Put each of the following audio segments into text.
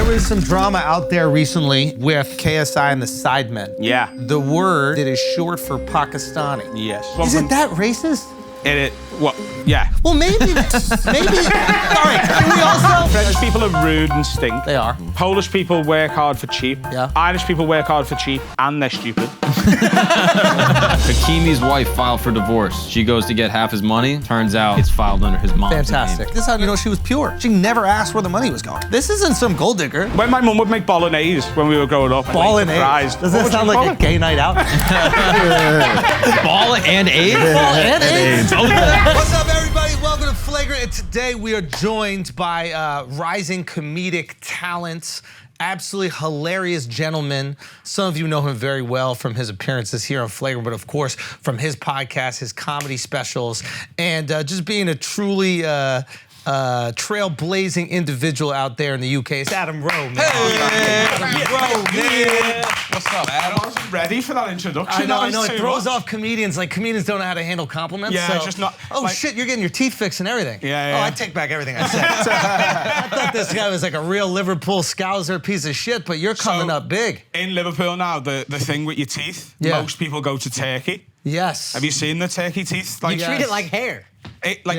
There was some drama out there recently with KSI and the Sidemen. Yeah. The word that is short for Pakistani. Yes. Isn't that racist? What? Yeah. Well, maybe. All right. Can we also? French people are rude and stink. They are. Polish people work hard for cheap. Yeah. Irish people work hard for cheap, and they're stupid. Hakimi's wife filed for divorce. She goes to get half his money. Turns out it's filed under his mom's Fantastic. name. This is how you know she was pure. She never asked where the money was going. This isn't some gold digger. When my mum would make bolognese when we were growing up. Bolognese. Does that sound like a gay night out? Ball and AIDS? Ball and AIDS? What's up, everybody? Welcome to Flagrant. And today we are joined by rising comedic talents, absolutely hilarious gentleman. Some of you know him very well from his appearances here on Flagrant, but of course from his podcast, his comedy specials, and just being a truly trailblazing individual out there in the UK. It's Adam Rowe, man. Hey, Adam Rowe, man. What's up, Adam? I wasn't ready for that introduction. I know. It throws off comedians. Like, comedians don't know how to handle compliments. Yeah, so, just not. Oh, like, shit, you're getting your teeth fixed and everything. Yeah. Oh, I take back everything I said. I thought this guy was like a real Liverpool Scouser piece of shit, but you're coming up big. In Liverpool now, the thing with your teeth, Yeah. most people go to Turkey. Yes. Have you seen the turkey teeth? Like, Yes. Treat it like hair.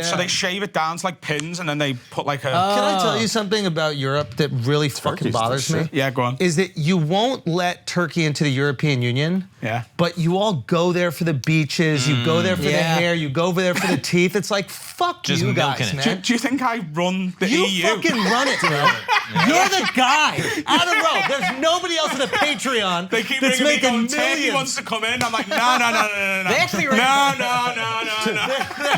So they shave it down to like pins, and then they put like a. Can I tell you something about Europe that really fucking bothers me? Yeah, go on. Is that you won't let Turkey into the European Union. Yeah. But you all go there for the beaches, you go there for the Yeah. hair, you go over there for the teeth. It's like, fuck Just you milking guys, it. man. Do you think I run the You EU? fucking run it, man. You're the guy. Adam Rowe. There's nobody else in the Patreon They keep that's bringing me making going, Turkey millions. wants to come in. I'm like, no. They actually No.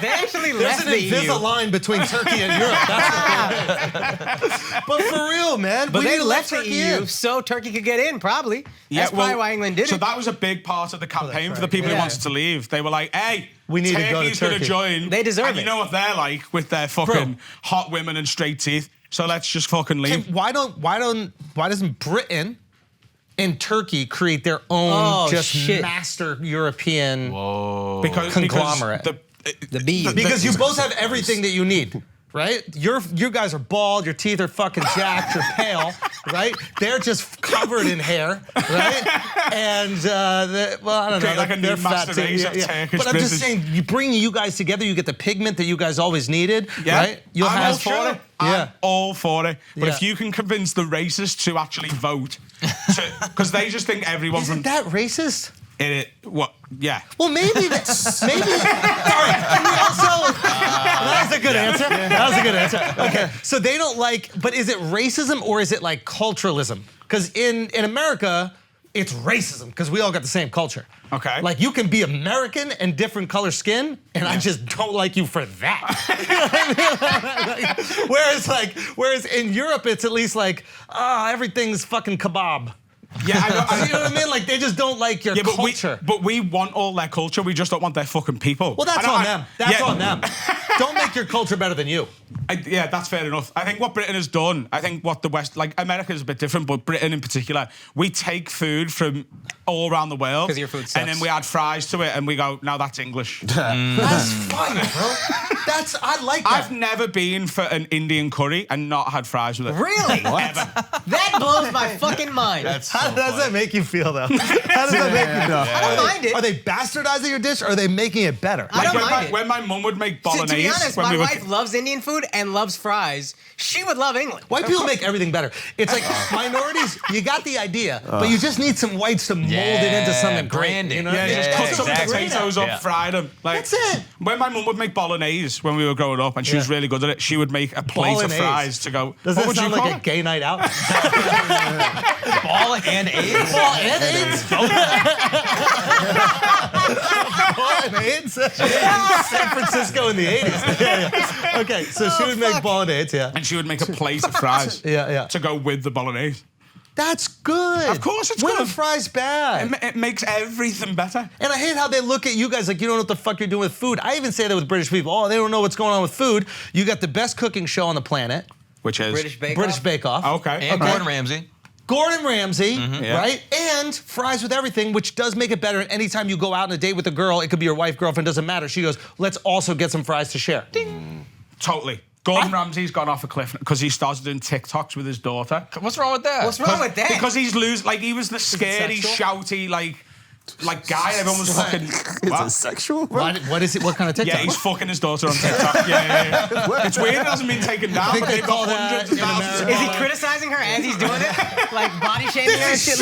They actually There's left an the EU. Invisalign between Turkey and Europe. That's what it is. But for real, man. But we they need to let left the Turkey EU in. so Turkey could get in, probably. That's probably why England did so it. that was a big part of the campaign for the people who Yeah. wanted to leave. They were like, hey, We need to go to Turkey's going to Turkey. join. They deserve and it. you know what they're like with their fucking hot women and straight teeth. So let's just fucking leave. Hey, why doesn't Britain and Turkey create their own master European conglomerate? The bees. Because you both have everything that you need, right? You guys are bald, your teeth are fucking jacked, you're pale, right? They're just covered in hair, right? And I don't know. Create like a they're new fat master too. race of Turkish But I'm just business. saying, you bring you guys together, you get the pigment that you guys always needed, Yeah, right? You'll I'm have all for it. Yeah. I'm all for it. But Yeah. if you can convince the racists to actually vote, because they just think everyone Isn't that racist? Yeah. Well, maybe that's maybe. All right. Can we also? That was a good answer. That was a good answer. Okay. So they don't like, but is it racism or is it like culturalism? Because in America, it's racism because we all got the same culture. Okay. Like you can be American and different color skin, and I just don't like you for that. Whereas in Europe, it's at least like, everything's fucking kebab. Yeah, I know. You know what I mean? Like they just don't like your culture. But we want all their culture. We just don't want their fucking people. Well, that's on them. That's on them. Don't make your culture better than you. Yeah, that's fair enough. I think what Britain has done, I think what the West, like America is a bit different, but Britain in particular, we take food from all around the world. 'Cause your food sucks. And then we add fries to it and we go, now that's English. That's fine, bro. I like that. I've never been for an Indian curry and not had fries with it. Really? That blows my fucking mind. How does that make you feel, though? How does that make you feel? I don't mind it. Are they bastardizing your dish or are they making it better? I don't when mind it. When my mum would make To bolognese, be honest, when my we were wife loves Indian food and loves fries. She would love England. White people make everything better. It's like minorities, you got the idea, but you just need some whites to mold it into something great. branding. You know? Yeah, just cut some exactly. potatoes up, fried them. Like, That's it. When my mum would make bolognese when we were growing up, and she was really good at it, she would make a plate of Bolognese. fries to go. Doesn't what that would you sound call like a it? gay night out? Ball and AIDS? Ball and AIDS? Ball and AIDS? San Francisco in the 80s. Yeah. Okay, so she would make ball and AIDS, yeah. And she would make a plate of fries Yeah. to go with the bolognese. That's good. Of course it's when good. a fry's bad. It makes everything better. And I hate how they look at you guys like you don't know what the fuck you're doing with food. I even say that with British people. Oh, they don't know what's going on with food. You got the best cooking show on the planet. Which is? British Bake British Off. Bake Off. Okay. And Gordon Ramsay. Gordon Ramsay, Yeah. right? And fries with everything, which does make it better. And anytime you go out on a date with a girl, it could be your wife, girlfriend, doesn't matter. She goes, let's also get some fries to share. Ding. Totally. Gordon Ramsay's gone off a cliff because he started doing TikToks with his daughter. What's wrong with that? What's wrong with that? Because he's he was the scary, sexual? shouty, like guy. Everyone was fucking. Is it What? sexual, bro? What is it? What kind of TikTok? Yeah, he's fucking his daughter on TikTok. Yeah. It's weird it hasn't been taken down, think but they they've call got that hundreds of in thousands of Is he followers. criticizing her as he's doing it? Like body shaming her and shit?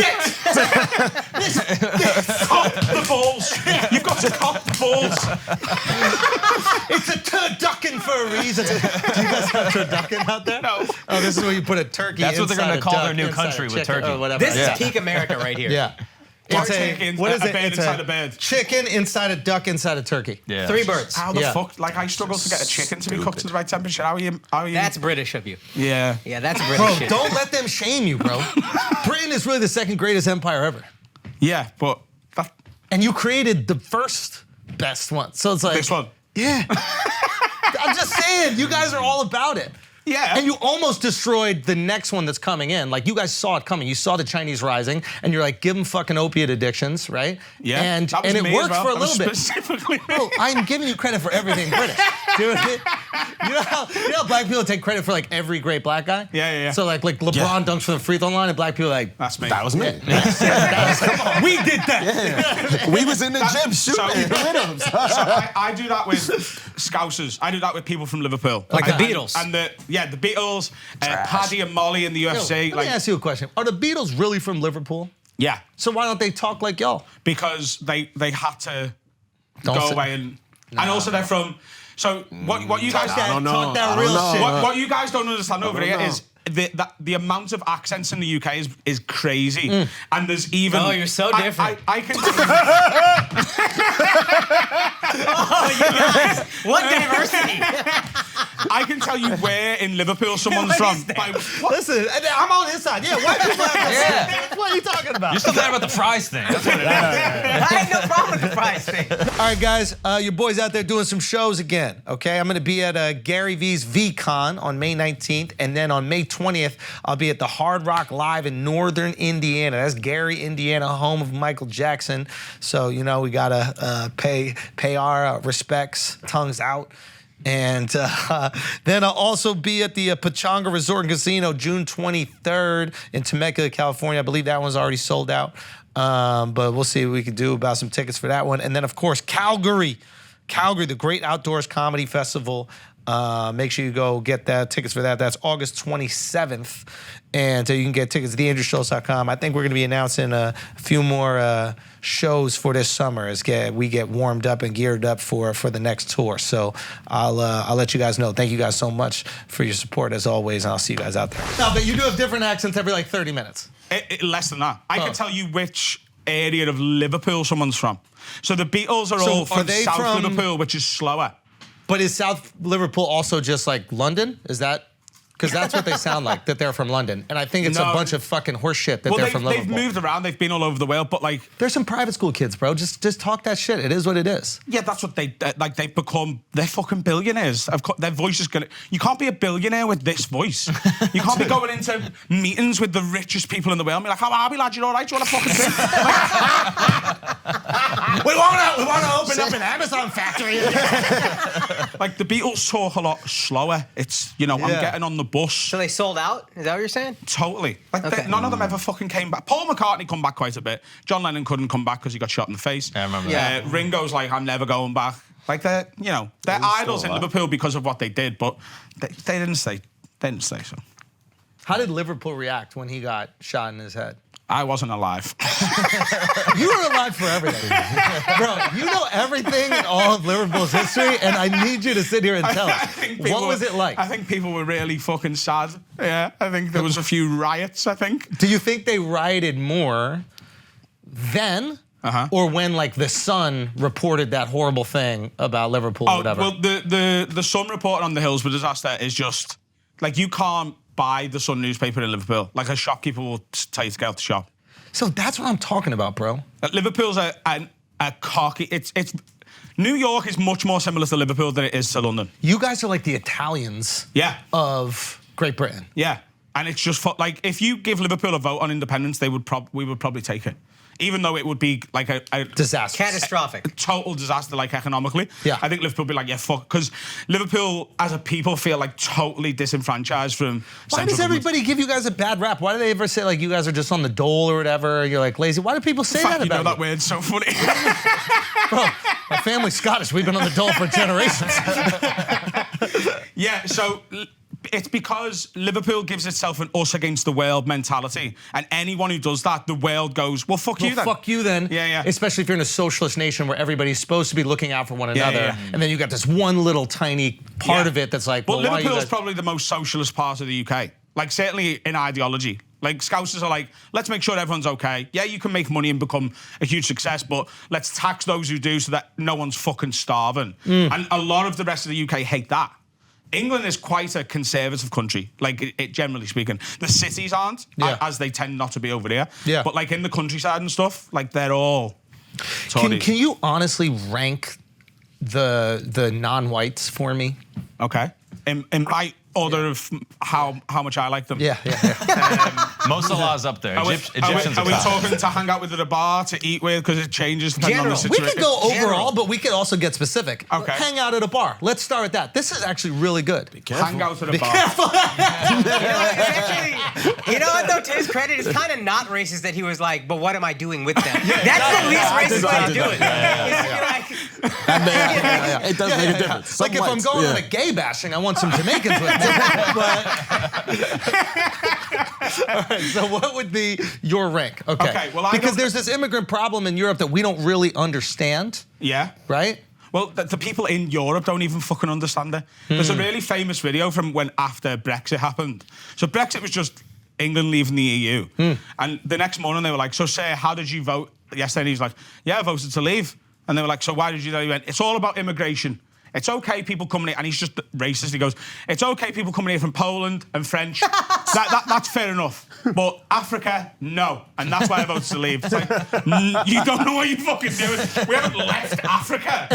Cop the balls. You've got to cop the balls. It's a turducken for a reason. Do you guys have turducken out there? No. Oh, this is where you put a turkey. That's what they're inside gonna a call duck, their new inside country a with chicken, turkey. or whatever. This is peak America right here. Yeah. What It's chicken? what is A it? bird It's inside a bird. Chicken inside a duck inside a turkey. Yeah. 3 birds. How the Yeah. fuck? Like, I struggle to get a chicken to be cooked to the right temperature. How are you? That's British of you. Yeah. Yeah, that's British Bro, shit. don't let them shame you, bro. Britain is really the second greatest empire ever. Yeah, but that, And you created the first best one. So it's like. this one. Yeah. I'm just saying, you guys are all about it. Yeah. And you almost destroyed the next one that's coming in. Like, you guys saw it coming. You saw the Chinese rising, and you're like, give them fucking opiate addictions, right? Yeah. And That was it me as worked well. for a That was little bit. specifically me. Bro, I'm giving you credit for everything British. You know what I mean? You know how black people take credit for like every great black guy? Yeah. So like LeBron dunks from the free throw line, and black people are like, That's me. That was me. we did that. We was in the gym so- shooting rhythms. So I do that with Scousers. I do that with people from Liverpool. Like the Beatles. And the Beatles, Paddy and Molly in the UFC. Let me ask you a question. Are the Beatles really from Liverpool? Yeah, So why don't they talk like y'all? because they had to Don't go say- away and also they're from. So what you guys I don't know. Talk that I don't real know. shit. what you guys don't understand over don't here know. is the amount of accents in the UK is crazy, and there's even. Oh, you're so different. I can. Oh, you guys. What diversity. I can tell you where in Liverpool someone's What from. is that? Listen, I'm on his side. Yeah, white people have this. What are you talking about? You're still mad about the fries thing. That's what it is. I had no problem with the prize thing. All right, guys, your boy's out there doing some shows again, okay? I'm going to be at Gary V's VCon on May 19th, and then on May 20th, I'll be at the Hard Rock Live in Northern Indiana. That's Gary, Indiana, home of Michael Jackson. So, you know, we got to pay our respects, tongues out. And then I'll also be at the Pechanga Resort and Casino June 23rd in Temecula, California. I believe that one's already sold out. But we'll see what we can do about some tickets for that one. And then, of course, Calgary, the Great Outdoors Comedy Festival. Make sure you go get tickets for that. That's August 27th. And you can get tickets at theandrewschultz.com. I think we're going to be announcing a few more shows for this summer as we get warmed up and geared up for the next tour. So I'll let you guys know. Thank you guys so much for your support as always, and I'll see you guys out there. No, but you do have different accents every like 30 minutes. Less than that. I can tell you which area of Liverpool someone's from. So the Beatles are all are from they South from- Liverpool, which is slower. But is South Liverpool also just like London? Is that? Because that's what they sound like, that they're from London. And I think it's a No. bunch of fucking horse shit that Well, they're from they've Liverpool. moved around. They've been all over the world, but like, There's some private school kids, bro. Just talk that shit. It is what it is. yeah, that's what they've become. They're fucking billionaires. Their voice is gonna. You can't be a billionaire with this voice. You can't be going into meetings with the richest people in the world and be like, "How are we, lad? You all right? Do you want to fucking drink?" we want to open up an Amazon factory. Like the Beatles talk a lot slower. It's I'm Yeah. getting on the bus. So they sold out? Is that what you're saying? Totally. Like Okay. none of them ever fucking came back. Paul McCartney come back quite a bit. John Lennon couldn't come back because he got shot in the face. I remember Yeah. that. Ringo's like, I'm never going back. Like they're idols in alive. Liverpool because of what they did, but they didn't say so. How did Liverpool react when he got shot in his head? I wasn't alive. You were alive for everything. Bro, you know everything in all of Liverpool's history, and I need you to sit here and tell us. What was it like? I think people were really fucking sad. Yeah, I think there was a few riots, I think. Do you think they rioted more then or when like the Sun reported that horrible thing about Liverpool or Oh, whatever? well, the Sun report on the Hillsborough disaster is just, like, you can't buy the Sun newspaper in Liverpool. Like, a shopkeeper will tell you to get out the shop. So that's what I'm talking about, bro. Liverpool's a cocky. It's New York is much more similar to Liverpool than it is to London. You guys are like the Italians Yeah, of Great Britain. yeah. And it's just like if you give Liverpool a vote on independence, we would probably take it, even though it would be like a disaster, catastrophic, a total disaster, like economically. Yeah, I think Liverpool would be like, yeah, fuck, because Liverpool as a people feel like totally disenfranchised from. Why does everybody give you guys a bad rap? Why do they ever say like you guys are just on the dole or whatever? You're like lazy. Why do people say that about you? That word's so funny. Bro, my family's Scottish. We've been on the dole for generations. Yeah, so it's because Liverpool gives itself an us against the world mentality. And anyone who does that, the world goes, well, fuck you then. Fuck you then. Yeah. Especially if you're in a socialist nation where everybody's supposed to be looking out for one another. Yeah. And then you got this one little tiny part of it that's like, well, why Liverpool's you guys... probably the most socialist part of the UK. Like, certainly in ideology. Like, Scousers are like, let's make sure everyone's okay. Yeah, you can make money and become a huge success, but let's tax those who do so that no one's fucking starving. And a lot of the rest of the UK hate that. England is quite a conservative country, like it generally speaking. The cities aren't, as they tend not to be over here. Yeah. But like in the countryside and stuff, like they're all Can you honestly rank the non-whites for me? Okay. In my order of how much I like them. Yeah. Mo Salah's up there. Are we talking to hang out with at a bar, to eat with, because it changes depending on the situation? We could go overall, but we could also get specific. Okay. Hang out at a bar. Let's start with that. This is actually really good. Be careful. Hang out at a bar. You know what, though, to his credit, it's kind of not racist that he was like, but what am I doing with them? That's the least racist way to do it. It does make a difference. Like if I'm going on a gay bashing, I want some Jamaicans with me. All right, so what would be your rank? Okay, well, because there's this immigrant problem in Europe that we don't really understand. Yeah. Right? Well, the people in Europe don't even fucking understand it. There's a really famous video from when after Brexit happened. So Brexit was just England leaving the EU. And the next morning they were like, so sir, how did you vote yesterday? And he's like, yeah, I voted to leave. And they were like, so why did you do that? He went, it's all about immigration. It's okay people coming here, and he's just racist. He goes, it's okay people coming here from Poland and French. That's fair enough. But Africa, no. And that's why I voted to leave. It's like, you don't know what you're fucking doing. We haven't left Africa.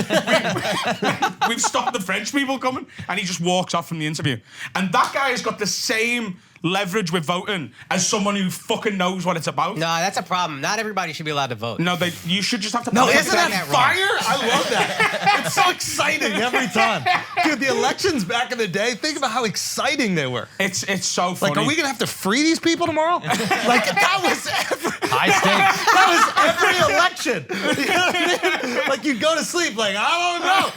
We've stopped the French people coming. And he just walks off from the interview. And that guy has got the same leverage with voting as someone who fucking knows what it's about. No, that's a problem. Not everybody should be allowed to vote. No, you should just have to. No, isn't that fire? I love that. It's so exciting every time, dude. The elections back in the day. Think about how exciting they were. It's so funny. Like, are we gonna have to free these people tomorrow? Like that was high stakes. That was every election. You know what I mean? Like you'd go to sleep like I don't know.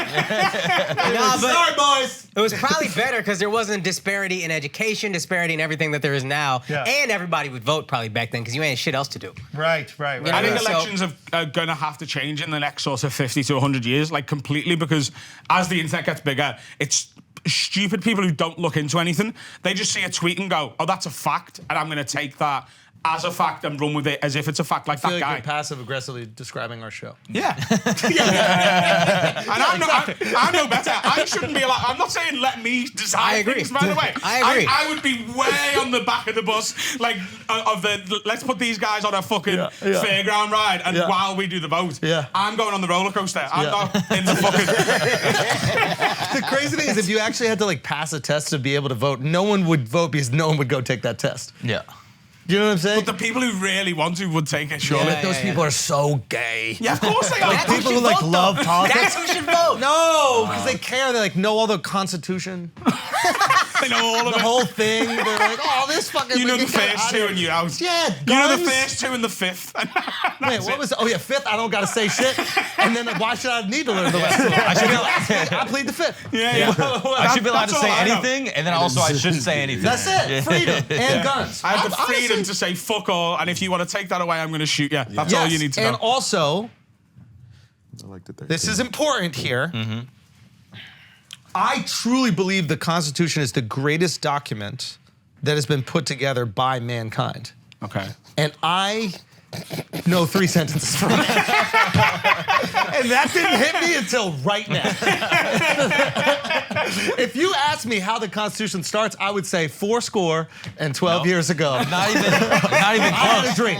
No, but sorry, boys. It was probably better because there wasn't disparity in education, disparity in everything that there is now, and everybody would vote probably back then because you ain't shit else to do. Right. You know, I think elections are going to have to change in the next sort of 50 to 100 years, like completely, because as the internet gets bigger, it's stupid people who don't look into anything. They just see a tweet and go, oh, that's a fact, and I'm going to take that as a fact and run with it as if it's a fact, like that guy. You're passive-aggressively describing our show. Yeah. And I'm no better. I shouldn't be allowed. I'm not saying let me decide. I agree. Things, by the way. I agree. I would be way on the back of the bus, like of the let's put these guys on a fucking fairground ride, and while we do the vote, I'm going on the roller coaster. I'm not in the fucking. The crazy thing is, if you actually had to like pass a test to be able to vote, no one would vote because no one would go take that test. Yeah. You know what I'm saying? But the people who really want to would take it, surely. Those people are so gay. Yeah, of course they are. Like people who like love politics. That's who should vote. No, because they care. They like know all the Constitution. They know all of the it. whole thing. They're like, oh, this fucking. You know the first two and you're out. Yeah, guns. You know the first two and the fifth. Wait, what was? Oh yeah, fifth. I don't gotta say shit. And then why should I need to learn the rest of it? I plead the fifth. Yeah. I should be allowed to say anything, and then also I shouldn't say anything. That's it. Freedom and guns. I have the freedom to say fuck all, and if you want to take that away, I'm going to shoot you. That's all you need to know. And also, this is important here. I truly believe the Constitution is the greatest document that has been put together by mankind. Okay. And I know 3 sentences from it. And that didn't hit me until right now. If you ask me how the Constitution starts, I would say 12 years ago. Not even close. I had a dream.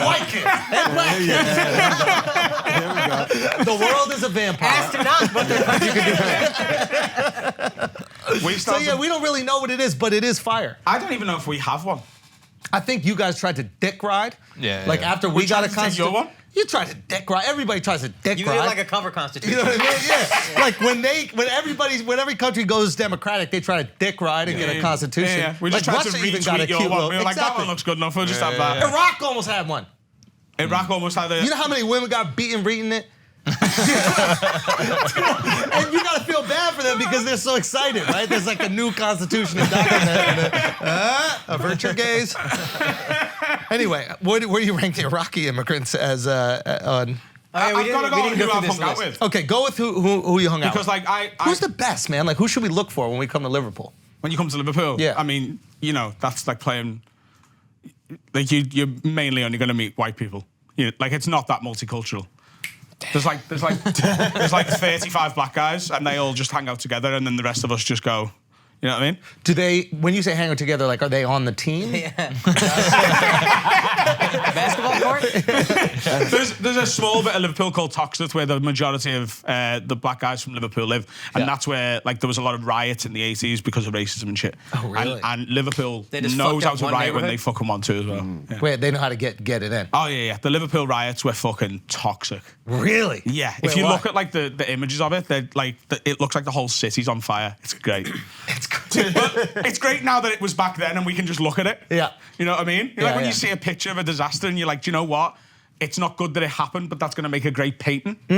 White kid and black kid. The world is a vampire. Ask to not, but you can do that. So yeah, we don't really know what it is, but it is fire. I don't even know if we have one. I think you guys tried to dick ride. Yeah, Like yeah. after we got a tried to take your constitution. one? You tried to dick ride. Everybody tries to dick You ride. did like a cover constitution. You know what I mean? Yeah. Like when every country goes democratic, they try to dick ride and get a constitution. Yeah. We just like tried to Russia even got a retweet your cute one. little. We were like, that one looks good enough. We'll just have that. Iraq almost had one. Iraq almost had a. You know how many women got beaten reading it? And you gotta feel bad for them because they're so excited, right? There's like a new constitution and document. Avert your gaze. Anyway, where do you rank the Iraqi immigrants as on? Oh, yeah, I've got to go on who I've hung out with. Okay, go with who you hung out Because with. like Who's the best, man? Like who should we look for when we come to Liverpool? when you come to Liverpool, Yeah. I mean, you know, that's like playing. Like you're mainly only going to meet white people. Like it's not that multicultural. There's like 35 black guys, and they all just hang out together, and then the rest of us just go. You know what I mean? Do they, when you say hang out together, like are they on the team? Yeah. Basketball court? There's a small bit of Liverpool called Toxteth where the majority of the black guys from Liverpool live, and that's where like there was a lot of riots in the 80s because of racism and shit. Oh, really? And Liverpool They just knows fucked how up to one riot when neighborhood? they fucking want to as well. Yeah. Wait, they know how to get it in. Oh yeah. The Liverpool riots were fucking toxic. Really? Yeah. Wait, if you why? look at like the images of it, they're like it looks like the whole city's on fire. It's great. It's good. But it's great now that it was back then and we can just look at it. Yeah. You know what I mean? Yeah, Like when yeah. you see a picture of a disaster and you're like, do you know what? It's not good that it happened, but that's going to make a great painting. But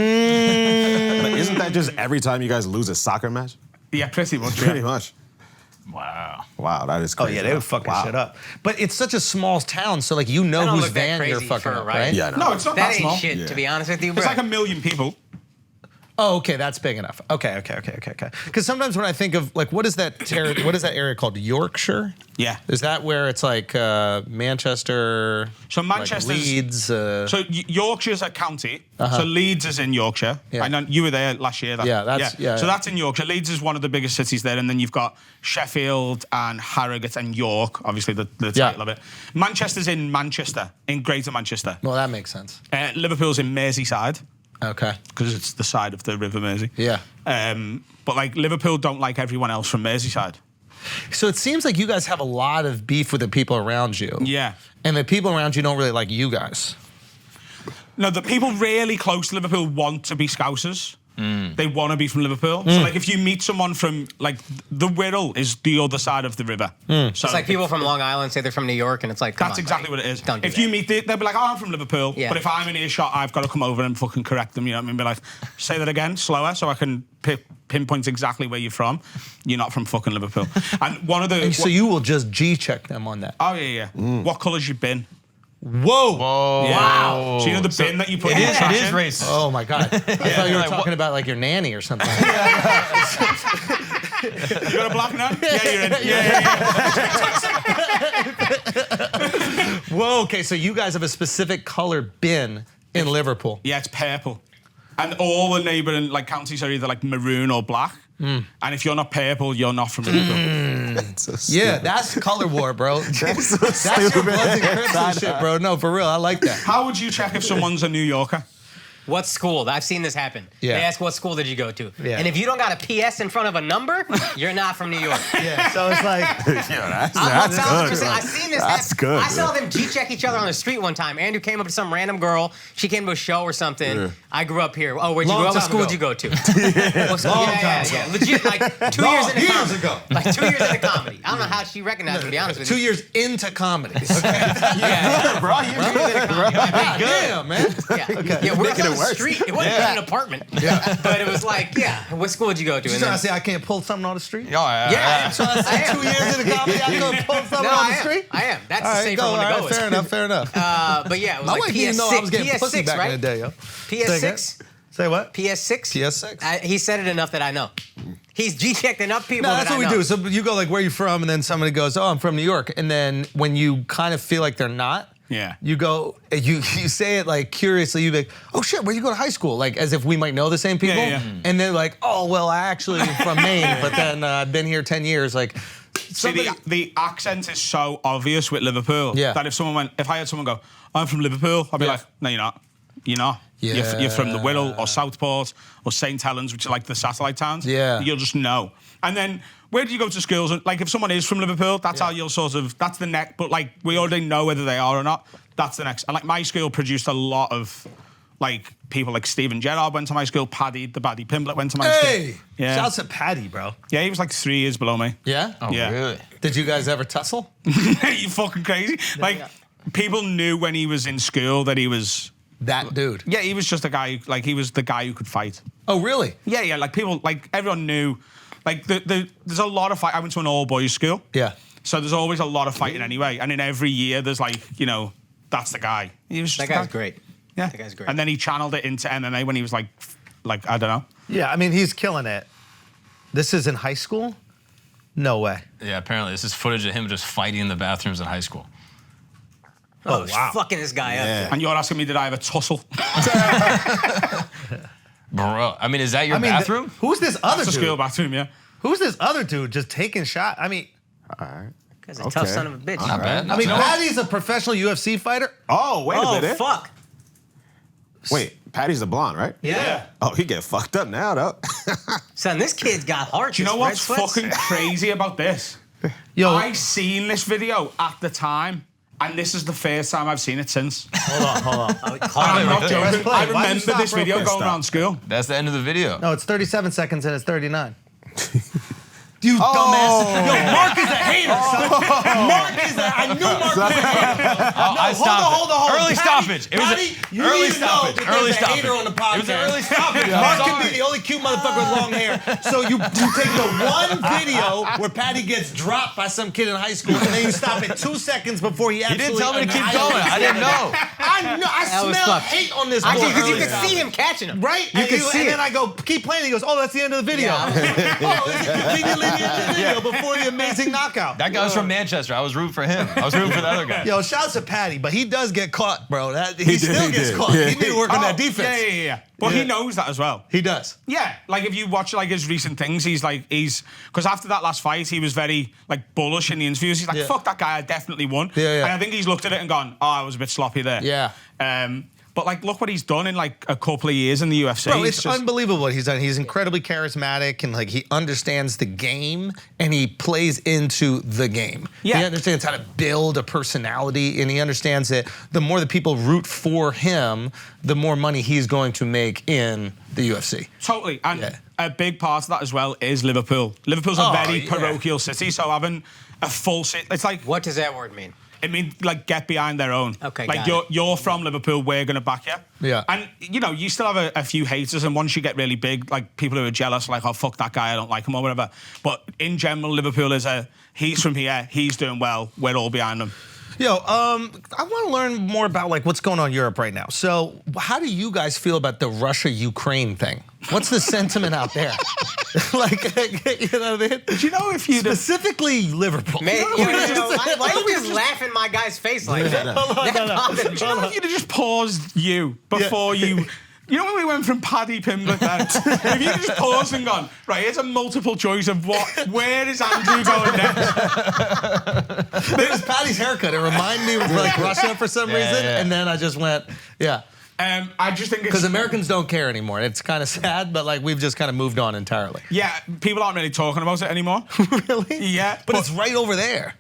isn't that just every time you guys lose a soccer match? Yeah, pretty much. Pretty Yeah. much. Wow. Wow, that is Oh crazy. yeah, they would fucking Wow. shit up. But it's such a small town, so like you know That don't whose look that van you're crazy fucking for a up, riot. right? Yeah, No, it's not That that ain't small. shit, to be honest with you, bro. It's like 1 million people. Oh, okay, that's big enough. Okay. Because sometimes when I think of like, what is that area called? Yorkshire? Yeah. Is that where it's like Manchester? So like Manchester's Leeds. So Yorkshire's a county. So Leeds is in Yorkshire. Yeah. I know you were there last year. Yeah. So that's in Yorkshire. Leeds is one of the biggest cities there, and then you've got Sheffield and Harrogate and York. Obviously, the title of it. Manchester's in Manchester, in Greater Manchester. Well, that makes sense. Liverpool's in Merseyside Okay. because it's the side of the River Mersey. Yeah. But like Liverpool don't like everyone else from Merseyside. So it seems like you guys have a lot of beef with the people around you. Yeah. And the people around you don't really like you guys. No, the people really close to Liverpool want to be Scousers. They want to be from Liverpool. So, like, if you meet someone from, like, the Wirral is the other side of the river. So It's like people from Long Island say they're from New York, and it's like, come That's on, exactly buddy. what it is. Don't do If that. you meet they'll be like, oh, I'm from Liverpool. Yeah. But if I'm in earshot, I've got to come over and fucking correct them. You know what I mean? Be like, say that again, slower, so I can pinpoint exactly where you're from. You're not from fucking Liverpool. And one of the... So you will just G-check them on that. Oh, yeah. What colour's your bin? Whoa. Yeah. Wow. So you know the bin that you put in It the is trash in? racist. Oh my God. I thought you were like, talking about like your nanny or something. You got a black now? Yeah, you're in. Yeah. Whoa, okay, so you guys have a specific color bin in Liverpool. Yeah, it's purple. And all the neighbouring like counties are either like maroon or black. And if you're not purple, you're not from Liverpool. So Yeah, stupid. that's color war, bro. That's so your stupid. Bloods and Crips and shit, bro. No, for real, I like that. How would you check if someone's a New Yorker? What school? I've seen this happen. Yeah. They ask, what school did you go to? Yeah. And if you don't got a PS in front of a number, you're not from New York. Yeah, so it's like, Yeah, that's I'm good. 1000%. I've seen this That's happen. good. I saw them G-check each other on the street one time. Andrew came up to some random girl. She came to a show or something. Yeah. I grew up here. Oh, where'd you Long grow up? What time school ago. did you go to? What school? Long yeah, time yeah. Legit, like 2 years into years comedy. ago. Like 2 years into comedy. I don't know how she recognized me, to be honest with 2 you. years into comedy. Yeah, Bro, 2 years into comedy. God damn, man. Yeah, we're Making on it the worse. street. It wasn't an apartment. Yeah. But it was like, yeah, what school did you go to? You And trying then- to say I can't pull something on the street? yeah. So I say 2 years into comedy, I go pull something No, on I the am. street? I am. That's All the right, safer go. one to All go right, with. fair enough. But yeah, it was My like wife PS6. didn't know I was getting pussy PS6, back right? in the day, yo. Say PS6? Say what? PS6? PS6. He said it enough that I know. He's G-checked enough people No, that that's I what we know. do. So you go like, where are you from? And then somebody goes, oh, I'm from New York. And then when you kind of feel like they're not, Yeah. you go, you say it like curiously, you be like, oh shit, where'd you go to high school? Like as if we might know the same people. Yeah. And they're like, oh, well, I actually am from Maine, but then I've been here 10 years. Like, See, somebody, the accent is so obvious with Liverpool Yeah. that if I had someone go, I'm from Liverpool, I'd be Yeah. like, no, you're not. you're not. Yeah. You're from the Wirral or Southport or St Helens, which are like the satellite towns. Yeah. You'll just know. And then where do you go to schools? Like if someone is from Liverpool, that's how you'll sort of, that's the next, but like we already know whether they are or not. That's the next. And like my school produced a lot of like people like Stephen Gerrard went to my school, Paddy Pimblett went to my school. Yeah. Shouts at Paddy, bro. Yeah, he was like 3 years below me. Yeah? Oh, Yeah. really? Did you guys ever tussle? You fucking crazy. Like people knew when he was in school that he was... That dude. Yeah, he was just a guy, like he was the guy who could fight. Oh, really? Yeah, like people, like everyone knew, like there's a lot of fight. I went to an all-boys school. Yeah. So there's always a lot of fighting anyway. And in every year, there's like, you know, that's the guy. He was just That the guy's guy. great. Yeah. That guy's great. And then he channeled it into MMA when he was like, I don't know. Yeah, I mean, he's killing it. This is in high school? No way. Yeah, apparently this is footage of him just fighting in the bathrooms in high school. Oh, wow. Fucking this guy up. And you're asking me, did I have a tussle? Bro, I mean, is that your bathroom? Who's this other That's a dude? school bathroom, yeah. Who's this other dude just taking shot? I mean, Guy's a tough son of a bitch. Not bad. I mean, Paddy's a professional UFC fighter. Oh, wait a Oh, minute. fuck. Wait, Paddy's the blonde, right? Yeah. Oh, he get fucked up now, though. Son, this kid's got heart. Do you know This what's red sweats. fucking crazy about this? Yo, I seen this video at the time, and this is the first time I've seen it since. hold on. I'm not Press joking. play. I Why'd you remember stop this real video quick? going Stop. around school. That's the end of the video. No, it's 37 seconds and it's 39. You dumbass. Yo, Mark is a hater, son. Mark is a... I knew Mark was a hater. I stopped hold on. Early Patty, stoppage. It was Patty, you early need to know stoppage. that Early there's a stoppage. hater on the podcast. It was an early stoppage. Mark I'm can be sorry. the only cute motherfucker with long hair. So you take the one video where Patty gets dropped by some kid in high school, and then you stop it 2 seconds before he He absolutely didn't tell me to keep annihilates going. I didn't know. I know. I That was smell fucked. hate on this I boy. because you early could see him catching him. Right? You and could see and it. then I go, keep playing. He goes, oh, that's the end of the video. Yeah. Oh, is it conveniently the end of the video before the amazing knockout? That guy was from Manchester. I was rooting for him. I was rooting for the other guy. Yo, shouts to Patty, but he does get caught, bro. He still he gets did. caught. Yeah. He need to work on that defense. Yeah. But Yeah. he knows that as well. He does. Yeah, like if you watch like his recent things, he's because after that last fight, he was very like bullish in the interviews. He's like, Yeah. fuck that guy, I definitely won. Yeah. And I think he's looked at it and gone, oh, I was a bit sloppy there. Yeah. But like, look what he's done in like a couple of years in the UFC. Bro, it's unbelievable what he's done. He's incredibly charismatic and like he understands the game and he plays into the game. Yeah. He understands how to build a personality and he understands that the more that people root for him, the more money he's going to make in the UFC. Totally. And Yeah. a big part of that as well is Liverpool. Liverpool's a very yeah. parochial city, so having a full city, it's like, What does that word mean? it means like get behind their own. Okay, like got you're from Liverpool, we're gonna back you. Yeah. And you know, you still have a few haters, and once you get really big, like people who are jealous, like, oh fuck that guy, I don't like him or whatever. But in general, Liverpool is he's from here, he's doing well, we're all behind him. Yo, I want to learn more about like what's going on in Europe right now. So, how do you guys feel about the Russia-Ukraine thing? What's the sentiment out there? Like, you know what I mean? Do you know if you Specifically Liverpool. Man, You know why what are you just laughing in my guy's face like that? Hold on, no. bothered me. Do you know if you'd have just paused you before you... You know when we went from Paddy Pimblett then? If you just paused and gone, right, here's a multiple choice of where is Andrew going next? It was Paddy's haircut. It reminded me of like Russia for some reason. yeah. And then I just went, yeah. I just think it's... Because Americans don't care anymore. It's kind of sad, but like we've just kind of moved on entirely. Yeah, people aren't really talking about it anymore. Really? Yeah. But it's right over there.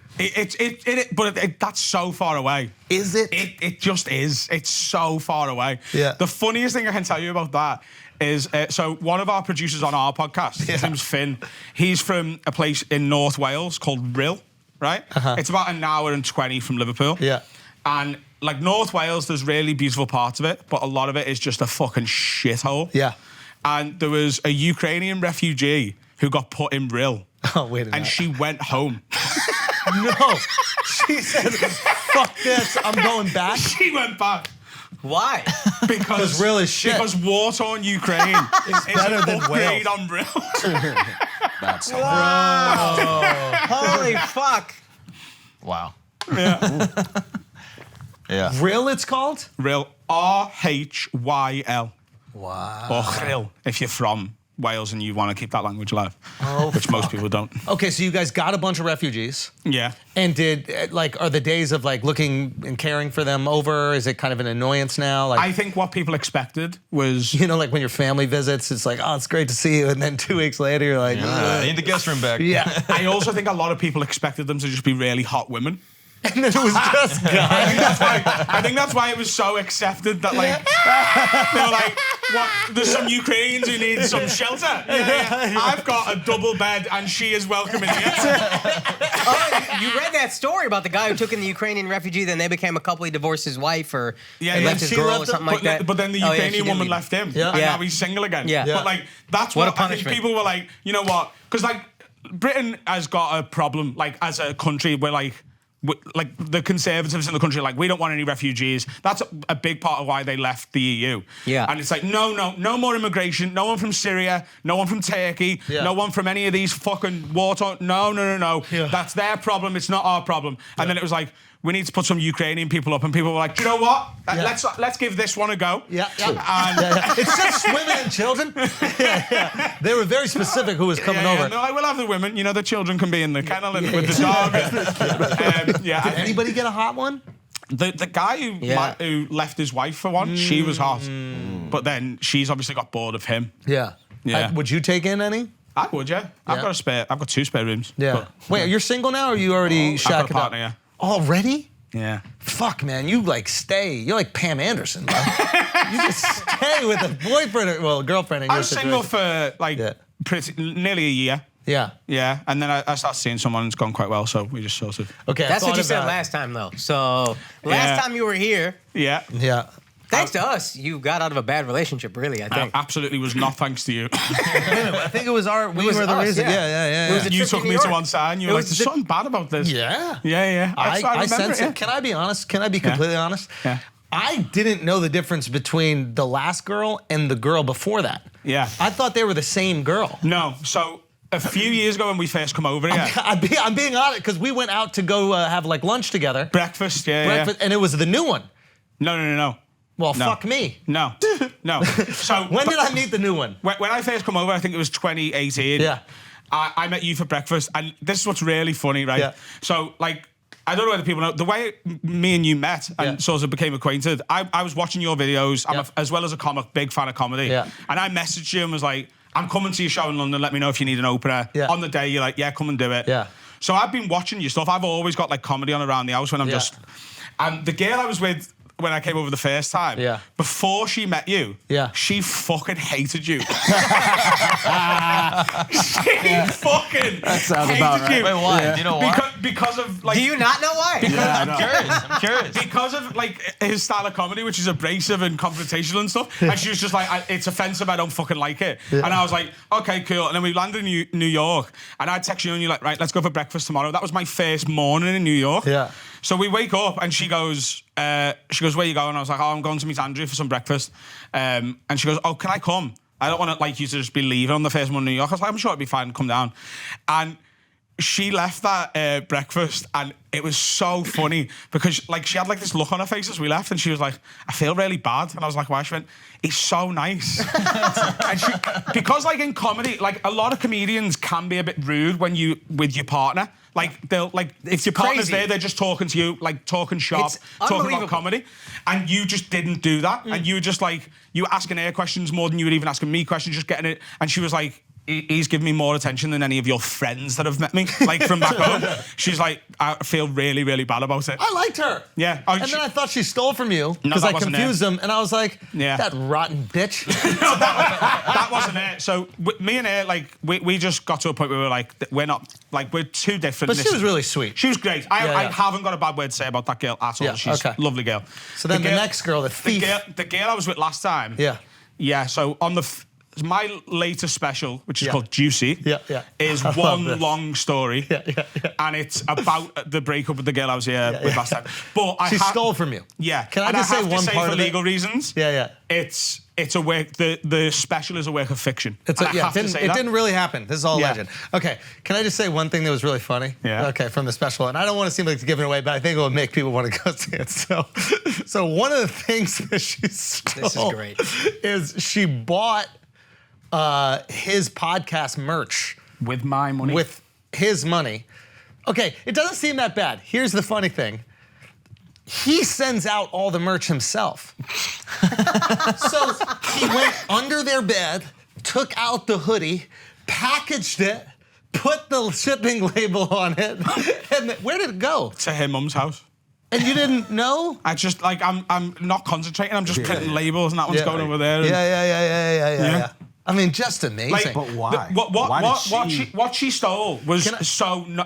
That's so far away. Is it? It just is. It's so far away. Yeah. The funniest thing I can tell you about that is, so one of our producers on our podcast, his name's Finn, he's from a place in North Wales called Rhyl, right? It's about an hour and 20 from Liverpool. Yeah. And like North Wales, there's really beautiful parts of it, but a lot of it is just a fucking shithole. Yeah. And there was a Ukrainian refugee who got put in Rhyl. Oh, wait a minute. And she went home. No. She said, fuck this, I'm going back. She went back. Why? Because Rhyl is shit. Because war-torn Ukraine is better an than upgrade Wales. on Rhyl. That's Holy fuck. Wow. Yeah. Yeah. Rhyl, it's called? Rhyl. RHYL. Wow. Or Rhyl, if you're from Wales and you want to keep that language alive, which most people don't. Okay, so you guys got a bunch of refugees. Yeah. And are the days of like looking and caring for them over? Is it kind of an annoyance now? Like, I think what people expected was, you know, like when your family visits, it's like, oh, it's great to see you, and then 2 weeks later, you're like, I need the guest room back. yeah. I also think a lot of people expected them to just be really hot women. And then it was just guys. I think that's why it was so accepted that like they were like, what? There's some Ukrainians who need some shelter. Yeah. I've got a double bed and she is welcome in here. You read that story about the guy who took in the Ukrainian refugee, then they became a couple, he divorced his wife or left his she girl left or him, something like that. But then the Ukrainian woman left him, and now he's single again. Yeah. But like that's What a what I think punishment. people were like, you know what? Because like Britain has got a problem, like as a country where like the Conservatives in the country are like, we don't want any refugees. That's a big part of why they left the EU. Yeah. And it's like, no more immigration. No one from Syria. No one from Turkey. Yeah. No one from any of these fucking war-torn. No. Yeah. That's their problem. It's not our problem. And then it was like, we need to put some Ukrainian people up. And people were like, do you know what? Let's give this one a go. Yeah. And It's just women and children. They were very specific who was coming over. No, I will have the women. You know, the children can be in the kennel and with the dog. Did anybody get a hot one? The guy who left his wife for one, she was hot. But then she's obviously got bored of him. Yeah. Yeah. Would you take in any? I would, yeah. I've got 2 spare rooms. Yeah. Wait, you're single now, or are you already I've got a shacking up? partner, yeah. Already? Yeah. Fuck, man, you like stay. You're like Pam Anderson, bro. You just stay with a boyfriend or girlfriend in I your was single situation. for like nearly a year. Yeah. Yeah, and then I started seeing someone and it's gone quite well, so we just sort of... Okay. I That's what thought you said about- last time, though. So last time you were here, Yeah. Yeah. thanks to us, you got out of a bad relationship, really, I think. Absolutely was not thanks to you. I think it was we was were the us, reason. yeah. Yeah. It was a You trip to took New me to York. one side and you It were like, was there's the- something bad about this. Yeah. Yeah. I remember sense it. it. Can I be honest? Can I be completely honest? Yeah. I didn't know the difference between the last girl and the girl before that. Yeah. I thought they were the same girl. No, so a few years ago when we first come over here, I'm being honest because we went out to go have like lunch together. breakfast, Breakfast, and it was the new one. No. Well, No. fuck me. No. So When did I meet the new one? when I first come over, I think it was 2018. Yeah. I met you for breakfast, and this is what's really funny, right? Yeah. So, like, I don't know whether people know, the way me and you met and Yeah. sort of became acquainted, I was watching your videos, I'm as well as a comic, big fan of comedy, Yeah. and I messaged you and was like, I'm coming to your show in London, let me know if you need an opener. Yeah. On the day, you're like, yeah, come and do it. Yeah. So I've been watching your stuff, I've always got, like, comedy on around the house when I'm just... And the girl I was with when I came over the first time, before she met you, she fucking hated you. She fucking That sounds hated about right. you. Wait, why? Do you know why? Because of like. Do you not know why? I'm curious. Because of like his style of comedy, which is abrasive and confrontational and stuff, and she was just like, "It's offensive. I don't fucking like it." And I was like, "Okay, cool." And then we landed in New York, and I text you and you're like, "Right, let's go for breakfast tomorrow." That was my first morning in New York. Yeah. So we wake up and she goes, "Where you going?" I was like, "Oh, I'm going to meet Andrew for some breakfast." And she goes, "Oh, can I come? I don't want to like you to just be leaving on the first morning in New York." I was like, "I'm sure it'd be fine. Come down." And she left that breakfast, and it was so funny because like she had like this look on her face as we left, and she was like, "I feel really bad," and I was like, "Why?" She went, "He's so nice." And because like in comedy, like a lot of comedians can be a bit rude when you with your partner. Like they'll like if your partner's crazy. there, they're just talking to you, like talking shop, It's talking about unbelievable. comedy, and you just didn't do that, and you were just like you were asking her questions more than you were even asking me questions, just getting it, and she was like. He's given me more attention than any of your friends that have met me, like from back home. She's like, I feel really, really bad about it. I liked her. Yeah. And then I thought she stole from you because that I wasn't confused them, and I was like, that rotten bitch. No, that wasn't it. So me and her, like, we just got to a point where we were like, we're not, like, we're too different. But she was really sweet. She was great. I haven't got a bad word to say about that girl at all. Yeah, She's a lovely girl. So then the next girl, the thief. The girl I was with last time. Yeah. Yeah, so on my latest special, which is called Juicy, is one long story. And it's about the breakup with the girl I was here with last time. But She stole from you. Yeah. Can I And just say have to one part for of it? legal reasons? Yeah. It's a work. The special is a work of fiction. It didn't really happen. This is all legend. Okay, can I just say one thing that was really funny? Yeah. Okay, from the special, and I don't want to seem like it's giving it away, but I think it will make people want to go see it. So one of the things that she stole This is great. is she bought his podcast merch With my money. with his money. Okay, it doesn't seem that bad. Here's the funny thing. He sends out all the merch himself. So he went under their bed, took out the hoodie, packaged it, put the shipping label on it, and where did it go? to her mum's house. And you didn't know? I just like I'm not concentrating. I'm just printing labels, and that one's going over there. and- Yeah. I mean, just amazing. Like, But why? What Why did what she stole was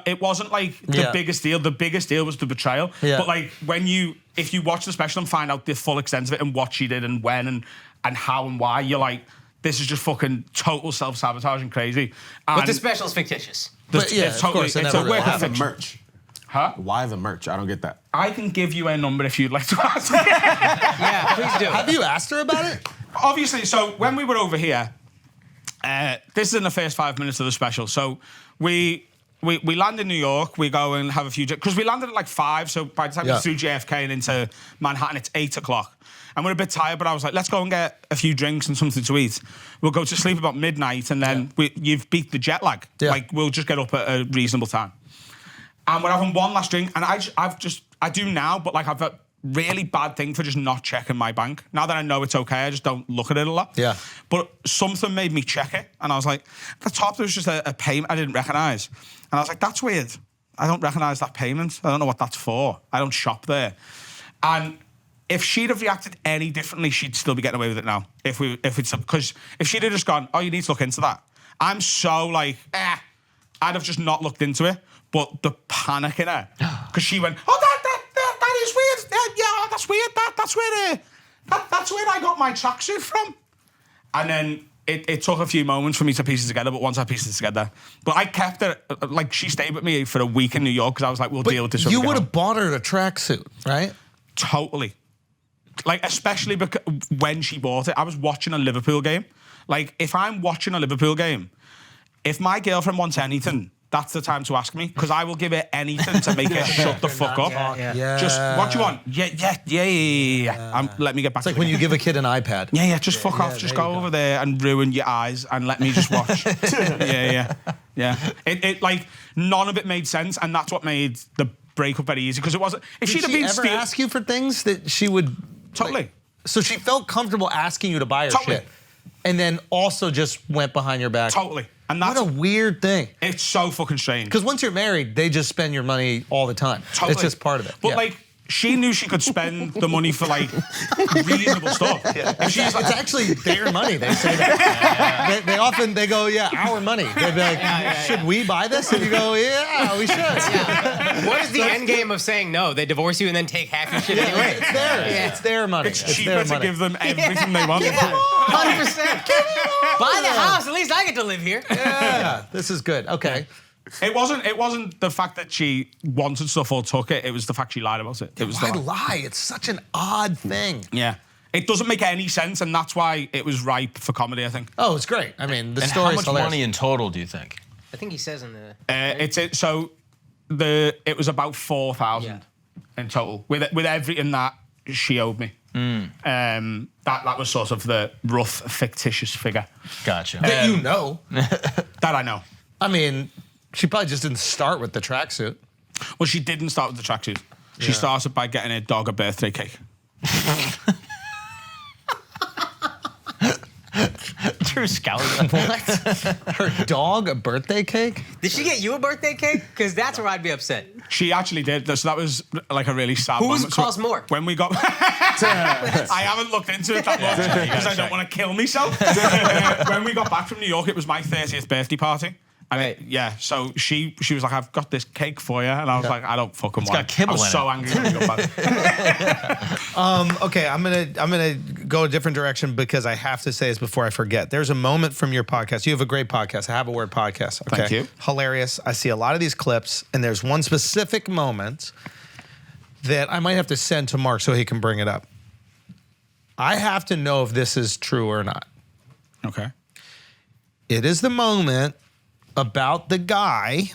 it wasn't like the Yeah. biggest deal. The biggest deal was the betrayal. Yeah. But like if you watch the special and find out the full extent of it and what she did and when and how and why, you're like, this is just fucking total self-sabotage and crazy. And But the special's fictitious. But yeah, it's of totally, course, it it's never a really work of Why the fiction. merch? Huh? Why the merch? I don't get that. I can give you a number if you'd like to ask. Yeah, please do. Have you asked her about it? Obviously, so when we were over here, this is in the first 5 minutes of the special. So we land in New York. We go and have a few because we landed at like 5. So by the time Yeah. we through JFK and into Manhattan, it's 8 o'clock. And we're a bit tired, but I was like, let's go and get a few drinks and something to eat. We'll go to sleep about midnight, and then you've beat the jet lag. Yeah. Like we'll just get up at a reasonable time. And we're having one last drink, and I do now, but like I've a really bad thing for just not checking my bank. Now that I know it's okay, I just don't look at it a lot. Yeah. But something made me check it, and I was like, at the top there was just a payment I didn't recognise. And I was like, that's weird. I don't recognise that payment. I don't know what that's for. I don't shop there. And if she'd have reacted any differently, she'd still be getting away with it now. Because if she'd have just gone, oh, you need to look into that. I'm so like, I'd have just not looked into it. But the panic in her, because she went, oh, that is weird. Yeah, that's weird. That's where I got my tracksuit from. And then it took a few moments for me to piece it together, but once I pieced it together, but I kept it, like she stayed with me for a week in New York because I was like, we'll deal with this. You would have bought her a tracksuit, right? Totally. Like, especially because when she bought it, I was watching a Liverpool game. Like, if I'm watching a Liverpool game, if my girlfriend wants anything, that's the time to ask me, because I will give her anything to make her shut the fuck up. Yeah. Just, what do you want? Yeah. Let me get back It's to like the when game. you give a kid an iPad. Yeah, just fuck off. Just there go you over there and ruin your eyes and let me just watch. Yeah. It like, none of it made sense, and that's what made the breakup very easy, because it wasn't... If Did she'd have she been ever ask you for things that she would... Totally. So she felt comfortable asking you to buy her Totally. shit, and then also just went behind your back. Totally. And that's... What a weird thing. It's so fucking strange. Because once you're married, they just spend your money all the time. Totally. It's just part of it. But Yeah. like, she knew she could spend the money for like reasonable stuff. If she's like, it's actually their money. They say that. They often go, yeah, our money. They'd be like, should we buy this? And you go, yeah, we should. What is the end game of saying no? They divorce you and then take half your shit anyway. It's theirs. Yeah. It's their money. it's It's cheaper their to money. give them everything they want. 100%. Buy the house. At least I get to live here. Yeah, this is good. Okay. It wasn't the fact that she wanted stuff or took it. It was the fact she lied about it. It was Why the lie? It's such an odd thing. Yeah. It doesn't make any sense, and that's why it was ripe for comedy, I think. Oh, it's great. I mean, the And story's how much hilarious. money in total do you think? I think he says in the... It was about 4,000 in total with everything that she owed me. That was sort of the rough fictitious figure Gotcha. That you know. that I know. I mean, she probably just didn't start with the tracksuit. Well, she didn't start with the tracksuit. She started by getting her dog a birthday cake. True Scouse. Her dog a birthday cake? Did she get you a birthday cake? Because that's where I'd be upset. She actually did. So that was like a really sad Whose moment. cost more? When we got... I haven't looked into it that much because I don't want to kill myself. When we got back from New York, it was my 30th birthday party. And yeah, so she was like, I've got this cake for you. And I was like, I don't fucking want got kibble I was in so it. angry when we got back. Okay, I'm gonna go a different direction because I have to say this before I forget. There's a moment from your podcast. You have a great podcast. I have a word podcast. Okay? Thank you. Hilarious. I see a lot of these clips, and there's one specific moment that I might have to send to Mark so he can bring it up. I have to know if this is true or not. Okay. It is the moment about the guy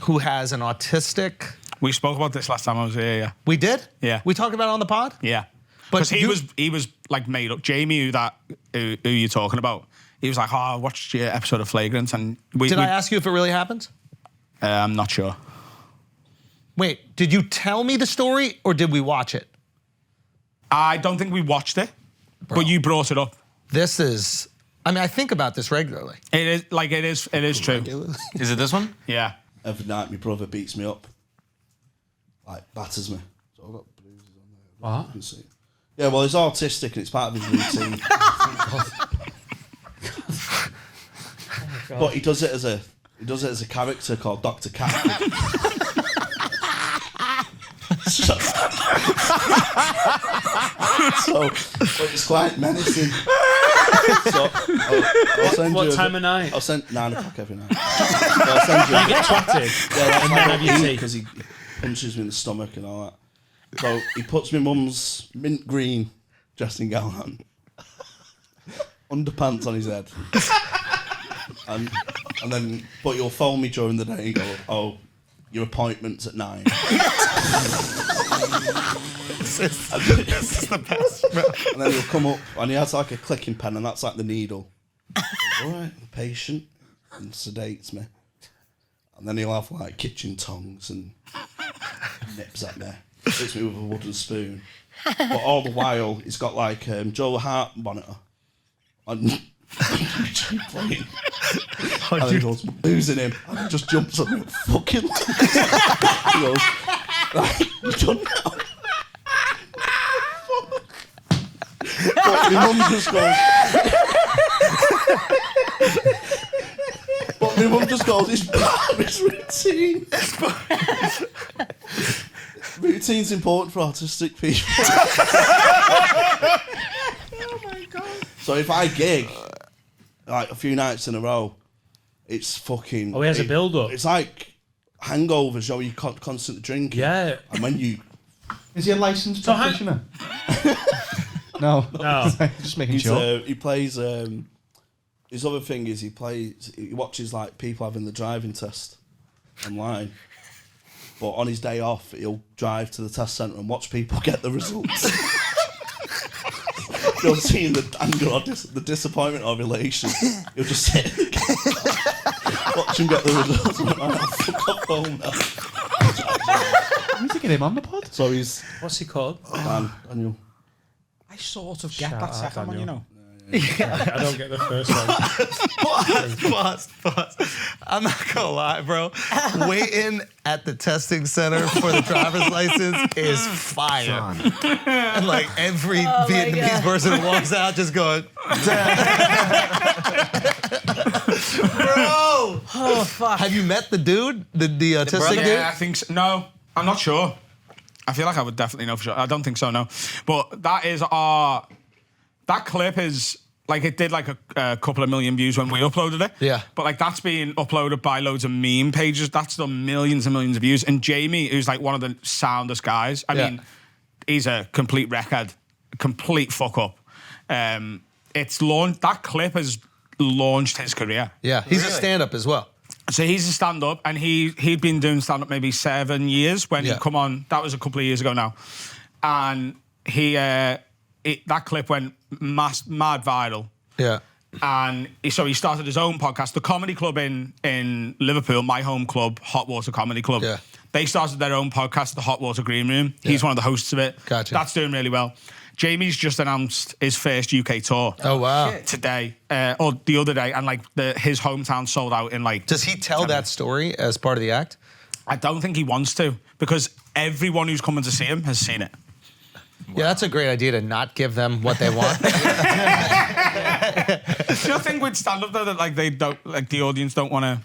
who has an autistic... We spoke about this last time I was here, yeah. We did? Yeah. We talked about it on the pod? Yeah. But Because he was like made up. Jamie, who you're talking about, he was like, "Oh, I watched your episode of Flagrant," and Did I ask you if it really happened? I'm not sure. Wait, did you tell me the story or did we watch it? I don't think we watched it, but you brought it up. This is, I mean, I think about this regularly. It is true. Is it this one? Yeah. Every night my brother beats me up. Like, batters me. So I've got bruises on there. What? You can see. Yeah, well, he's autistic and it's part of his routine. But he does it as a character called Dr. Catford. so but it's quite menacing. So I'll send What you time of night? I'll send 9 o'clock every night. So I'll send you. You get twatted. Yeah, that's And like then have your tea. because he punches me in the stomach and all that. So he puts my mum's mint green dressing gown on, underpants on his head, and then but he'll phone me during the day and go, "Oh, your appointment's at 9." This is the best. And then he'll come up and he has like a clicking pen and that's like the needle. All right, patient, and sedates me. And then he'll have like kitchen tongs and nips at me. Hits me with a wooden spoon. But all the while, he's got like Joel Hart monitor on playing. And he goes, losing him. And he just jumps on me and fucking he goes, right, you done now? But my mum just goes. But my mum just goes, it's part of his routine. Routine's important for autistic people. Oh my God. So if I gig like a few nights in a row, it's fucking. Oh, he has a build-up. It's like hangovers, yo. You constantly drinking. Yeah. And when you. Is he a licensed So practitioner? No. Just making sure. He plays. His other thing is he watches like people having the driving test online. But on his day off, he'll drive to the test centre and watch people get the results. You'll see the anger or the disappointment or elation. You'll just sit watch him get the results. I'm like, oh, fuck off home now. We need to get him on the pod. So he's What's he called? Daniel. I sort of get Shout that out, second one, you Daniel. know. I don't get the first one. Pause. I'm not gonna lie, bro. Waiting at the testing center for the driver's license is fire. And like every Vietnamese person who walks out just going, bro. Oh fuck. Have you met the dude, the autistic brother? dude? Yeah, I think so. No, I'm not sure. I feel like I would definitely know for sure. I don't think so, no. But that is our... That clip is... Like, it did like a couple of million views when we uploaded it. Yeah. But like, that's being uploaded by loads of meme pages. That's done millions and millions of views. And Jamie, who's like one of the soundest guys, I mean, he's a complete wreckhead, complete fuck up. It's launched... That clip has launched his career. Yeah, he's a stand-up as well. So he's a stand-up, and he'd been doing stand-up maybe 7 years when he come on. That was a couple of years ago now. And that clip went mad viral. Yeah. And so he started his own podcast. The comedy club in Liverpool, my home club, Hot Water Comedy Club, they started their own podcast, the Hot Water Green Room. He's one of the hosts of it. Gotcha. That's doing really well. Jamie's just announced his first UK tour. Oh, wow. Today, or the other day, and like his hometown sold out in like... Does he tell that story as part of the act? I don't think he wants to, because everyone who's coming to see him has seen it. Yeah, that's a great idea to not give them what they want. Do you think with stand-up though that like they don't, like the audience don't want to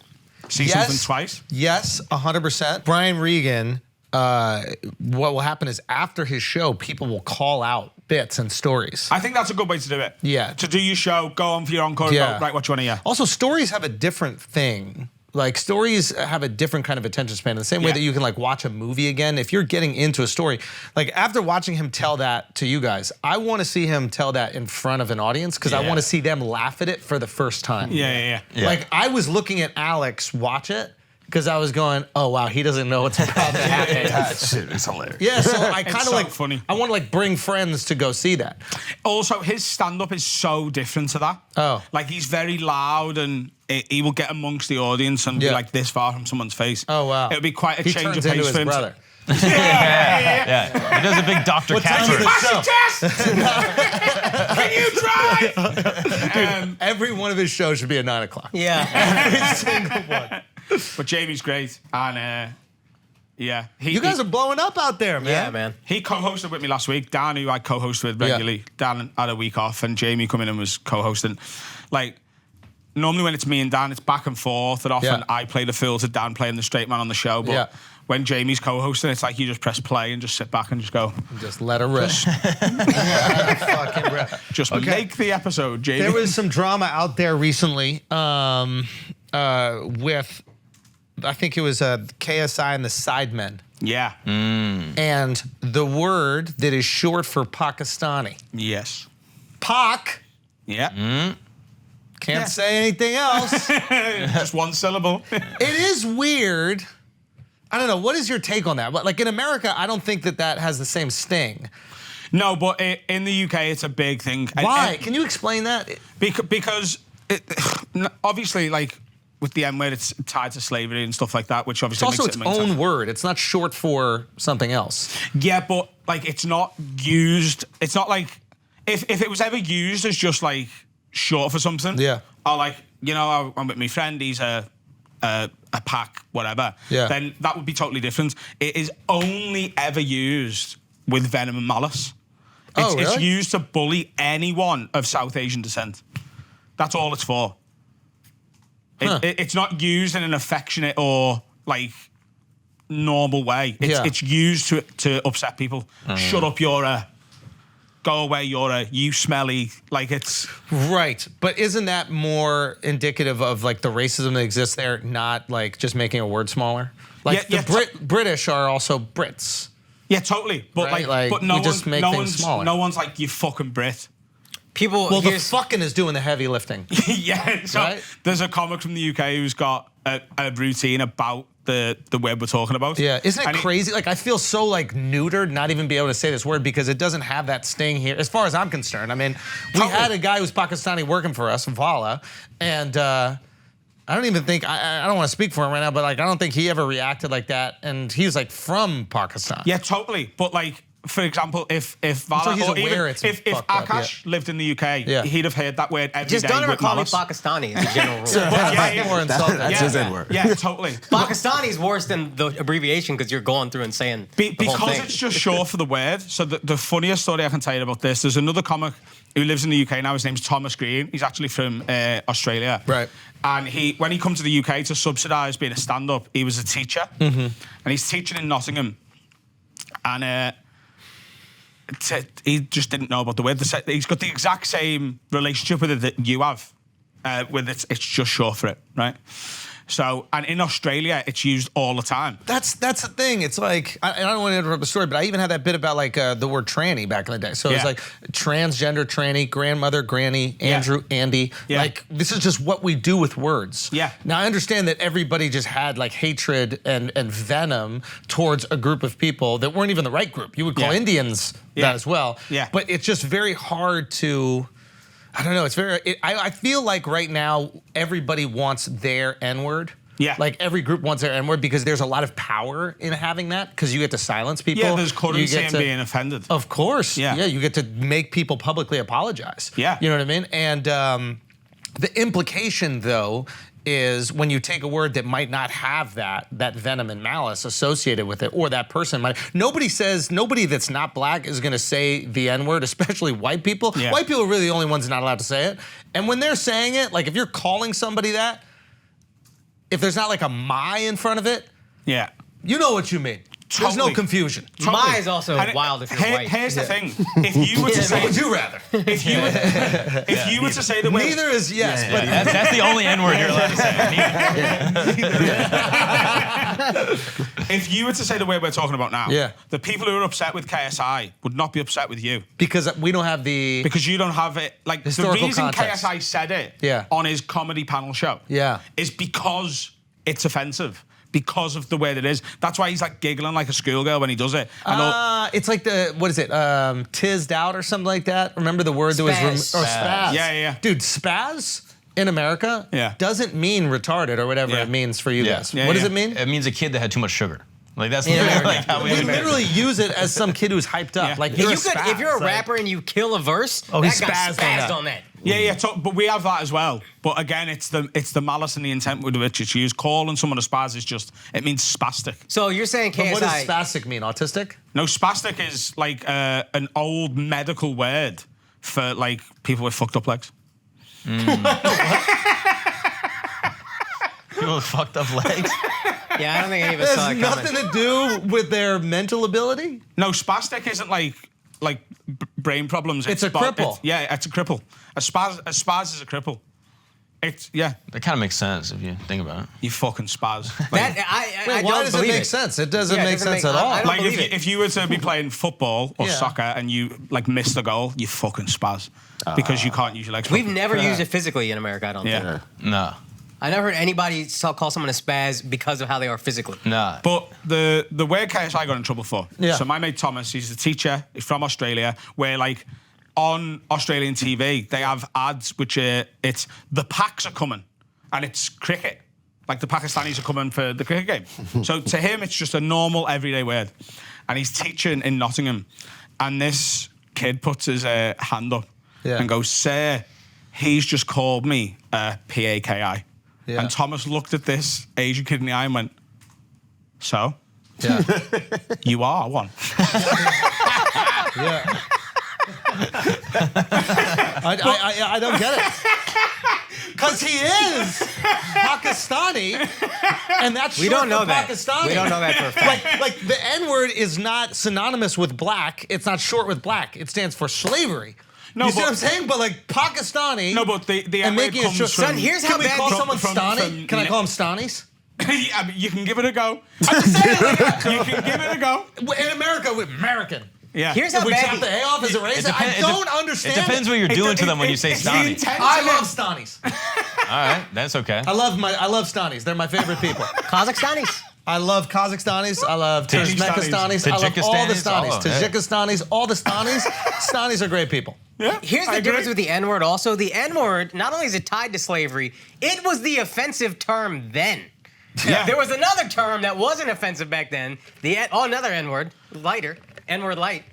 see something twice? Yes, 100%. Brian Regan, what will happen is after his show, people will call out bits and stories. I think that's a good way to do it. Yeah. To do your show, go on for your encore, and go, right, what you want to hear. Also, stories have a different thing. Like, stories have a different kind of attention span in the same way that you can, like, watch a movie again. If you're getting into a story, like, after watching him tell that to you guys, I want to see him tell that in front of an audience because I want to see them laugh at it for the first time. Yeah. Like, I was looking at Alex watch it, because I was going, oh wow, he doesn't know what's about to happen. That shit is hilarious. Yeah, so I It's kind of so like funny. I want to like bring friends to go see that. Also, his stand-up is so different to that. Oh. Like, he's very loud and he will get amongst the audience and be Yeah. like this far from someone's face. Oh wow, It would be quite a he change turns of into pace his for him. brother. Yeah. He does a big Dr. Catford. Can you drive? Every one of his shows should be at 9 o'clock. Yeah. Every single one. But Jamie's great. And yeah. You guys are blowing up out there, man. Yeah, man. He co-hosted with me last week. Dan, who I co-host with regularly, Dan had a week off, and Jamie come in and was co-hosting. Like, normally when it's me and Dan, it's back and forth, and often I play the fool to Dan playing the straight man on the show. But when Jamie's co-hosting, it's like you just press play and just sit back and just go. Just let her rip. Fucking rip. Just make the episode, Jamie. There was some drama out there recently with, I think it was KSI and the Sidemen. Yeah. And the word that is short for Pakistani. Yes. Pak. Yeah. Can't say anything else. Just one syllable. It is weird. I don't know. What is your take on that? Like in America, I don't think that has the same sting. No, but in the UK, it's a big thing. Why? Can you explain that? Because obviously, like, with the M word, it's tied to slavery and stuff like that, which It's obviously also makes its own word. It's not short for something else. Yeah, but like it's not used. It's not like if it was ever used as just like short for something. Yeah. Or like, you know, I'm with my friend. He's a pack, whatever. Yeah. Then that would be totally different. It is only ever used with venom and malice. Oh, It's really? used to bully anyone of South Asian descent. That's all it's for. It's not used in an affectionate or like normal way. It's used to upset people. Shut up, you're a. Go away, you're a. You smelly. Like it's. Right, but isn't that more indicative of like the racism that exists there, not like just making a word smaller? Like British are also Brits. Yeah, totally. But right? but no we just make things smaller. No one's like you fucking Brit. People. Well, the fucking is doing the heavy lifting. Yeah. So Right? there's a comic from the UK who's got a routine about the word we're talking about. Yeah, isn't it And crazy? Like I feel so like neutered, not even be able to say this word because it doesn't have that sting here. As far as I'm concerned, I mean, we had a guy who's Pakistani working for us, Vala, and I don't even think I don't want to speak for him right now, but like I don't think he ever reacted like that, and he's like from Pakistan. Yeah, totally. But like, for example, if Vala sure he's or even aware it's if fucked up, Akaash lived in the UK, he'd have heard that word every day. Just don't ever with call me malice. Pakistani as a general rule. More insulting. That's his N-word. Yeah, totally. Pakistani's worse than the abbreviation because you're going through and saying the whole Because thing. it's just short for the word. So the funniest story I can tell you about this, there's another comic who lives in the UK now. His name's Thomas Green. He's actually from Australia. Right. And when he comes to the UK to subsidise being a stand-up, he was a teacher. And he's teaching in Nottingham. And he just didn't know about the word. He's got the exact same relationship with it that you have. With it's just short for it, right? So, and in Australia, it's used all the time. That's the thing. It's like I don't want to interrupt the story, but I even had that bit about like the word tranny back in the day. So it's like transgender tranny, grandmother, granny, Andrew, Andy. Yeah. Like this is just what we do with words. Yeah. Now I understand that everybody just had like hatred and venom towards a group of people that weren't even the right group. You would call Indians that as well. Yeah. But it's just very hard to. I don't know. It's I feel like right now everybody wants their N-word. Yeah. Like every group wants their N-word because there's a lot of power in having that because you get to silence people. Yeah, there's currency You get in to- being offended. Of course. Yeah. Yeah, you get to make people publicly apologize. Yeah. You know what I mean? And the implication, though, is when you take a word that might not have that venom and malice associated with it, or that person might. Nobody that's not black is gonna say the N-word, especially white people. Yeah. White people are really the only ones not allowed to say it. And when they're saying it, like if you're calling somebody that, if there's not like a my in front of it, Yeah. you know what you mean. There's no Totally. confusion. My is also And wild if you're white. Here's the thing: if you were to What say, would you rather? if you were to say the word, Neither is yes, but That's the only N-word you're allowed to say. if you were to say the word we're talking about now, the people who are upset with KSI would not be upset with you because we don't have the because you don't have it. Like Historical the reason context. KSI said it Yeah. on his comedy panel show, Yeah. is because it's offensive. because of the way that it is. That's why he's like giggling like a schoolgirl when he does it. It's like what is it? Tizzed out or something like that. Remember the word that was spaz. Yeah. Dude, spaz in America doesn't mean retarded or whatever it means for you guys. What does it mean? It means a kid that had too much sugar. Like that's like how we literally use it as some kid who's hyped up. Like if you're a rapper and you kill a verse, that guy spazzed on that. But we have that as well. But again, it's the malice and the intent with which it's used. Calling someone a spaz is just, it means spastic. So you're saying KSI... But what does spastic mean? Autistic? No, spastic is like an old medical word for like people with fucked up legs. People with fucked up legs? Yeah, I don't think any of us saw it coming. Nothing to do with their mental ability? No, spastic isn't like brain problems. It's a cripple. It's a cripple. A spaz is a cripple. That kind of makes sense if you think about it. You fucking spaz. Why does it make sense? It doesn't make sense at all. Like if you were to be playing football or soccer and you like miss the goal, you fucking spaz because you can't use your legs. We've never used it physically in America, I don't think. No. I never heard anybody call someone a spaz because of how they are physically. Nah. But the word KSI got in trouble for. So my mate Thomas, he's a teacher. He's from Australia, where like on Australian TV they have ads which it's the Paks are coming, and it's cricket. Like the Pakistanis are coming for the cricket game. So to him it's just a normal everyday word, and he's teaching in Nottingham, and this kid puts his hand up and goes, "Sir, he's just called me PAKI." Yeah. And Thomas looked at this Asian kid in the eye and went, "So? Yeah. You are one." Yeah. I don't get it. Because he is Pakistani, and that's short for Pakistani. We don't know that for a fact. Like the N-word is not synonymous with black. It's not short with black. It stands for slavery. No, you see what I'm saying? But like Pakistani. No, but the and making it short. Son, here's how Can we bad call someone Stani? Can I call him Stanis? I mean, you can give it a go. I'm just saying, you can give it a go. In America, we're American. Yeah. Here's if how we bad chop the hay off as a razor, I don't understand. It depends what you're doing to them when you say Stani. I love Stanis. All right, that's okay. I love Stanis. They're my favorite people. Kazakhstanis. I love Kazakhstanis. I love Turkmenistanis. I love all the Stanis. Tajikistanis. All the Stanis. Stanis are great people. Yeah, here's the difference with the N-word also. The N-word, not only is it tied to slavery, it was the offensive term then. Yeah. There was another term that wasn't offensive back then. Another N-word, lighter, N-word light.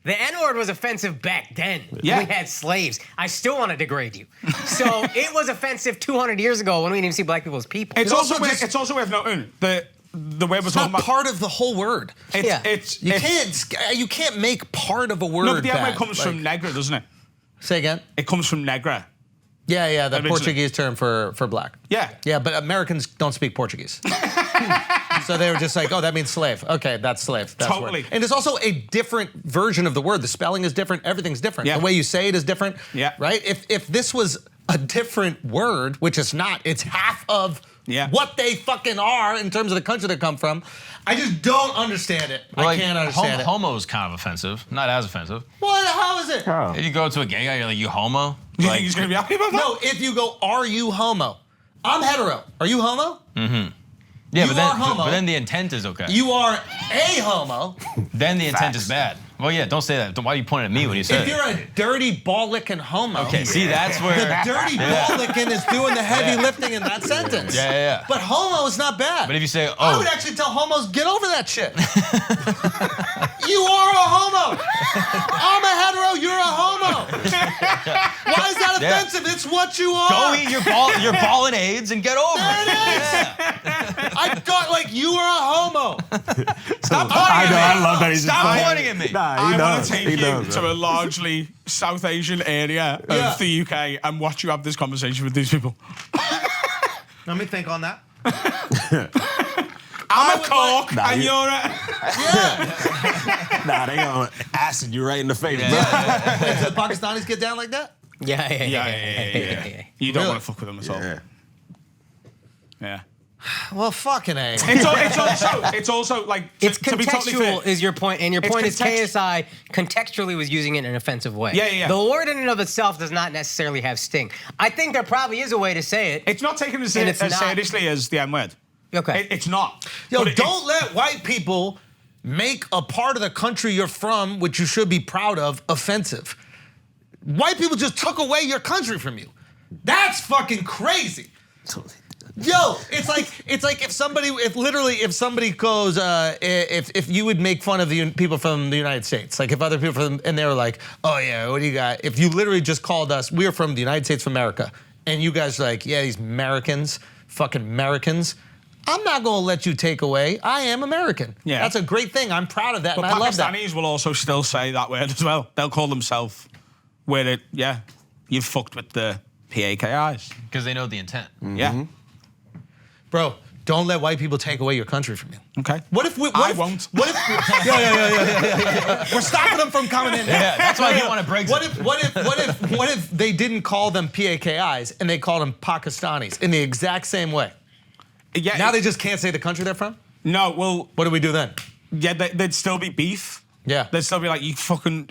The N-word was offensive back then. Yeah. We had slaves. I still want to degrade you. So it was offensive 200 years ago when we didn't even see black people as people. It's also worth noting that the way we're talking about part of the whole word. You can't make part of a word. No, but the bad. N-word comes from negra, doesn't it? Say again? It comes from negra. Yeah, the Portuguese term for black. Yeah. Yeah, but Americans don't speak Portuguese. So they were just like, oh, that means slave. Okay, that's slave. That's totally. Word. And it's also a different version of the word. The spelling is different. Everything's different. Yeah. The way you say it is different. Yeah. Right? If this was a different word, which it's not, it's half of what they fucking are in terms of the country they come from. I just don't understand it. Well, I can't understand it. Homo is kind of offensive. Not as offensive. What? How is it? Oh. If you go to a gay guy, you're like, you homo? You think he's going to be happy about that? No, if you go, are you homo? I'm hetero. Are you homo? Mm-hmm. Yeah, you are homo. But then the intent is okay. You are a homo. Then the intent is bad. Well, yeah, don't say that. Why are you pointing at me when you say it? If you're a dirty ball-licking homo. Okay, see, that's where... The dirty ball-licking is doing the heavy lifting in that sentence. Yeah. But homo is not bad. But if you say, I would actually tell homos, get over that shit. You are a homo. I'm a hetero, you're a homo. Why is that offensive? It's what you are. Go eat your ball and AIDS and get over it. There it is. I thought, like, you are a homo. Stop pointing at me. I love that he's Stop pointing at me. I want to take you to a largely South Asian area of the UK and watch you have this conversation with these people. Let me think on that. I'm a cork and you're a... Nah, they gonna acid you right in the face. So the Pakistanis get down like that? Yeah. You don't want to fuck with them at all. Yeah. Well, fucking A. It's also like it's to be totally contextual fair, is your point, and your point is KSI contextually was using it in an offensive way. Yeah. The word in and of itself does not necessarily have sting. I think there probably is a way to say it. It's not taken as seriously as the N-word. Okay. It's not. Yo, But don't let white people make a part of the country you're from, which you should be proud of, offensive. White people just took away your country from you. That's fucking crazy. Yo, it's like if somebody goes, if you would make fun of the people from the United States, like if other people from, and they were like, oh yeah, what do you got? If you literally just called us, we are from the United States of America, and you guys are like, yeah, these Americans, fucking Americans. I'm not gonna let you take away. I am American. Yeah. That's a great thing. I'm proud of that, But and I love that. Pakistanis will also still say that word as well. They'll call themselves you've fucked with the PAKIs. Because they know the intent. Yeah. Bro, don't let white people take away your country from you. Okay. What if we? I won't. What if? Yeah. We're stopping them from coming in. Yeah, that's why I didn't want to break it. What if they didn't call them PAKIs and they called them Pakistanis in the exact same way? Yeah. Now they just can't say the country they're from? No, well, What do we do then? yeah, there'd still be beef. Yeah. They'd still be like, you fucking.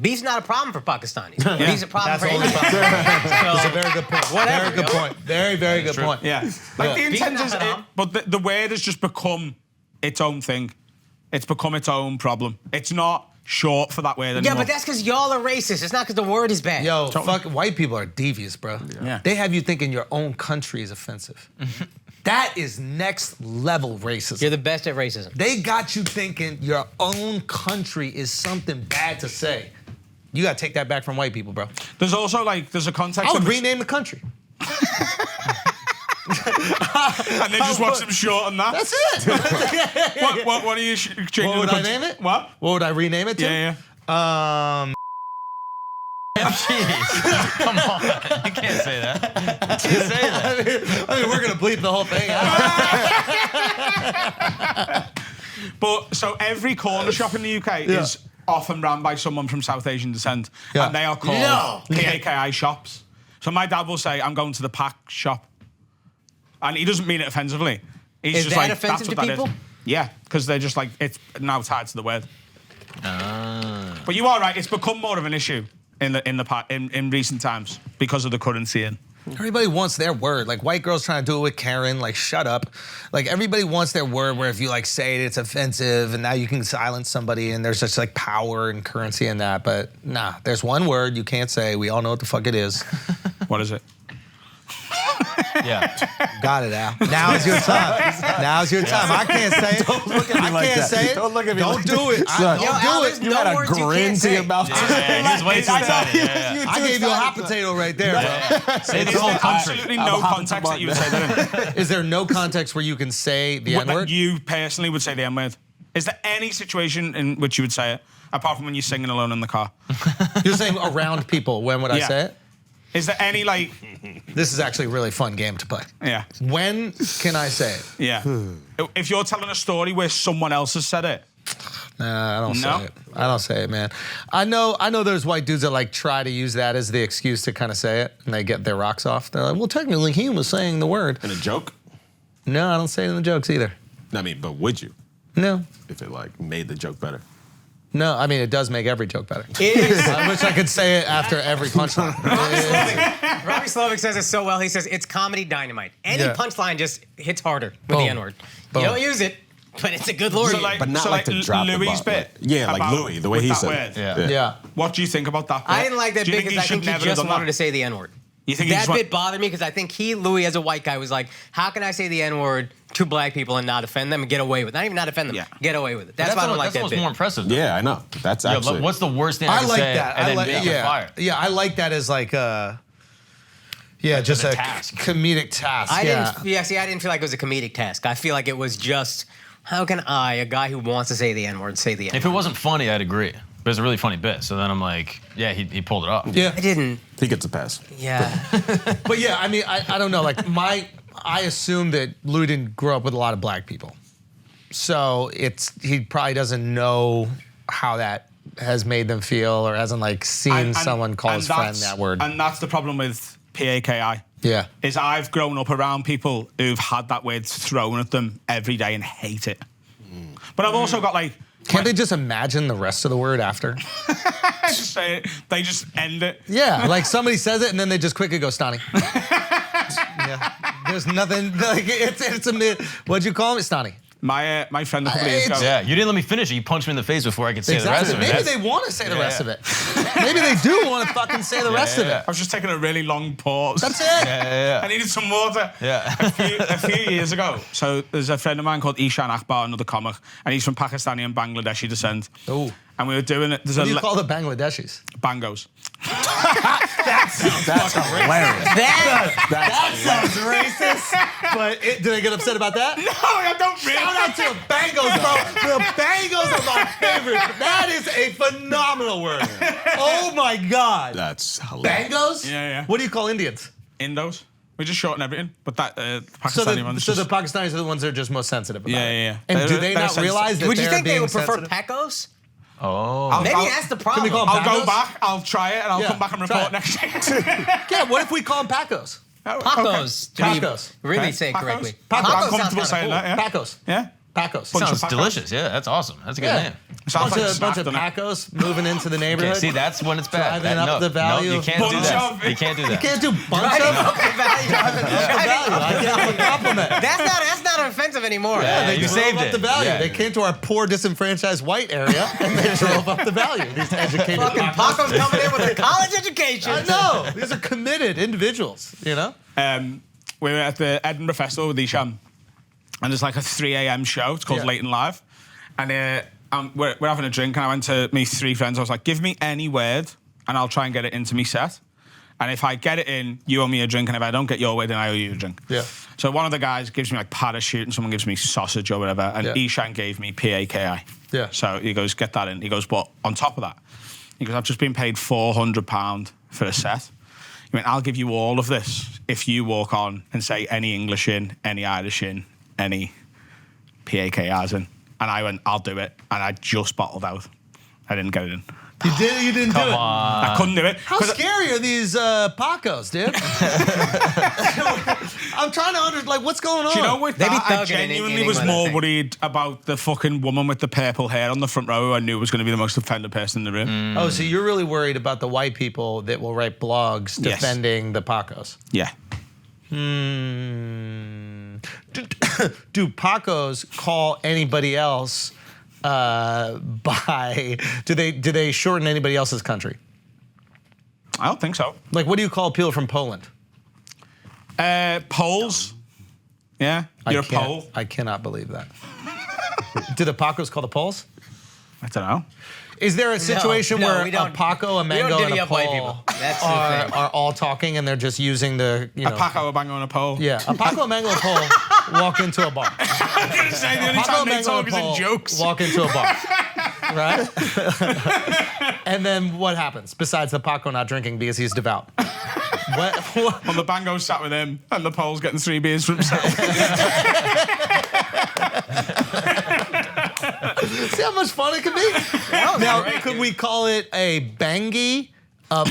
Beef's not a problem for Pakistanis. Beef's a problem That's for only anybody. That's a very good point. Whatever, Very good yo. point. Very, very good point. Yeah. Like the Beef's intent not is, haram. but the word has just become its own thing. It's become its own problem. It's not short for that word anymore. Yeah, but that's because y'all are racist. It's not because the word is bad. Yo, fuck, white people are devious, bro. Yeah. They have you thinking your own country is offensive. That is next level racism. You're the best at racism. They got you thinking your own country is something bad to say. You gotta take that back from white people, bro. There's also there's a context. I would in which- rename the country. and then just watch them short on that. That's it. What are you changing? What would the I country- name it? What? What would I rename it to? Yeah. Jeez. Come on. You can't say that. You can't say that. I mean, we're gonna bleep the whole thing out. But so every corner shop in the UK is often run by someone from South Asian descent, Yeah. and they are called PAKI shops. So my dad will say, "I'm going to the Pack shop," and he doesn't mean it offensively. He's Is just that like, offensive "That's what to that is." people? Yeah, because they're just like it's now tied to the word. But you are right; it's become more of an issue in recent times because of the currency in. Everybody wants their word. Like white girls trying to do it with Karen. Like shut up. Like everybody wants their word. Where if you like say it, it's offensive, and now you can silence somebody, and there's just like power and currency in that. But nah, there's one word you can't say. We all know what the fuck it is. What is it? Yeah. Got it, Al. Now's your time. Now's your time. I can't say it. Don't look at me like that. Say it. Don't look at me Don't like do it. Son. Yo, Al, Don't do there's it. You no had a words you grin can't to say. your mouth. Yeah, he's way too excited. Yeah. I gave you a hot potato right there, bro. Say the Is whole there country. absolutely no context that you would say that in? Is there no context where you can say the That N-word? you personally would say the N-word? Is there any situation in which you would say it, apart from when you're singing alone in the car? You're saying around people. When would I Yeah. say it? Is there any This is actually a really fun game to play. yeah, When can I say it? yeah. If you're telling a story where someone else has said it, Nah, I don't No? say it. I don't say it, man. I know there's white dudes that like try to use that as the excuse to kind of say it, and they get their rocks off. They're like, well, technically he was saying the word. In a joke? No, I don't say it in the jokes either. I mean, but would you? No. If it like made the joke better? No, I mean, it does make every joke better. It is. I wish I could say it after every punchline. Robbie Slovic says it so well. He says it's comedy dynamite. Any Yeah. punchline just hits harder with Boom. the N-word. Boom. You don't use it, but it's a good lord. But not like to drop the Louis' ball. bit. Yeah, like about- Louis, the way with he that said it. word. Yeah. What do you think about that bit? I didn't like that Do you bit because I think he never just done wanted that? to say the N-word. You think he That just want- bit bothered me because I think Louis, as a white guy, was like, how can I say the N-word to black people and not offend them and get away with it? Not even not offend them, Yeah. get away with it. That's why I don't like that what's bit. more impressive. Though. Yeah, I know. That's Yo, actually. what's the worst thing I I can like say that. and I then like make it yeah. fire? Yeah, I like that as like just a a task. comedic task. I yeah. didn't feel like it was a comedic task. I feel like it was just, how can I, a guy who wants to say the N-word, say the N-word? If it wasn't funny, I'd agree. But it's a really funny bit. So then I'm like, yeah, he pulled it off. Yeah. I didn't. He gets a pass. Yeah. But yeah, I mean, I don't know. Like I assume that Louis didn't grow up with a lot of black people, so he probably doesn't know how that has made them feel, or hasn't like seen someone call his friend that word. And that's the problem with PAKI. Yeah. Is I've grown up around people who've had that word thrown at them every day and hate it. But I've also got like. Can't they just imagine the rest of the word after? Just say it. They just end it. Yeah, like somebody says it and then they just quickly go Stani. Yeah. There's nothing. Like, it's a mid. What'd you call him, Stani? My friend a couple of years ago. Yeah, you didn't let me finish it. You punched me in the face before I could say the rest of it. Maybe they want to say the rest of it. Maybe they do want to fucking say the rest of it. I was just taking a really long pause. That's it. I needed some water. Yeah. A few years ago, so there's a friend of mine called Ishan Akbar, another comic, and he's from Pakistani and Bangladeshi descent. Oh. And we were doing it. What do you call the Bangladeshis? Bangos. That's hilarious. That sounds racist. But do they get upset about that? No, I don't really. Shout out to the Bangos, bro. The Bangos are my favorite. That is a phenomenal word. Oh my God. That's hilarious. Bangos? Yeah. What do you call Indians? Indos. We just shorten everything, but that Pakistani So ones. the Pakistanis are the ones that are just most sensitive about it. Yeah. And do they not realize that Would you they're think they being would prefer sensitive? Pacos? Oh. Maybe that's the problem. Can we call them I'll go Pacos? back, I'll try it, and I'll Yeah, come back and try report it. next year. Yeah, what if we call them Pacos? Pacos. Pacos. Really say it correctly. I'm Pacos comfortable sounds saying kinda that, yeah. Pacos. Yeah? Pacos. Sounds Pacos. delicious. Yeah, that's awesome. That's a good name. Sounds like bunch snack, of doesn't it? Pacos moving into the neighborhood. Okay, see, that's when it's bad. Driving up the value No, you of can't do bunch that. of- You can't do You that. can't do bunch of up the value. I give them a compliment. That's not offensive anymore. Yeah, They you drove saved up it. the value. Yeah. They came to our poor, disenfranchised white area, and they drove up the value. These educated Fucking Pacos. Pacos coming in with a college education. I know. These are committed individuals, you know? We were at the Edinburgh Festival with Isham, and there's like a 3 a.m. show. It's called Yeah. Late and Live. And we're having a drink, and I went to meet 3 friends. I was like, give me any word, and I'll try and get it into me set. And if I get it in, you owe me a drink, and if I don't get your word in, I owe you a drink. Yeah. So one of the guys gives me like parachute, and someone gives me sausage or whatever, and Yeah. Ishan gave me PAKI. Yeah. So he goes, get that in. He goes, but on top of that, he goes, I've just been paid £400 for a set. He went, I'll give you all of this if you walk on and say any English in, any Irish in, any PAKIs in. And I went, I'll do it. And I just bottled out. I didn't get it in. You didn't do it. I couldn't do it. How scary are these Pacos, dude? I'm trying to understand, like, what's going on? Do you know with They be that, I thugging in genuinely was England, I more think. worried about the fucking woman with the purple hair on the front row who I knew was going to be the most offended person in the room. Oh, so you're really worried about the white people that will write blogs Yes. defending the Pacos? Yeah. Do Pacos call anybody else by? Do they shorten anybody else's country? I don't think so. Like, what do you call people from Poland? Poles. Yeah. You're a Pole. I cannot believe that. Do the Pacos call the Poles? I don't know. Is there a situation no, where we a don't- Paco, a we Mango, don't and divvy a up white Pole people. That's the thing. are all talking and they're just using the, you know. A Paco, a Bango, and a Pole. Yeah, a Paco, a Mango, and a Pole walk into a bar. I was going to say, the only Paco, time a they Mango, talk and is a in Pole jokes. walk into a bar. Right? And then what happens besides the Paco not drinking because he's devout? What? Well, the Bango sat with him, and the Pole's getting 3 beers for himself. See how much fun it could be? Now, could we call it a bangy, a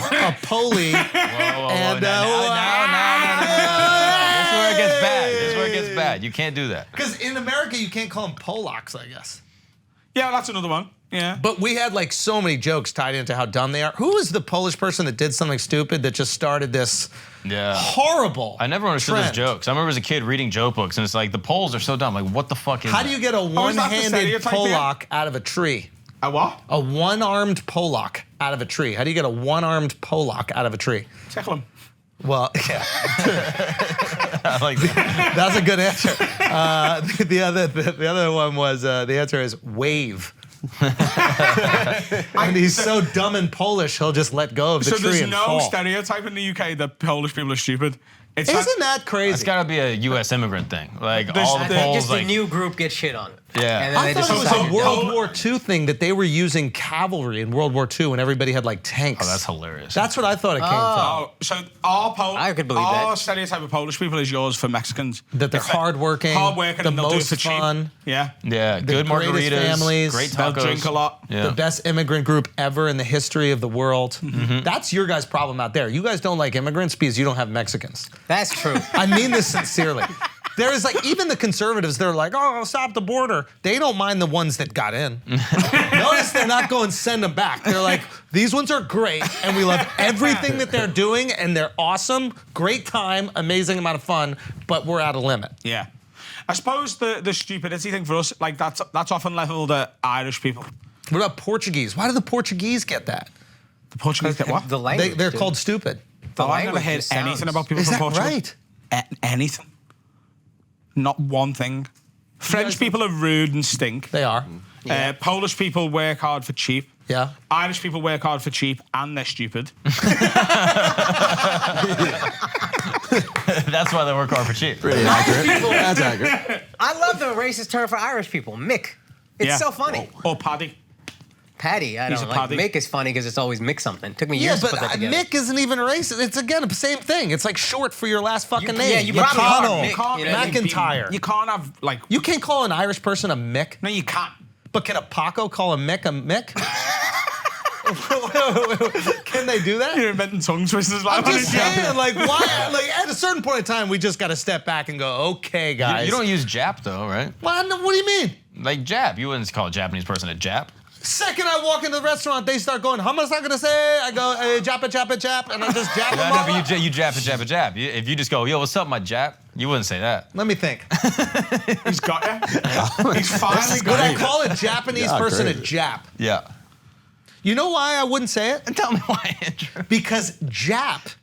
poli, and No. This is where it gets bad. This is where it gets bad. You can't do that. Because in America, you can't call them Polacks, I guess. Yeah, that's another one. Yeah. But we had like so many jokes tied into how dumb they are. Who was the Polish person that did something stupid that just started this Yeah. horrible I never understood those trend? jokes. I remember as a kid reading joke books, and it's like the Poles are so dumb. Like, what the fuck is How that? do you get a is that the one-handed stereotype here? Polak out of a tree? A what? A one-armed Polak out of a tree. How do you get a one-armed Polak out of a tree? Tickle him. Well, yeah, I like that. that's a good answer. The other one was the answer is wave. And he's so dumb and Polish, he'll just let go of the So tree there's and no fall. stereotype in the UK that Polish people are stupid. It's Isn't that crazy? It's got to be a U.S. immigrant thing. Like, There's- all the I think Poles, just like... a new group gets shit on. Yeah. And then I they thought just it was decide- a World War II thing that they were using cavalry in World War II when everybody had like tanks. Oh, that's hilarious. That's what I thought it came from. Oh, so I could believe our that. stereotype of Polish people is yours for Mexicans. That they're It's like hardworking, hardworking, the and they'll do it most for cheap. fun, Yeah. Yeah, good greatest margaritas, families. great They'll tacos. drink a lot. Yeah. the best immigrant group ever in the history of the world. That's your guys' problem out there. You guys don't like immigrants because you don't have Mexicans. That's true. I mean this sincerely. There is like, even the conservatives, they're like, oh, stop the border. They don't mind the ones that got in. Notice they're not going send them back. They're like, these ones are great, and we love everything that they're doing, and they're awesome, great time, amazing amount of fun, but we're out of limit. Yeah. I suppose the stupidity thing for us, like that's often leveled at Irish people. What about Portuguese? Why do the Portuguese get that? The Portuguese get what? The language. They're called stupid. The I've never language heard just anything sounds- about people Is from that Portugal. right? Anything. Not one thing. French people are rude and stink. They are. Polish people work hard for cheap. Yeah. Irish people work hard for cheap and they're stupid. That's why they work hard for cheap. Pretty accurate. That's accurate. I love the racist term for Irish people, Mick. It's Yeah. so funny. Or Paddy. Paddy, I He's don't a like. Paddy. Mick is funny because it's always Mick something. Took me Yeah, years to but put that together. Mick isn't even racist. It's again the same thing. It's like short for your last fucking name. yeah, you probably are McConnell, Mick, you know what I mean? McIntyre. You can't have, like... You can't call an Irish person a Mick, No, you can't. but can a Paco call a Mick a Mick? Can they do that? You're inventing tongue twisters. I'm just saying, like, why? Like, at a certain point in time, we just got to step back and go, okay, guys. You don't use Jap though, right? What do you mean? Like Jap. You wouldn't call a Japanese person a Jap. Second I walk into the restaurant, they start going, how much am I gonna say? I go, Japa, Japa, Jap, and I just Jap them No, all but up. you Jap and Jap and Jap. If you just go, yo, what's up, my Jap? You wouldn't say that. Let me think. He's got you. He's finally Would I got you. call a Japanese Yeah, person a great. Jap? Yeah. You know why I wouldn't say it? Tell me why, Andrew. Because Jap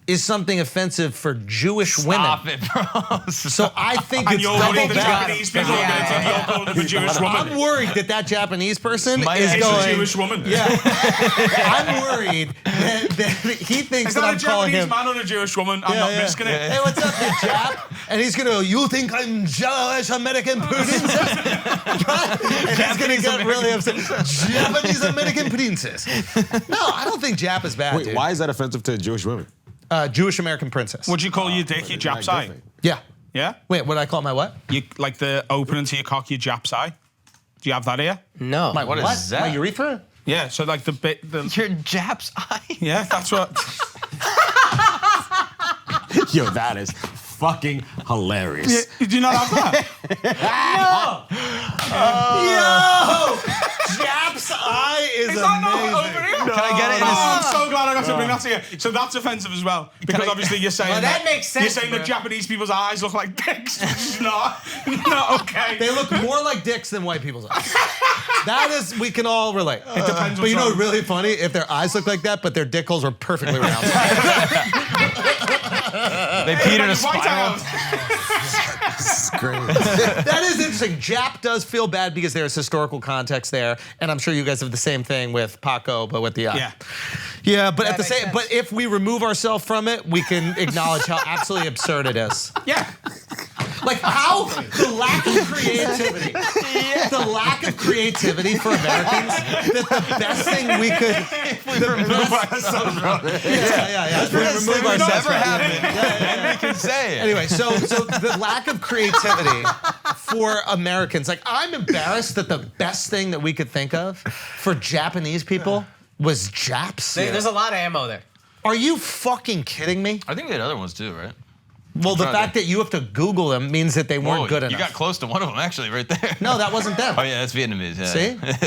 is something offensive for Jewish women. Stop it, bro. So I think And it's you're double worried the bad. Japanese people are going to think you're calling them a Jewish woman. I'm worried that Japanese person My is ex It's going. a Jewish woman. Yeah, I'm worried that he thinks Is that that I'm a calling Japanese him. man or a Jewish woman? I'm Yeah, not yeah. risking it. Hey, what's up, you Jap? And he's gonna go, you think I'm Jewish American princess? And he's gonna get really upset. Japanese American princess. No, I don't think Jap is bad, Wait, dude. why is that offensive to Jewish women? Jewish American princess. Would you call your dick your Jap side? Yeah. Yeah? Wait, what did I call my what? You like the opening to your cock, your Jap side? Do you have that here? No. My What is that? My urethra? Yeah, so like the bit, Your Jap's eye. yeah, that's what. Yo, that is fucking hilarious. Do you not have that? Yo! Jap's eye is Is that not amazing. over here? Can I get it in Oh, this? I'm so glad I got to bring that to you. So that's offensive as well, because obviously you're saying Well, that makes sense, You're saying bro. that Japanese people's eyes look like dicks, which is not okay. They look more like dicks than white people's eyes. That is, we can all relate. It depends. But you know what's what's really funny? If their eyes look like that, but their dick holes are perfectly round. They peed in a White spiral. House. Great. That is interesting. Jap does feel bad because there's historical context there, and I'm sure you guys have the same thing with Paco, but with the eye. Yeah. Yeah, but at the makes same, sense. but if we remove ourselves from it, we can acknowledge how absolutely absurd it is. Yeah. Like how the lack of creativity, the lack of creativity for Americans, that the best thing we could, yeah. If we remove ourselves Never from it. happened. Then we can say it. Anyway, so the lack of creativity for Americans, like I'm embarrassed that the best thing that we could think of for Japanese people was Japs. There's a lot of ammo there. Are you fucking kidding me? I think we had other ones too, right? Well, the trying fact that you have to Google them means that they weren't Whoa, good you enough. got close to one of them actually, right there. No, that wasn't them. Oh yeah, that's Vietnamese. Yeah.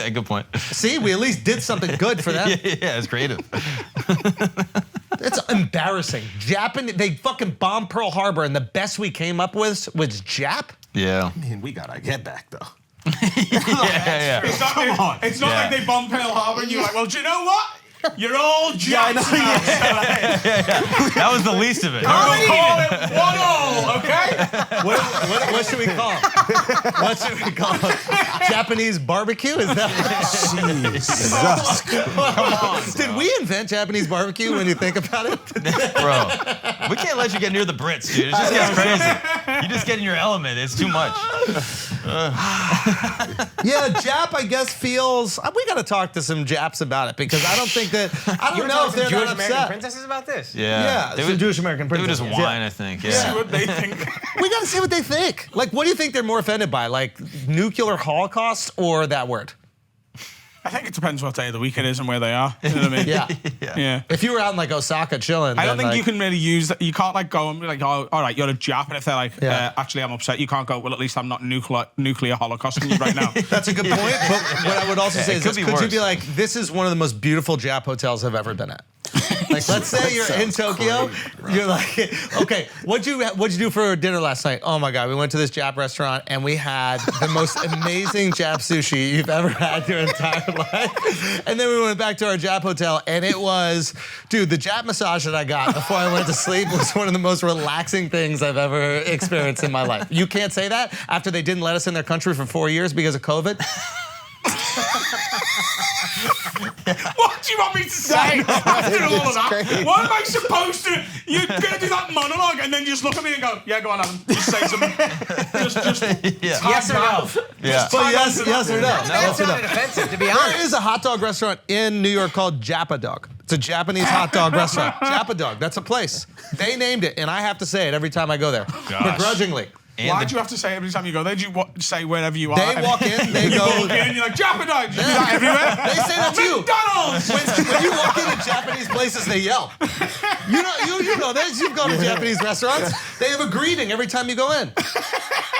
See? Good point. See, we at least did something good for them. Yeah, it's creative. It's embarrassing. They fucking bombed Pearl Harbor, and the best we came up with was Jap. Yeah. Man, we gotta get back though. Yeah. It's not, it's not like they bombed Pearl Harbor and you're like, well, do you know what? You're all Japs now. That was the least of it. We'll call it 1-0, okay? What should we call it? What should we call it? Japanese barbecue? Is that Jesus. Come on. Did we invent Japanese barbecue when you think about it? Bro, we can't let you get near the Brits, dude. It just gets crazy. You just get in your element. It's too much. Yeah, Jap, I guess, feels. We got to talk to some Japs about it because I don't think that. I don't know if they're Jewish not American upset. princesses about this. Yeah. some Jewish American They would princesses. just whine, I think. See Yeah. what they think. We got to see what they think. Like, what do you think they're more offended by? Like, nuclear holocaust or that word? I think it depends what day of the week it is and where they are. You know what I mean? Yeah. If you were out in like Osaka chilling, I don't then, think like, you can really use that. You can't like go and be like, oh, all right, you're a Jap. And if they're like, actually, I'm upset, you can't go, well, at least I'm not nuclear holocausting you right now. That's a good point. But what I would also say is, could be could you worse. be like, this is one of the most beautiful Jap hotels I've ever been at? Like, let's say you're in Tokyo. You're like, okay, what'd you do for dinner last night? Oh my God, we went to this Jap restaurant and we had the most amazing Jap sushi you've ever had your entire life. And then we went back to our Jap hotel and it was, dude, the Jap massage that I got before I went to sleep was one of the most relaxing things I've ever experienced in my life. You can't say that after they didn't let us in their country for 4 years because of COVID. What do you want me to say after all of that? crazy. What am I supposed to? You're gonna do that monologue and then just look at me and go, "Yeah, go on, Adam. Just say something. Just Yes or no? Yeah. But yes or no? That sounded offensive, to be There honest. is a hot dog restaurant in New York called Japadog. It's a Japanese hot dog restaurant. Japadog, that's a place. They named it, and I have to say it every time I go there, begrudgingly. Why do you have to say it every time you go there? Do you say wherever you are? They walk in, they you go. walk in, you're like, Japadog. You do that everywhere. They say that to you. McDonald's. When you walk into Japanese places, they yell. You know this. You've gone to Japanese restaurants. They have a greeting every time you go in.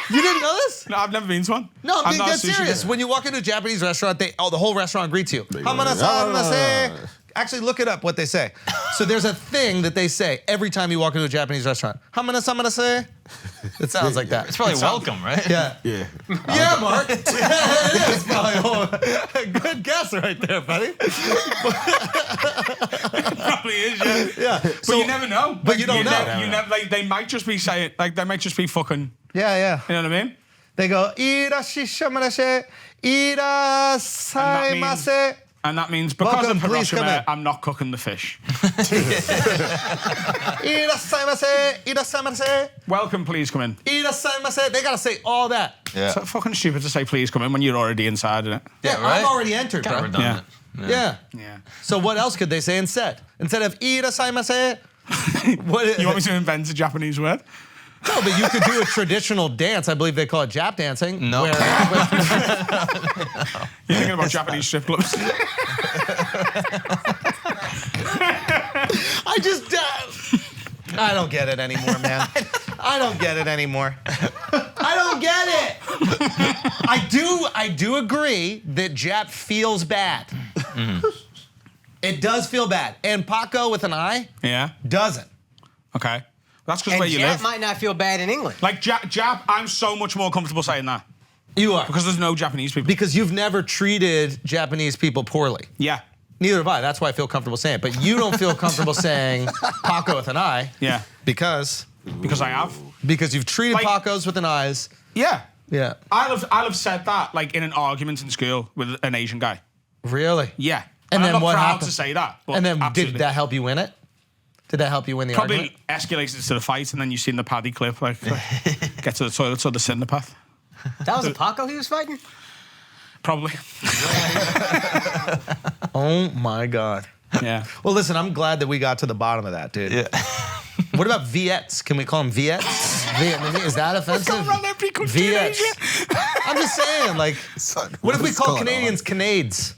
You didn't know this? No, I've never been to one. No, I'm being not a dead sushi serious. guy. When you walk into a Japanese restaurant, the whole restaurant greets you. Hamanasan. Actually, look it up what they say. So there's a thing that they say every time you walk into a Japanese restaurant. Hamanasan. It sounds like that. It's probably welcome, right? Yeah. Yeah. Yeah, Mark. It is probably a good guess right there, buddy. Probably is, yeah. Yeah. But you never know. But you don't know. You never, like, they might just be saying, like, they might just be fucking. Yeah. You know what I mean? They go, irashishamarashe, irasaimase. And that means because Welcome, of please come Hiroshima, in. I'm not cooking the fish. Irasaimase. Welcome, please come in. Irasaimase. They gotta say all that. Yeah. So fucking stupid to say please come in when you're already inside, isn't it? Yeah, right? I'm already entered, Kind of bro. redundant. Yeah. Yeah. So what else could they say instead? Instead of irasaimase, what? You want me to invent a Japanese word? No, but you could do a traditional dance. I believe they call it Jap dancing. No. You're thinking about Japanese strip clubs. I don't get it anymore, man. I don't get it anymore. I don't get it. I do agree that Jap feels bad. It does feel bad. And Paco with an I Yeah. doesn't. Okay. That's because And where you Jap live. might not feel bad in England. Like Jap, I'm so much more comfortable saying that You are. because there's no Japanese people. Because you've never treated Japanese people poorly. Yeah. Neither have I. That's why I feel comfortable saying it. But you don't feel comfortable saying Paco with an I. Yeah. Because Because I have. you've treated Like- Pacos with an I's. Yeah. Yeah. I'll have said that like in an argument in school with an Asian guy. Really? Yeah. And then I'm not what proud happened? to say that. But And then absolutely. did that help you win it? Did that help you win the Probably argument? escalated to the fight, and then you seen the Paddy clip, like get to the toilet or the cinder path. That was a Paco he was fighting? Probably. Oh my God. Yeah. Well, listen, I'm glad that we got to the bottom of that, dude. Yeah. What about Viets? Can we call them Viets? Vietnamese? Is that offensive? Going around every country in Viets. Asia. I'm just saying, like, what if we call Canadians Canades?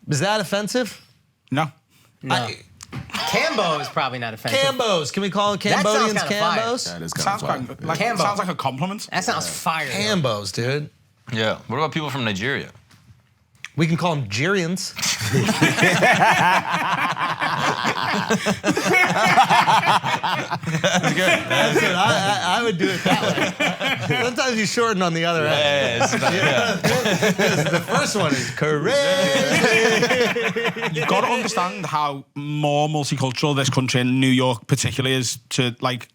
Is that offensive? No. No. Cambo is probably not offensive. Cambos. Can we call them That sounds Cambodians kinda fire. Cambos? That is kind Sounds of quite like Cambo. sounds like a compliment. That sounds fire. though. Cambos, dude. Yeah. What about people from Nigeria? We can call them Jirians. That's good. That's it. I would do it that way. Sometimes you shorten on the other end. The first one is correct. You've got to understand how more multicultural this country, in New York particularly, is. To like,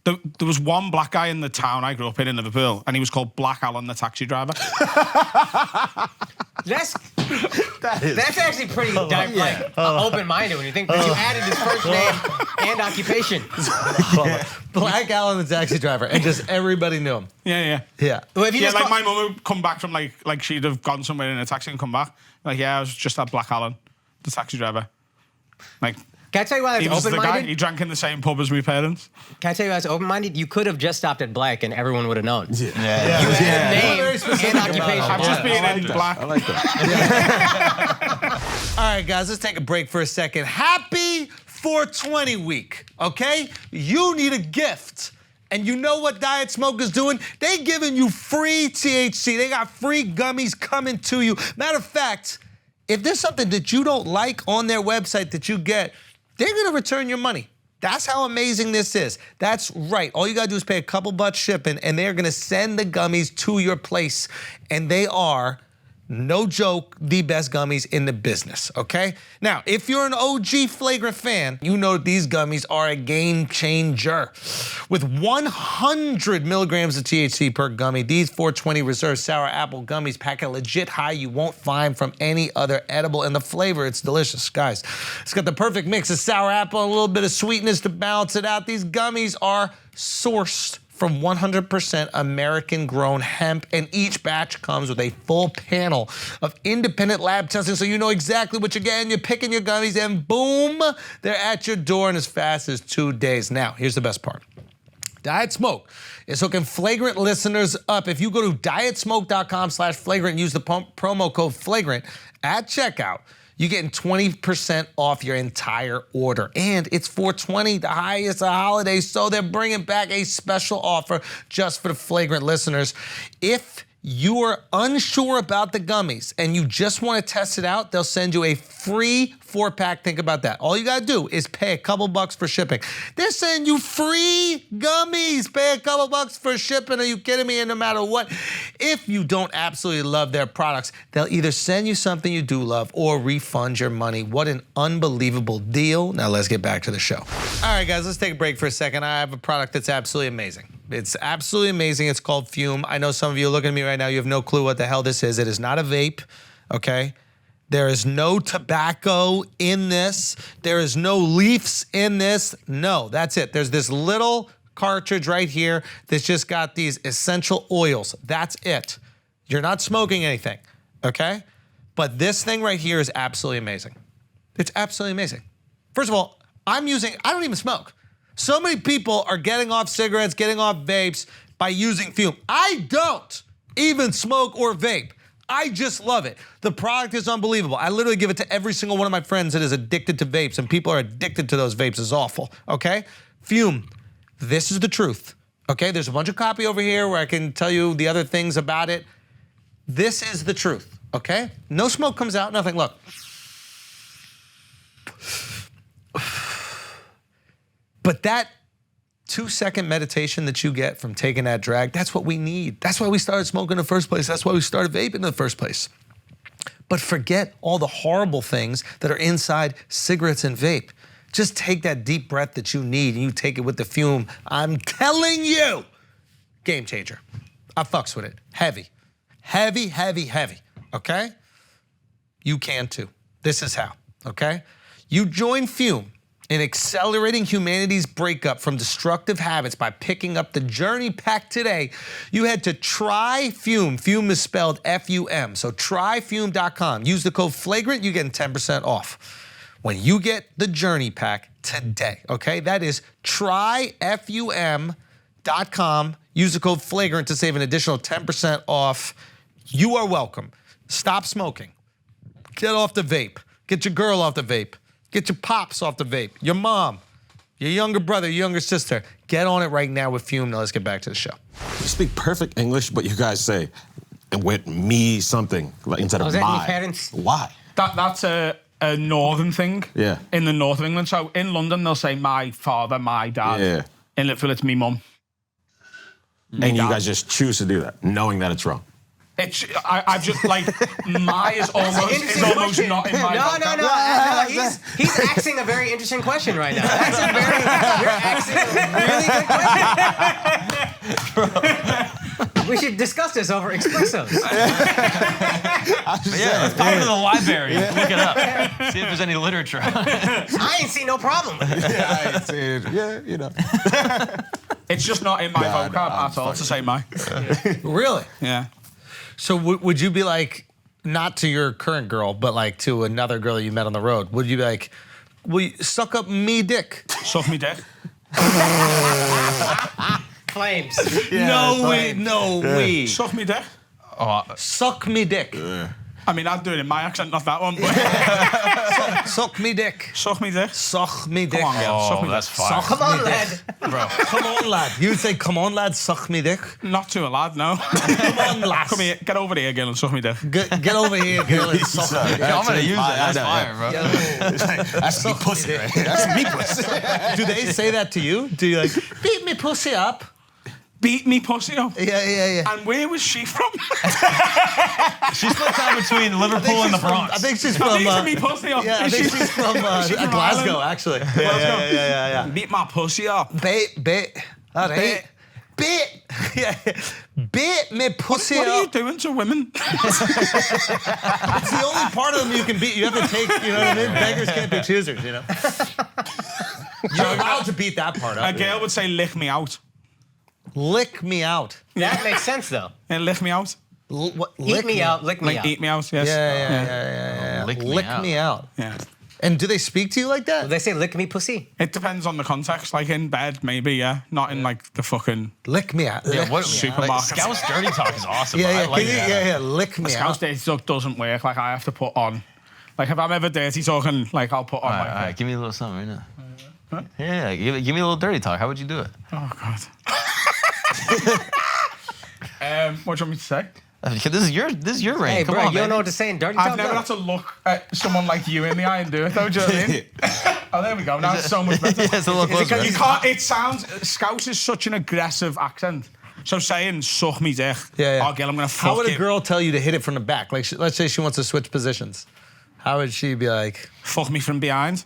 there was one black guy in the town I grew up in Liverpool, and he was called Black Alan, the taxi driver. That's actually pretty open-minded when you think that you added his first name and occupation. Black Alan, the taxi driver, and just everybody knew him. Yeah. Yeah. Well, if you Yeah, just like call- my mum would come back from like she'd have gone somewhere in a taxi and come back. Like, yeah, I was just that Black Alan, the taxi driver. Like, Can I tell you why He that's was the guy. open-minded? He drank in the same pub as my parents. Can I tell you why it's open-minded? You could have just stopped at black and everyone would have known. Yeah. You had a name and occupation. I'm just being in black. I like that. All right, guys, let's take a break for a second. Happy 420 week, okay? You need a gift. And you know what Diet Smoke is doing? They giving you free THC. They got free gummies coming to you. Matter of fact, if there's something that you don't like on their website that you get, they're gonna return your money. That's how amazing this is. That's right. All you gotta do is pay a couple bucks shipping, and they're gonna send the gummies to your place. And they are, no joke, the best gummies in the business, okay? Now, if you're an OG Flagrant fan, you know these gummies are a game changer. With 100 milligrams of THC per gummy, these 420 Reserve Sour Apple gummies pack a legit high you won't find from any other edible, and the flavor, it's delicious, guys. It's got the perfect mix of sour apple and a little bit of sweetness to balance it out. These gummies are sourced from 100% American-grown hemp, and each batch comes with a full panel of independent lab testing, so you know exactly what you're getting. You're picking your gummies, and boom, they're at your door in as fast as 2 days. Now, here's the best part. Diet Smoke is hooking Flagrant listeners up. If you go to dietsmoke.com/flagrant and use the promo code FLAGRANT at checkout, you're getting 20% off your entire order. And it's 420, the highest of holidays, so they're bringing back a special offer just for the Flagrant listeners. If you are unsure about the gummies and you just want to test it out, they'll send you a free 4-pack. Think about that. All you got to do is pay a couple bucks for shipping. They're sending you free gummies. Pay a couple bucks for shipping. Are you kidding me? And no matter what, if you don't absolutely love their products, they'll either send you something you do love or refund your money. What an unbelievable deal. Now let's get back to the show. All right, guys, let's take a break for a second. I have a product that's absolutely amazing. It's absolutely amazing. It's called Fume. I know some of you are looking at me right now. You have no clue what the hell this is. It is not a vape, okay? There is no tobacco in this. There is no leaves in this. No, that's it. There's this little cartridge right here that's just got these essential oils. That's it. You're not smoking anything, okay? But this thing right here is absolutely amazing. It's absolutely amazing. First of all, I don't even smoke. So many people are getting off cigarettes, getting off vapes by using Fume. I don't even smoke or vape. I just love it. The product is unbelievable. I literally give it to every single one of my friends that is addicted to vapes, and people are addicted to those vapes. It's awful, okay? Fume, this is the truth, okay? There's a bunch of copy over here where I can tell you the other things about it. This is the truth, okay? No smoke comes out, nothing. Look. But that 2-second meditation that you get from taking that drag, that's what we need. That's why we started smoking in the first place. That's why we started vaping in the first place. But forget all the horrible things that are inside cigarettes and vape. Just take that deep breath that you need and you take it with the Fume. I'm telling you, game changer. I fucks with it. Heavy, heavy, heavy, heavy, okay? You can too. This is how, okay? You join Fume in accelerating humanity's breakup from destructive habits by picking up the Journey Pack today. You head to TryFume. Fume is spelled F-U-M. So tryfume.com. Use the code FLAGRANT, you get 10% off when you get the Journey Pack today, okay? That is tryfum.com. Use the code FLAGRANT to save an additional 10% off. You are welcome. Stop smoking. Get off the vape. Get your girl off the vape. Get your pops off the vape, your mom, your younger brother, your younger sister. Get on it right now with Fume. Now let's get back to the show. You speak perfect English, but you guys say, with me something, like instead of that my. your parents? Why? That's a northern thing. Yeah. In the north of England. So in London, they'll say my father, my dad. Yeah. In Liverpool, it's me mum. And you guys just choose to do that, knowing that it's wrong. I've just like my is almost not in my. No. He's asking a very interesting question right now. You're asking a really good question. We should discuss this over espressos. Let's pop into the library and look it up. See if there's any literature. I ain't see no problem. I ain't seen it. Yeah, you know. It's just not in my vocab at all to say my. Really? Yeah. So would you be like, not to your current girl, but like to another girl that you met on the road, would you be like, Will you suck up me dick? Suck me dick. Flames. No way, no way. Suck me dick. Suck me dick. I mean, I'd do it in my accent, not that one. But Suck me dick. suck me dick. Suck me dick. Come on, girl. Suck me that's dick. fire. Suck Come on, me lad. dick. Bro. Come on, lad. You would say, come on, lad, suck me dick. Not to a lad, no. Come on, lass. Come here, get over here, girl, and suck me dick. Get over here, girl, and suck me dick. I'm gonna use that. That's I fire, bro. That's me pussy. Right? That's me pussy. Do they say that to you? Do you like, beat me pussy up? Beat me pussy up. Yeah. And where was she from? She split time between Liverpool and the Bronx. I think she's from. Beat me pussy up. Yeah, I Is think she- she's from is she from Glasgow, Ireland? actually. Glasgow? Yeah. Beat my pussy up. Bait. All right. Bait. Yeah. Bait me pussy What are you up. doing to women? It's the only part of them you can beat. You have to take, you know what I mean? Beggars can't be choosers, you know? You're allowed to beat that part A up. girl would say, lick me out. Lick me out. That makes sense, though. And lick me out. Eat me out, lick me Like, out. eat me out, yes. Yeah. Lick me Lick out. me out. Yeah. And do they speak to you like that? They say lick me pussy. It depends on the context. Like, in bed, maybe, yeah. Not in, like, the fucking... Lick me out. Yeah, what Supermarket. Scouse dirty talk is awesome. I Yeah, like that. yeah. Lick me Scouse out. dirty talk doesn't work. Like, I have to put on... Like, if I'm ever dirty talking, like, I'll put on, All like... right, give me a little something right now. Yeah, give me a little dirty talk. How would you do it? Oh, God. What do you want me to say? This is your reign. Hey, Come bro, on, you man. don't know what to say in dirty I've talk? never though? had to look at someone like you in the eye and do it, though, do you know what I mean? Oh, there we go. Now it's so much better. Yeah, it's a little closer. You can't... It sounds... Scouse is such an aggressive accent. So saying, suck me dick. Yeah. Oh, girl, I'm going to fuck How would a you. girl tell you to hit it from the back? Like, let's say she wants to switch positions. How would she be like? Fuck me from behind.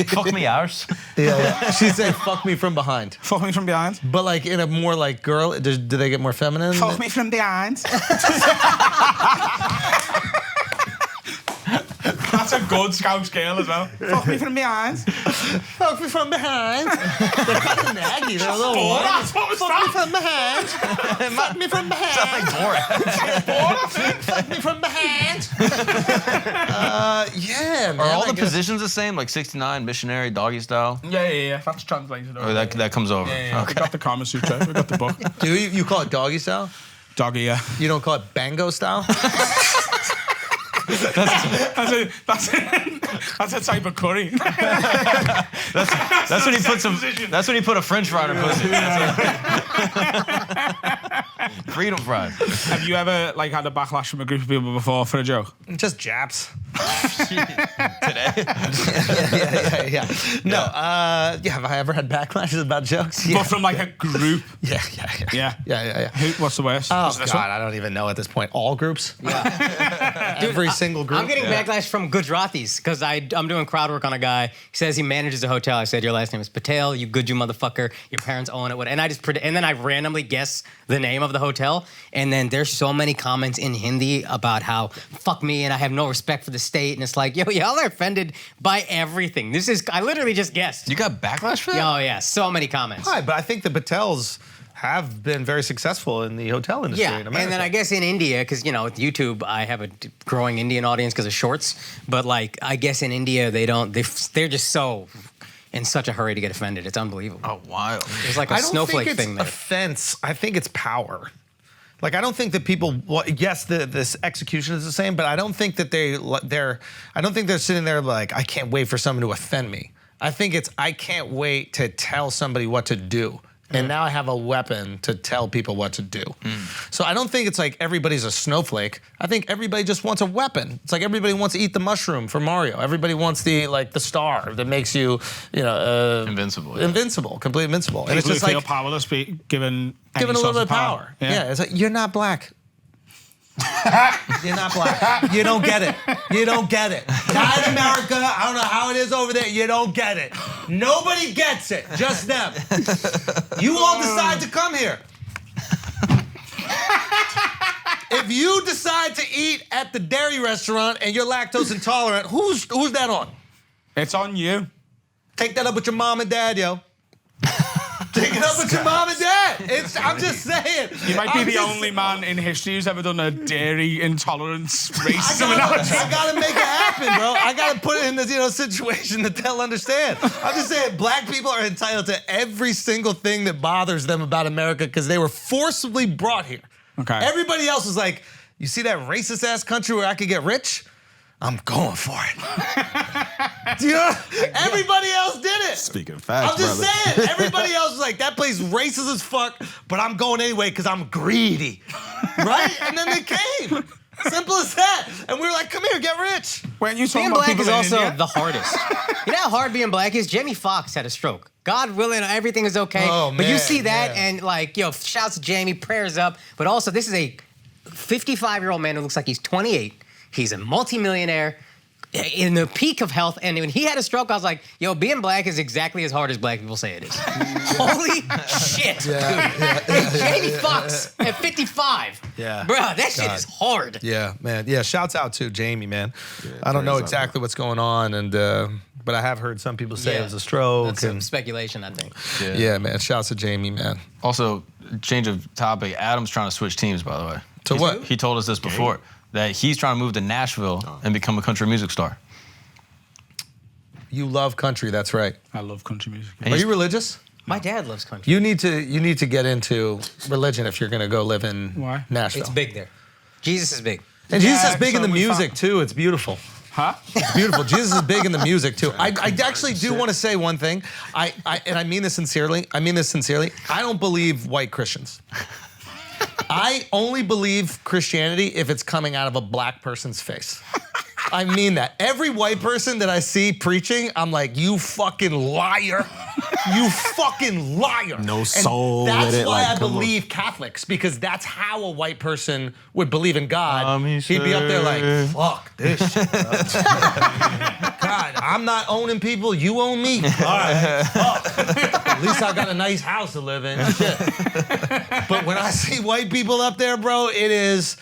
Fuck me ours. Yeah. She'd say, "Fuck me from behind." Fuck me from behind. But like in a more like girl, do they get more feminine? Fuck me from behind. That's a good Scouse girl as well. Fuck me from behind. Fuck me from behind. They're kind of naggy. They're a little Oh, warm. that's what was Fuck me that? from behind. Fuck me from behind. Fuck me from behind. Yeah, man. Are all I the guess. positions the same? Like 69, missionary, doggy style? Yeah. That's translated over. Or that comes over? Yeah. We Okay. got the Kama Sutra. We got the book. Do you call it doggy style? Doggy, yeah. You don't call it bango style? That's a type of curry. That's when he put some. That's when he put a French fry in her pussy. Freedom fries. Have you ever like had a backlash from a group of people before for a joke? Just japs. Today. Yeah. No. Have I ever had backlashes about jokes? But from like a group. Yeah. Yeah. What's the worst? Oh Is it this God, I don't even know at this point. All groups. Yeah. Every single group. I'm getting backlash from Gujaratis because I'm doing crowd work on a guy. He says he manages a hotel. I said, your last name is Patel, you motherfucker. Your parents own it. And then I randomly guess the name of the hotel. And then there's so many comments in Hindi about how, fuck me, and I have no respect for the state. And it's like, yo, y'all are offended by everything. I literally just guessed. You got backlash for that? Oh, yeah, so many comments. Hi, but I think the Patels have been very successful in the hotel industry Yeah, in America. and then I guess in India, because, with YouTube, I have a growing Indian audience because of shorts. But, like, I guess in India, they're just so in such a hurry to get offended. It's unbelievable. Oh, wild. It's like a I don't snowflake think it's thing there. offense. I think it's power. Like, I don't think that people. Well, yes, this execution is the same, but I don't think that I don't think they're sitting there like, I can't wait for someone to offend me. I think it's I can't wait to tell somebody what to do. And now I have a weapon to tell people what to do. So I don't think it's like everybody's a snowflake. I think everybody just wants a weapon. It's like everybody wants to eat the mushroom for Mario. Everybody wants the star that makes you, Invincible. Yeah. invincible, completely invincible. And People it's just who feel like powerless, given a little bit of power. Yeah, it's like you're not black. You're not black. You don't get it. You don't get it. Not in America. I don't know how it is over there. You don't get it. Nobody gets it. Just them. You all decide to come here. If you decide to eat at the dairy restaurant and you're lactose intolerant, who's that on? It's on you. Take that up with your mom and dad, yo. Take breaking up with your mom and dad. I'm just saying. You might be the only man in history who's ever done a dairy intolerance racism analogy. I gotta make it happen, bro. I gotta put it in this, situation that they'll understand. I'm just saying, black people are entitled to every single thing that bothers them about America because they were forcibly brought here. Okay. Everybody else was like, you see that racist ass country where I could get rich? I'm going for it. Do you know? Everybody else did it. Speaking facts, I'm just brother. saying. Everybody else was like, that place racist as fuck, but I'm going anyway because I'm greedy. Right? And then they came. Simple as that. And we were like, come here, get rich. When you Being about black people is in also India? the hardest. You know how hard being black is? Jamie Foxx had a stroke. God willing, everything is okay. Oh, but you man, see that yeah. and shouts to Jamie, prayers up. But also, this is a 55-year-old man who looks like he's 28. He's a multimillionaire in the peak of health. And when he had a stroke, I was like, being black is exactly as hard as black people say it is. Holy shit, dude. Jamie Foxx at 55. Yeah. Bruh, that shit is hard. Yeah, man. Yeah, shouts out to Jamie, man. Yeah, I don't know prayers up, exactly what's going on, and but I have heard some people say Yeah. it was a stroke. That's some And, speculation, I think. yeah, man. Shouts to Jamie, man. Also, change of topic. Adam's trying to switch teams, by the way. To what? He told us this before, that he's trying to move to Nashville and become a country music star. You love country, that's right. I love country music. Are you religious? My dad loves country. You need to get into religion if you're gonna go live in Why? Nashville. It's big there. Jesus is big. And Jesus Yeah, is big in so the we music too. It's beautiful. Huh? It's beautiful. Jesus is big in the music too. I actually do want to say one thing. And I mean this sincerely. I don't believe white Christians. I only believe Christianity if it's coming out of a black person's face. I mean that. Every white person that I see preaching, I'm like, you fucking liar. You fucking liar. No And soul that's in it, why like, I come on. believe Catholics, because that's how a white person would believe in God. He'd He'd be up there like, fuck this shit. God, I'm not owning people, you own me. All right, fuck. At least I got a nice house to live in. Shit. But when I see white people up there, bro, it is,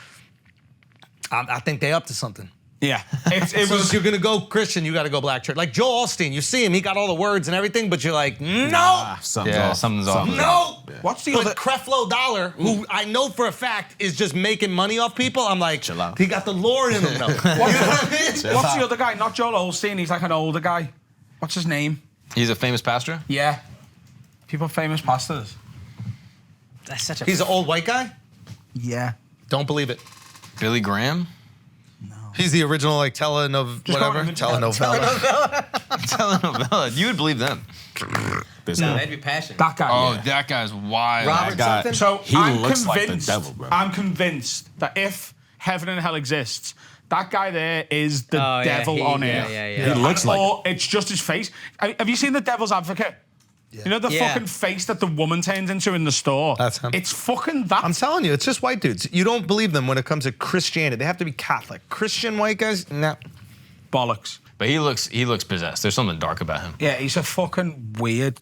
I think they up to something. Yeah. It So was. if you're gonna go Christian, you gotta go black church. Like Joel Osteen, you see him, he got all the words and everything, but you're like, no, Something's Yeah, off. something's off. no. What's the But other? Creflo Dollar, who I know for a fact is just making money off people, I'm like, Chill out. he got the Lord in him though. You know what I mean? What's the other guy? Not Joel Osteen. He's like an older guy. What's his name? He's a famous pastor? Yeah. People famous pastors. That's such a. He's an old white guy? Yeah. Don't believe it. Billy Graham? He's the original like telenovela. Telenovela. You would believe them. This No, guy. that'd be passion. That guy. Oh, that guy's wild. Robert guy. something? So He I'm looks like the convinced, devil, bro. I'm convinced that if heaven and hell exists, that guy there is the Oh, yeah, devil he- on yeah, earth. yeah. He looks like Or it's just his face. Have you seen The Devil's Advocate? You know the Yeah. fucking face that the woman turns into in the store? That's him. It's fucking that. I'm telling you, it's just white dudes. You don't believe them when it comes to Christianity. They have to be Catholic. Christian white guys, nah. bollocks. But he looks possessed. There's something dark about him. Yeah, he's a fucking weird.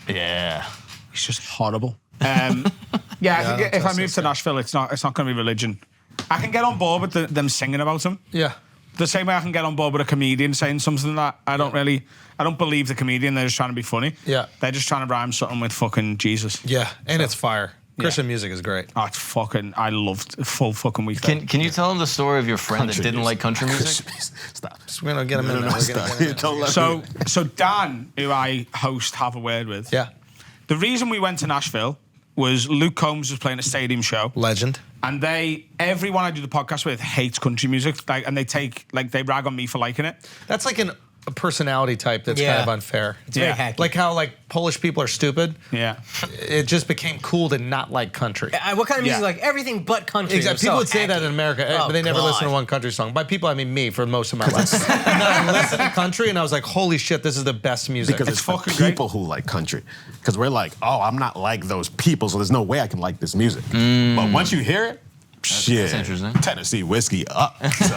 Yeah. He's just horrible. I think if I move to Nashville, it's not going to be religion. I can get on board with them singing about him. Yeah. The same way I can get on board with a comedian saying something that I don't believe the comedian. They're just trying to be funny. Yeah. They're just trying to rhyme something with fucking Jesus. Yeah, and it's fire. Christian music is great. Oh, it's fucking, I loved full fucking weekend. Can you tell him the story of your friend that didn't like country music? Stop. We're gonna get him in there. Stop. Don't let me. So Dan, who I host Have a Word with, Yeah, the reason we went to Nashville was Luke Combs was playing a stadium show. legend. And everyone I do the podcast with hates country music, and they rag on me for liking it. That's like a personality type that's Yeah. kind of unfair. It's very hacky. Like how Polish people are stupid. Yeah. It just became cool to not like country. What kind of music? Yeah. Like everything but country. Exactly. It was People so would say that hacky. in America, Oh, but they never listen to God. one country song. By people, I mean me for most of my life. And I listened to country, and I was like, "Holy shit, this is the best music." Because it's fucking for great. people who like country. Because we're like, oh, I'm not like those people, so there's no way I can like this music. But once you hear it, shit, that's interesting. Tennessee whiskey up. So,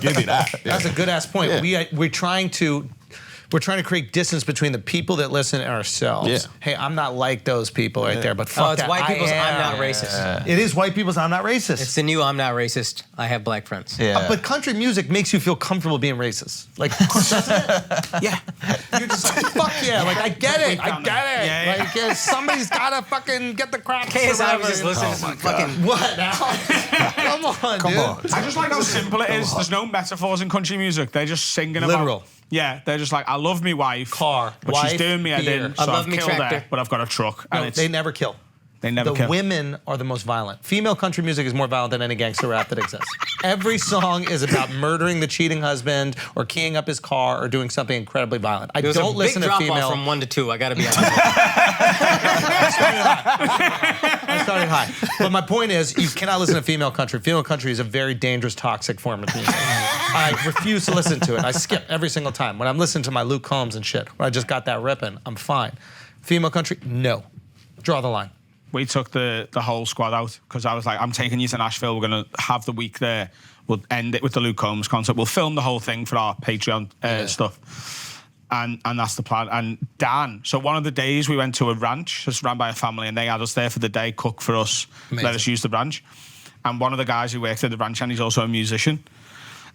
give me that. That's a good ass point. Yeah. We're trying to we're trying to create distance between the people that listen and ourselves. Yeah. Hey, I'm not like those people right there, but fuck it's that. white people's I I'm am. not racist. It is white people's I'm not racist. It's the new I'm not racist. I have black friends. Yeah. But country music makes you feel comfortable being racist. Like, Yeah. you're just like, fuck yeah. Like, I get it. I get it. Yeah, yeah. Like, somebody's gotta fucking get the crap. KSI was just listening to some fucking. What now? Come on, dude. I just like how simple it is. There's no metaphors in country music. They're just singing Literal. about. Yeah, they're just like, I love me wife. Car, But wife, she's doing me head beer. in, I so love I've me killed tractor. her, but I've got a truck. No, And it's, they never kill. they never The kill. women are the most violent. Female country music is more violent than any gangster rap that exists. Every song is about murdering the cheating husband or keying up his car or doing something incredibly violent. I There's don't a listen big to drop female. off from 1 to 2. I gotta be honest. I started high. But my point is, you cannot listen to female country. Female country is a very dangerous, toxic form of music. I refuse to listen to it. I skip every single time. When I'm listening to my Luke Combs and shit, when I just got that ripping, I'm fine. Female country, no. Draw the line. We took the whole squad out because I was like, I'm taking you to Nashville. We're going to have the week there. We'll end it with the Luke Combs concert. We'll film the whole thing for our Patreon stuff. And that's the plan. And Dan, so one of the days we went to a ranch that's run by a family and they had us there for the day, cook for us, let us use the ranch. And one of the guys who worked at the ranch, and he's also a musician.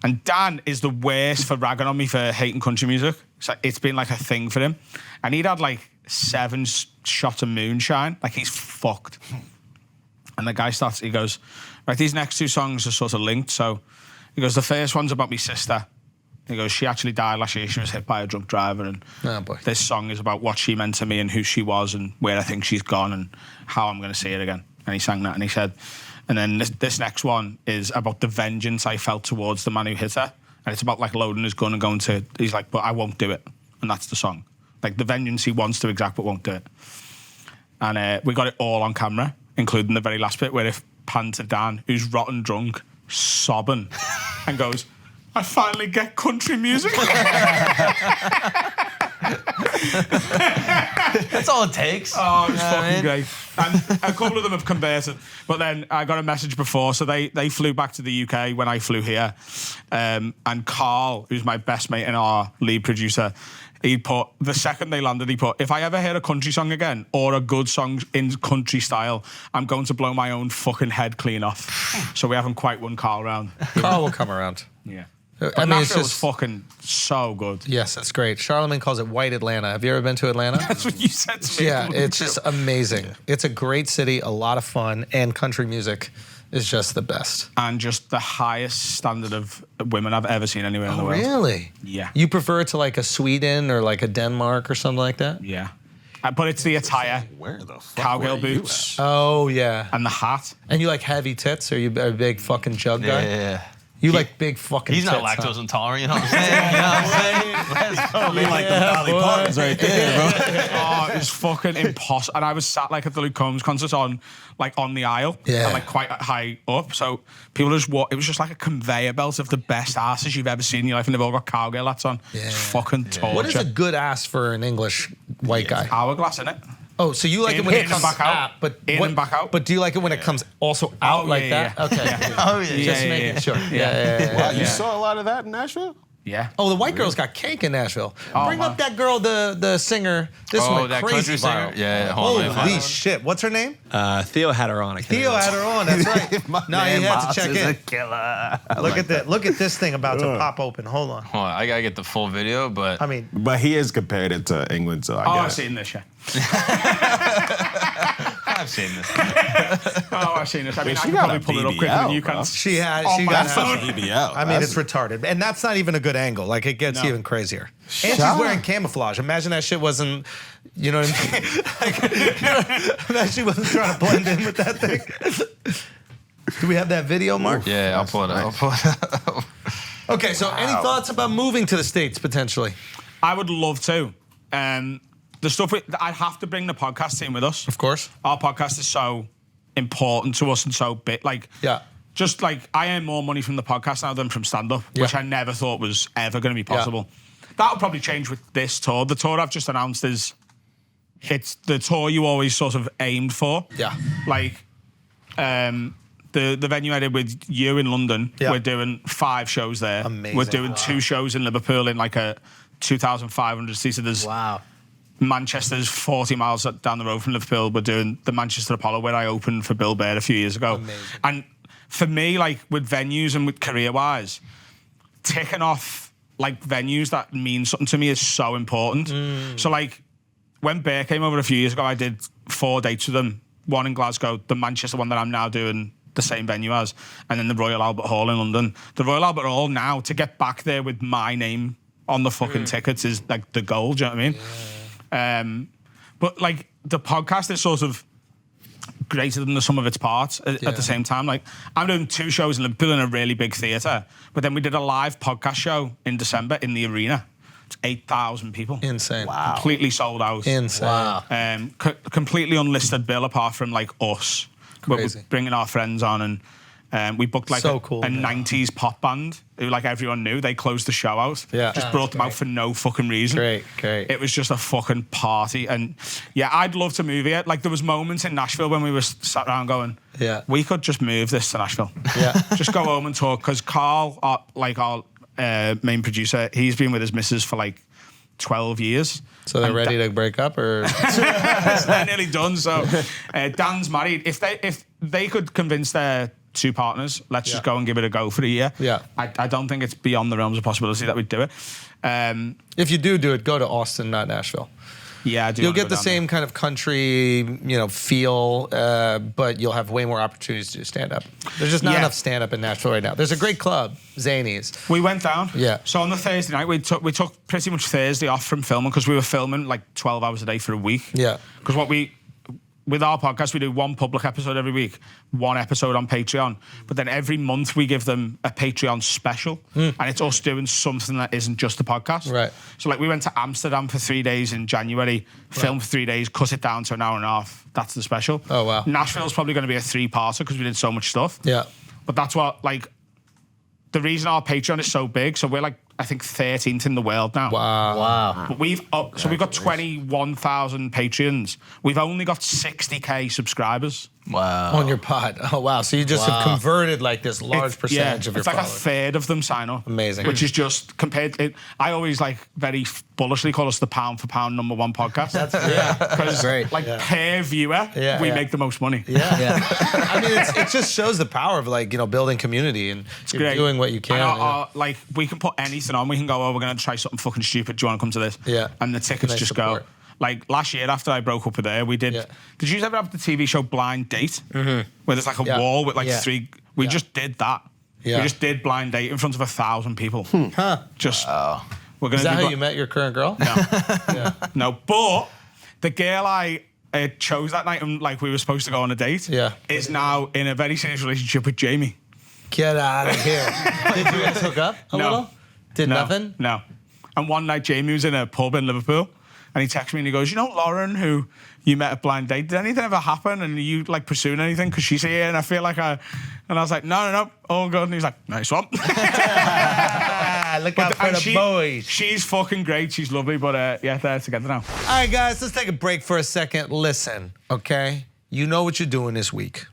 And Dan is the worst for ragging on me for hating country music. So it's been like a thing for him. And he'd had like 7 shots of moonshine. Like he's fucked. And the guy starts, he goes, right, these next 2 songs are sort of linked. So he goes, the first one's about my sister. He goes, she actually died last year. She was hit by a drunk driver. And Oh, boy. this song is about what she meant to me and who she was and where I think she's gone and how I'm going to see it again. And he sang that and he said, and then this next one is about the vengeance I felt towards the man who hit her. And it's about like loading his gun and going to, he's like, but I won't do it. And that's the song. Like the vengeance he wants to exact but won't do it. And we got it all on camera, including the very last bit where it panned to Dan, who's rotten drunk, sobbing, and goes, I finally get country music. That's all it takes. Oh, it was fucking great. And a couple of them have converted. But then I got a message before, so they flew back to the UK when I flew here. And Carl, who's my best mate and our lead producer, he put, the second they landed, he put, if I ever hear a country song again or a good song in country style, I'm going to blow my own fucking head clean off. So we haven't quite won Carl round. Carl will come around. Yeah. I But mean, it's Nashville's just fucking so good. yes, that's great. Charlemagne calls it White Atlanta. Have you ever been to Atlanta? That's what you said to me. Yeah, it's just amazing. It's a great city, a lot of fun, and country music is just the best. And just the highest standard of women I've ever seen anywhere in the world. Really? Yeah. You prefer it to like a Sweden or like a Denmark or something like that? Yeah. But it's the attire, Where the fuck cowgirl were you boots, Oh yeah. and the hat. And you like heavy tits? Are you a big fucking jug guy? Yeah. You like big fucking He's tits, not lactose huh? intolerant, you know what I'm saying? You know what I'm saying? Let's go, You like the Dolly Partons right there, bro. Oh, it was fucking impossible. And I was sat like at the Luke Combs concert on the aisle, Yeah. and like quite high up. So people just walk. It was just like a conveyor belt of the best asses you've ever seen in your life, and they've all got cowgirl hats on. Yeah. It's fucking torture. What is a good ass for an English white guy? Hourglass, innit? Oh, so you like In- it when in it and comes back out. but In and back out. But do you like it when it comes also out Oh, like yeah, that? yeah. Okay. Oh, yeah. Just Yeah, making yeah. sure. Yeah. Wow, you saw a lot of that in Nashville? Yeah. Oh, the white girl's got cake in Nashville. Bring man. up that girl, the singer. This Oh, one that crazy country singer? viral. Yeah, hold on, let me Holy find it. shit! What's her name? Theo had her on. Theo had her on. That's right. No, you had to check in. Killer. Look at that. Look at this thing about to pop open. Hold on. Hold on, I gotta get the full video, but I mean, But he is compared it to England, so I Oh, I've guess. seen this, yeah. I've seen this. Oh, I've seen this. I mean, Yeah, I she can got probably a pull it up BBL, quicker than you bro. can. she had. Oh, She my got. phone. BBL. I mean, it's retarded, and that's not even a good angle. Like, it gets No. even crazier. And she's wearing camouflage. Imagine that shit wasn't, you know what I mean? Like, that she wasn't trying to blend in with that thing. Do we have that video, Mark? Yeah, I'll pull it up. I'll pull it up. Okay, so any thoughts about moving to the States potentially? I would love to. The stuff I'd have to bring the podcast team with us. Of course. Our podcast is so important to us and so big. Like, Yeah. just like I earn more money from the podcast now than from stand-up, which I never thought was ever going to be possible. That'll probably change with this tour. The tour I've just announced it's the tour you always sort of aimed for. Yeah. Like, the venue I did with you in London, Yeah. we're doing 5 shows there. Amazing. We're doing 2 shows in Liverpool in like a 2,500 seats. There's Wow. Manchester's 40 miles down the road from Liverpool. We're doing the Manchester Apollo, where I opened for Bill Baird a few years ago. Amazing. And for me, like with venues and with career-wise, ticking off like venues that mean something to me is so important. So like when Bear came over a few years ago, I did 4 dates with them. One in Glasgow, the Manchester one that I'm now doing the same venue as, and then the Royal Albert Hall in London. The Royal Albert Hall now, to get back there with my name on the fucking tickets is like the goal, do you know what I mean? Yeah. But like the podcast is sort of greater than the sum of its parts at the same time. Like I'm doing 2 shows in Liverpool in a really big theatre, but then we did a live podcast show in December in the arena. It's 8,000 people. Insane. Wow. Completely sold out. Insane. Wow. Completely unlisted bill apart from like us. Crazy. We're bringing our friends on, and we booked like So cool, a man. 90s pop band who like everyone knew. They closed the show out. Yeah. Just Yeah, brought them out for no fucking reason. Great. It was just a fucking party. And yeah, I'd love to move here. Like there was moments in Nashville when we were sat around going, we could just move this to Nashville. Yeah. Just go home and talk. Because Carl, our main producer, he's been with his missus for like 12 years. So they're And ready to break up, or they're nearly done. So Dan's married. If they could convince their 2 partners, let's just go and give it a go for a year. Yeah. I don't think it's beyond the realms of possibility that we'd do it. if you do it, go to Austin, not Nashville. Yeah, I do. You'll wanna go get the down same kind of country, feel, but you'll have way more opportunities to do stand-up. There's just not Yeah. enough stand-up in Nashville right now. There's a great club, Zanies. there. We went down. Yeah. So on the Thursday night, we took pretty much Thursday off from filming because we were filming like 12 hours a day for a week. Yeah. Because with our podcast, we do 1 public episode every week, 1 episode on Patreon. But then every month we give them a Patreon special. And it's us doing something that isn't just the podcast. Right. So like we went to Amsterdam for 3 days in January, filmed for 3 days, cut it down to an hour and a half. That's the special. Oh, wow. Nashville's probably going to be a 3-parter because we did so much stuff. Yeah. But that's what, like, the reason our Patreon is so big, so we're like, I think 13th in the world now. Wow. But we've got 21,000 Patreons. We've only got 60K subscribers. Wow. On your pod. Oh, wow. So you just have converted like this large percentage of your it's like followers. a third of them sign up. Amazing. Which is just compared. I always like very bullishly call us the pound for pound #1 podcast. Because Great. like per viewer, we make the most money. Yeah. I mean, it just shows the power of like, building community and you're Great. doing what you can. And like we can put anything on. We can go, we're going to try something fucking stupid. Do you want to come to this? Yeah. And the tickets Nice just support. go. Like last year after I broke up with her, we did. Yeah. Did you ever have the TV show Blind Date? Where there's like a wall with like 3. We just did that. Yeah. We just did Blind Date in front of 1,000 people. Just. We're gonna Is that do how you met your current girl? No. No. But the girl I chose that night and like we were supposed to go on a date. Is now in a very serious relationship with Jamie. Get out of here. Did you guys hook up a little? Did nothing? No. And one night Jamie was in a pub in Liverpool and he texted me and he goes, Lauren, who you met at Blind Date, did anything ever happen? And are you like pursuing anything? Because she's here and I feel like and I was like, no, all good. And he's like, nice one. Look out for the boys. She's fucking great. She's lovely. But they're together now. All right, guys, let's take a break for a second. Listen, okay? You know what you're doing this week.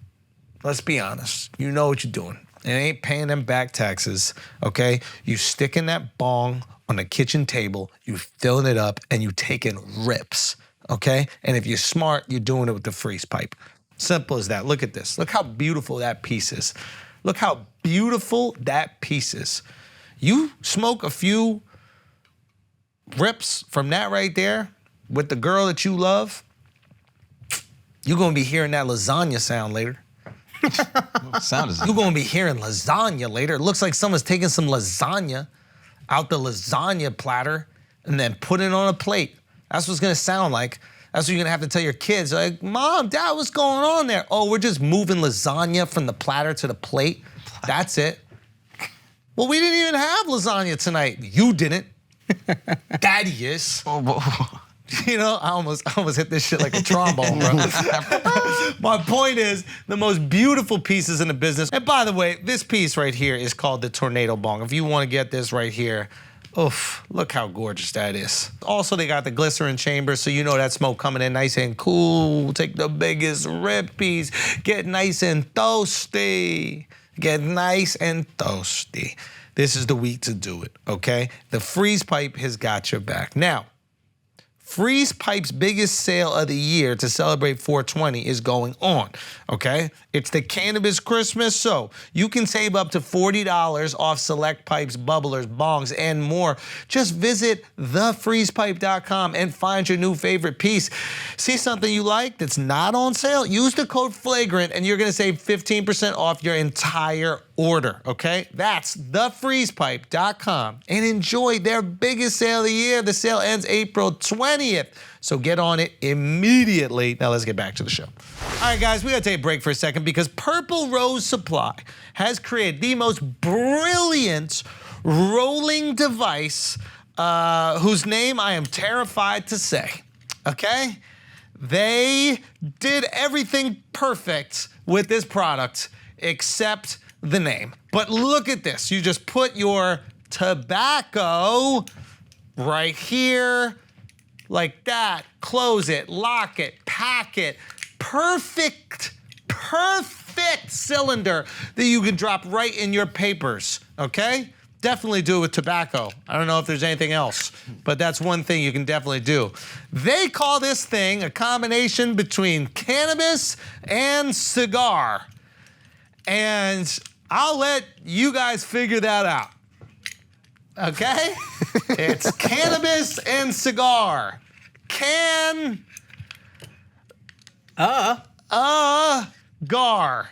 Let's be honest. You know what you're doing. It ain't paying them back taxes, okay? You sticking that bong on the kitchen table, you filling it up, and you taking rips, okay? And if you're smart, you're doing it with the freeze pipe. Simple as that. Look at this. Look how beautiful that piece is. Look how beautiful that piece is. You smoke a few rips from that right there with the girl that you love, you're gonna be hearing that lasagna sound later. What sound is it? You're gonna be hearing lasagna later. It looks like someone's taking some lasagna out the lasagna platter and then put it on a plate. That's what it's gonna sound like. That's what you're gonna have to tell your kids. Like, Mom, Dad, what's going on there? Oh, we're just moving lasagna from the platter to the plate. That's it. Well, we didn't even have lasagna tonight. You didn't. Daddy is. I almost hit this shit like a trombone, bro. My point is, the most beautiful pieces in the business. And by the way, this piece right here is called the Tornado Bong. If you want to get this right here, oof, look how gorgeous that is. Also, they got the glycerin chamber, so you know that smoke coming in nice and cool. Take the biggest rib piece. Get nice and toasty. Get nice and toasty. this is the week to do it, okay? The freeze pipe has got your back. Now, Freeze Pipe's biggest sale of the year to celebrate 420 is going on, okay? It's the Cannabis Christmas, so you can save up to $40 off select pipes, bubblers, bongs, and more. Just visit thefreezepipe.com and find your new favorite piece. See something you like that's not on sale? Use the code FLAGRANT and you're gonna save 15% off your entire order, okay? That's thefreezepipe.com and enjoy their biggest sale of the year. The sale ends April 20th, so get on it immediately. Now let's get back to the show. All right, guys, we gotta take a break for a second because Purple Rose Supply has created the most brilliant rolling device whose name I am terrified to say, okay? They did everything perfect with this product except the name. But look at this. You just put your tobacco right here, like that. Close it, lock it, pack it. Perfect cylinder that you can drop right in your papers, okay? Definitely do it with tobacco. I don't know if there's anything else, but that's one thing you can definitely do. They call this thing a combination between cannabis and cigar. And I'll let you guys figure that out, okay? It's cannabis and cigar. Gar.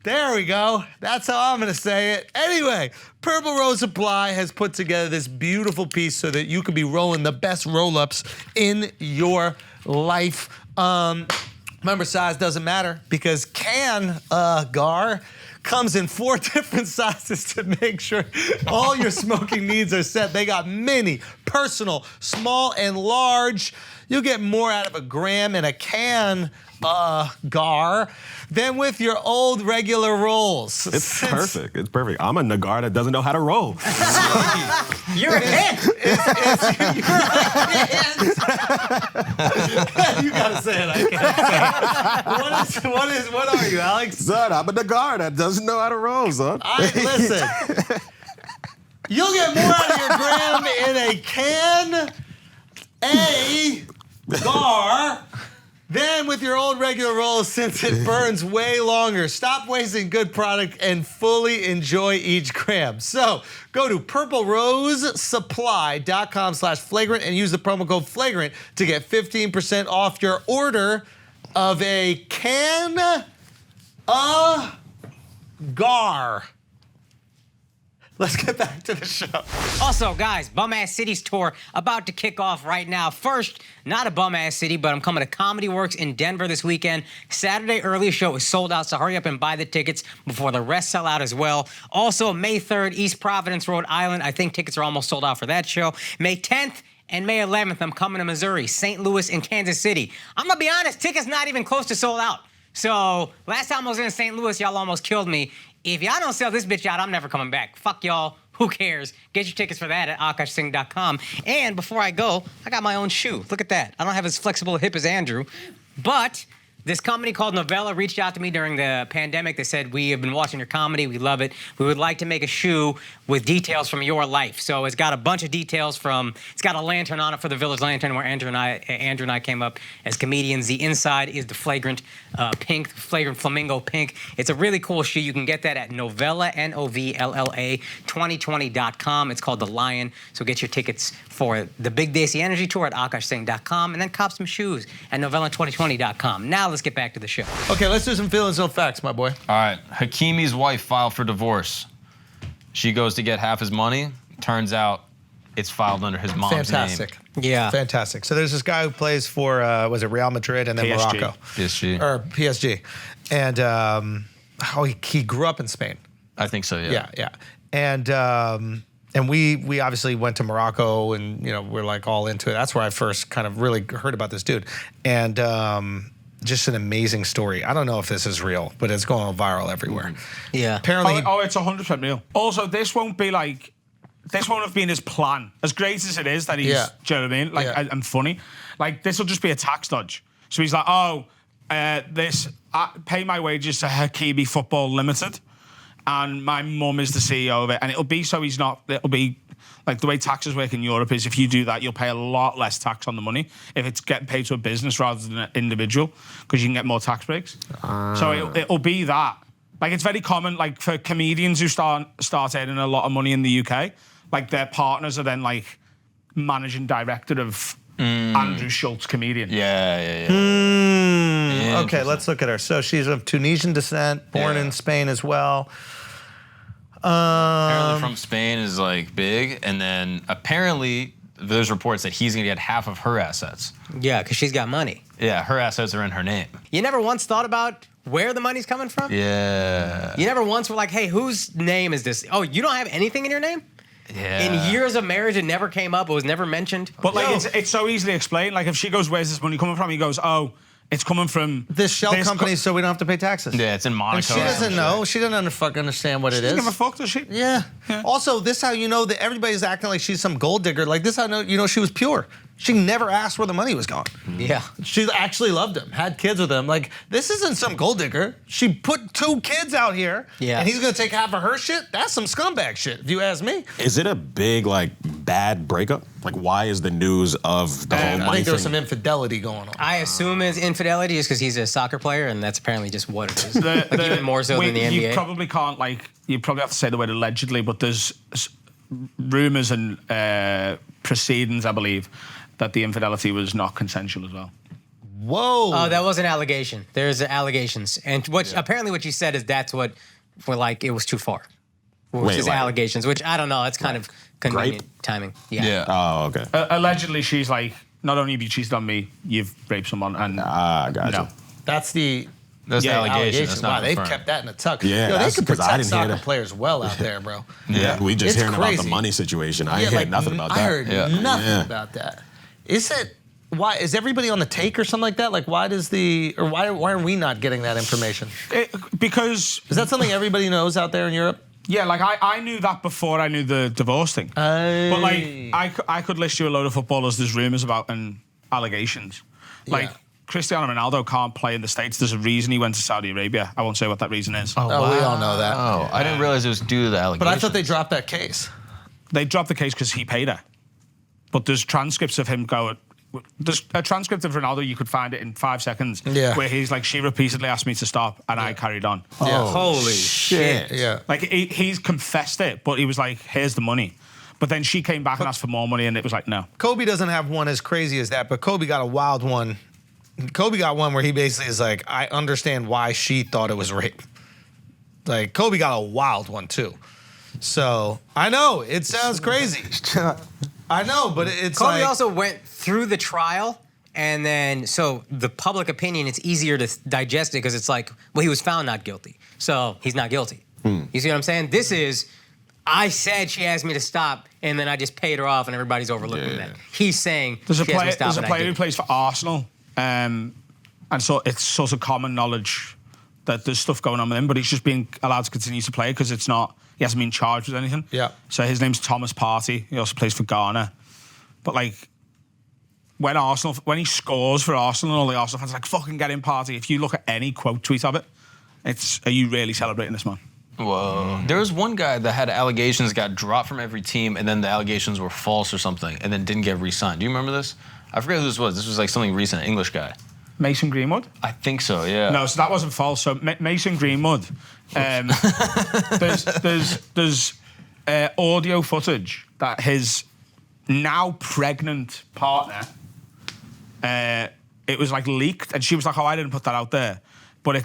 There we go. That's how I'm gonna say it. Anyway, Purple Rose Supply has put together this beautiful piece so that you can be rolling the best roll-ups in your life. Remember, size doesn't matter because Gar comes in 4 different sizes to make sure all your smoking needs are set. They got mini, personal, small, and large. You'll get more out of a gram in a can, Gar, than with your old regular rolls. It's perfect. It's perfect. I'm a Nagar that doesn't know how to roll. You're a hit. You gotta say it. I can't say it. What are you, Alex? Son, I'm a Nagar that doesn't know how to roll, son. Listen. You'll get more out of your gram in a can, Gar, than with your old regular rolls since it burns way longer. Stop wasting good product and fully enjoy each gram. So go to purplerosesupply.com/flagrant and use the promo code FLAGRANT to get 15% off your order of a can, Gar. Let's get back to the show. Also, guys, Bum Ass Cities tour about to kick off right now. First, not a bum ass city, but I'm coming to Comedy Works in Denver this weekend. Saturday early show is sold out, so hurry up and buy the tickets before the rest sell out as well. Also, May 3rd, East Providence, Rhode Island. I think tickets are almost sold out for that show. May 10th and May 11th, I'm coming to Missouri, St. Louis, and Kansas City. I'm gonna be honest, tickets not even close to sold out. So last time I was in St. Louis, y'all almost killed me. If y'all don't sell this bitch out, I'm never coming back. Fuck y'all. Who cares? Get your tickets for that at akashsing.com. And before I go, I got my own shoe. Look at that. I don't have as flexible a hip as Andrew, but this company called Novella reached out to me during the pandemic. They said, we have been watching your comedy. We love it. We would like to make a shoe with details from your life. So it's got a bunch of details from, it's got a lantern on it for the Village Lantern where Andrew and I came up as comedians. The inside is the flagrant pink, flagrant flamingo pink. It's a really cool shoe. You can get that at Novella, Novella 2020.com. It's called The Lion. So get your tickets for the Big Desi Energy Tour at akashsing.com and then cop some shoes at Novella2020.com. Now let's get back to the show. Okay, let's do some feelings, no facts, my boy. All right, Hakimi's wife filed for divorce. She goes to get half his money. Turns out it's filed under his mom's Fantastic. name. Yeah. Fantastic. So there's this guy who plays for, was it Real Madrid and then PSG. Morocco? PSG. Or PSG. And he grew up in Spain. I think so, yeah. Yeah. And we obviously went to Morocco and, we're like all into it. That's where I first kind of really heard about this dude. And just an amazing story. I don't know if this is real, but it's going viral everywhere. Yeah. Apparently. It's 100% real. Also, this won't have been his plan. As great as it is that he's, do you know what I mean? And funny. Like, this will just be a tax dodge. So he's like, pay my wages to Hakimi Football Limited. and my mum is the CEO of it, and it'll be like the way taxes work in Europe is if you do that, you'll pay a lot less tax on the money if it's getting paid to a business rather than an individual, because you can get more tax breaks. So it'll be that. Like, it's very common, like, for comedians who start earning a lot of money in the UK, like, their partners are then, like, managing director of Andrew Schultz comedian. Okay, let's look at her. So she's of Tunisian descent, born in Spain as well. Apparently from Spain is like big, and then apparently there's reports that he's gonna get half of her assets. Yeah, because she's got money. Yeah, her assets are in her name. You never once thought about where the money's coming from? Yeah. You never once were like, hey, whose name is this? Oh, you don't have anything in your name? Yeah. In years of marriage, it never came up. It was never mentioned. But like, it's so easily explained. Like, if she goes, where's this money coming from? He goes, oh, it's coming from this shell company, so we don't have to pay taxes. Yeah, it's in Monaco. And she doesn't know. She doesn't fucking understand what it is. She doesn't give a fuck, does she? Yeah. Also, this how you know that everybody's acting like she's some gold digger. Like, this how you know she was pure. She never asked where the money was going. Yeah. She actually loved him, had kids with him. Like, this isn't some gold digger. She put 2 kids out here, and he's gonna take half of her shit? That's some scumbag shit, if you ask me. Is it a big, like, bad breakup? Like, why is the news of the whole money I think there's thing? some infidelity going on. I assume it's infidelity just because he's a soccer player, and that's apparently just what it is. Like, even more so than the NBA. You probably can't, like, you probably have to say the word allegedly, but there's rumours and proceedings, I believe, that the infidelity was not consensual as well. Whoa. Oh, that was an allegation. There's allegations. And apparently what you said is that's what, like, it was too far. Which is allegations, which I don't know. It's kind of convenient timing. Yeah. Oh, okay. Allegedly, she's like, not only have you cheated on me, you've raped someone. And gotcha. No. That's the allegation. That's wow, not they've confirmed. kept that in the tuck. Yeah, Yo, they that's could 'cause I protect didn't hear soccer that. players well out there, bro. Yeah, we just It's hearing about the crazy. money situation. I ain't heard nothing about that. I heard nothing about that. Is it? Why is everybody on the take or something like that? Like, why are we not getting that information? Because is that something everybody knows out there in Europe? Yeah, like I knew that before I knew the divorce thing. But like I could list you a load of footballers there's rumours about and allegations. Like Cristiano Ronaldo can't play in the States. There's a reason he went to Saudi Arabia. I won't say what that reason is. Oh, wow. We all know that. Oh, I didn't realize it was due to the allegations. But I thought they dropped that case. They dropped the case because he paid her. But there's transcripts of him going. There's a transcript of Ronaldo, you could find it in 5 seconds, where he's like, she repeatedly asked me to stop, and I carried on. Yeah. Holy shit. Yeah. Like, he's confessed it, but he was like, here's the money. But then she came back and asked for more money, and it was like, no. Kobe doesn't have one as crazy as that, but Kobe got a wild one. Kobe got one where he basically is like, I understand why she thought it was rape. Like, Kobe got a wild one, too. So, I know, it sounds crazy. I know, but it's Kobe like... also went through the trial, and then, so the public opinion, it's easier to digest it because it's like, well, he was found not guilty. So he's not guilty. You see what I'm saying? This is, I said she asked me to stop, and then I just paid her off, and everybody's overlooking that. He's saying there's a she asked me to stop. There's a player who plays for Arsenal, and so it's sort of common knowledge that there's stuff going on with him, but he's just being allowed to continue to play because he hasn't been charged with anything. Yeah. So his name's Thomas Partey. He also plays for Ghana. But like, when he scores for Arsenal, and all the Arsenal fans are like, fucking get him, Partey. If you look at any quote tweet of it, are you really celebrating this man? Whoa. There was one guy that had allegations, got dropped from every team, and then the allegations were false or something, and then didn't get re-signed. Do you remember this? I forget who this was. This was like something recent, English guy. Mason Greenwood? I think so, yeah. No, so that wasn't false. So Mason Greenwood, there's audio footage that his now pregnant partner, it was like leaked, and she was like, oh, I didn't put that out there. But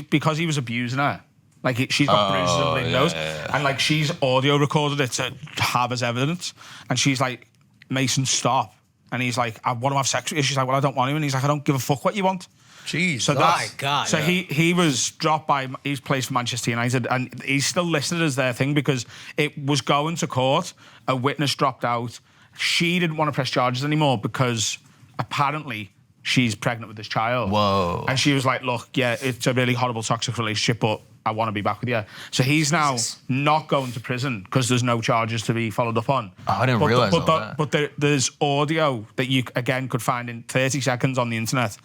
because he was abusing her. Like, she's got bruises and bleeding nose. And like, she's audio recorded it to have as evidence. And she's like, Mason, stop. And he's like, I want to have sex with you. She's like, well, I don't want him. And he's like, I don't give a fuck what you want. Jeez. So my God. So he was dropped he plays for Manchester United, and he's still listed as their thing because it was going to court. A witness dropped out. She didn't want to press charges anymore because apparently she's pregnant with this child. Whoa. And she was like, look, yeah, it's a really horrible toxic relationship, but I want to be back with you. So he's now not going to prison because there's no charges to be followed up on. Oh, I didn't realize that. But there's audio that you, again, could find in 30 seconds on the internet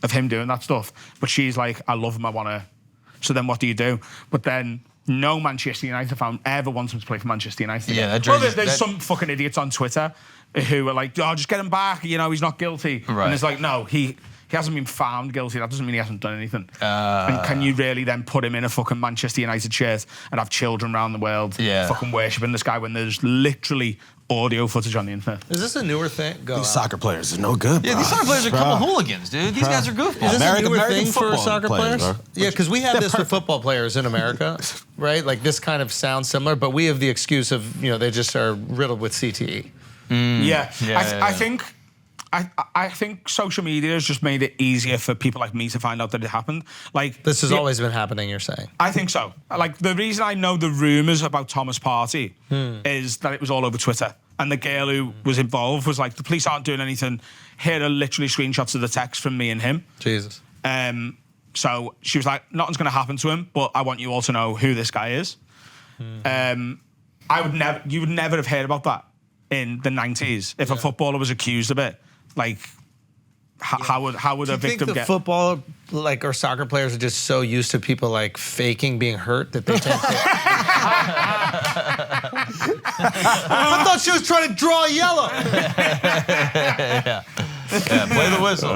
of him doing that stuff. But she's like, I love him, I want to. So then what do you do? But then no Manchester United fan ever wants him to play for Manchester United. Yeah, that well, jersey- there's that- some fucking idiots on Twitter who are like, oh, just get him back. You know, he's not guilty. Right. And it's like, no, he hasn't been found guilty. That doesn't mean he hasn't done anything. And can you really then put him in a fucking Manchester United shirt and have children around the world fucking worshipping this guy when there's literally audio footage on the internet? Is this a newer thing? Go. These soccer players are no good, Yeah, bro. these soccer players are a Bro. couple hooligans, dude. These guys are goofballs. Is this a newer American thing for football soccer players? bro. Yeah, because we have this with football players in America, right? Like this kind of sounds similar, but we have the excuse of, they just are riddled with CTE. I think social media has just made it easier for people like me to find out that it happened. Like This has always been happening, you're saying? I think so. Like the reason I know the rumours about Thomas Partey is that it was all over Twitter. And the girl who was involved was like, the police aren't doing anything. Here are literally screenshots of the text from me and him. Jesus. So she was like, nothing's going to happen to him, but I want you all to know who this guy is. You would never have heard about that in the 90s if a footballer was accused of it. Like, how would a victim Do you think the get? football, or soccer players are just so used to people like faking being hurt that they tend to... I thought she was trying to draw yellow. Yeah, play the whistle.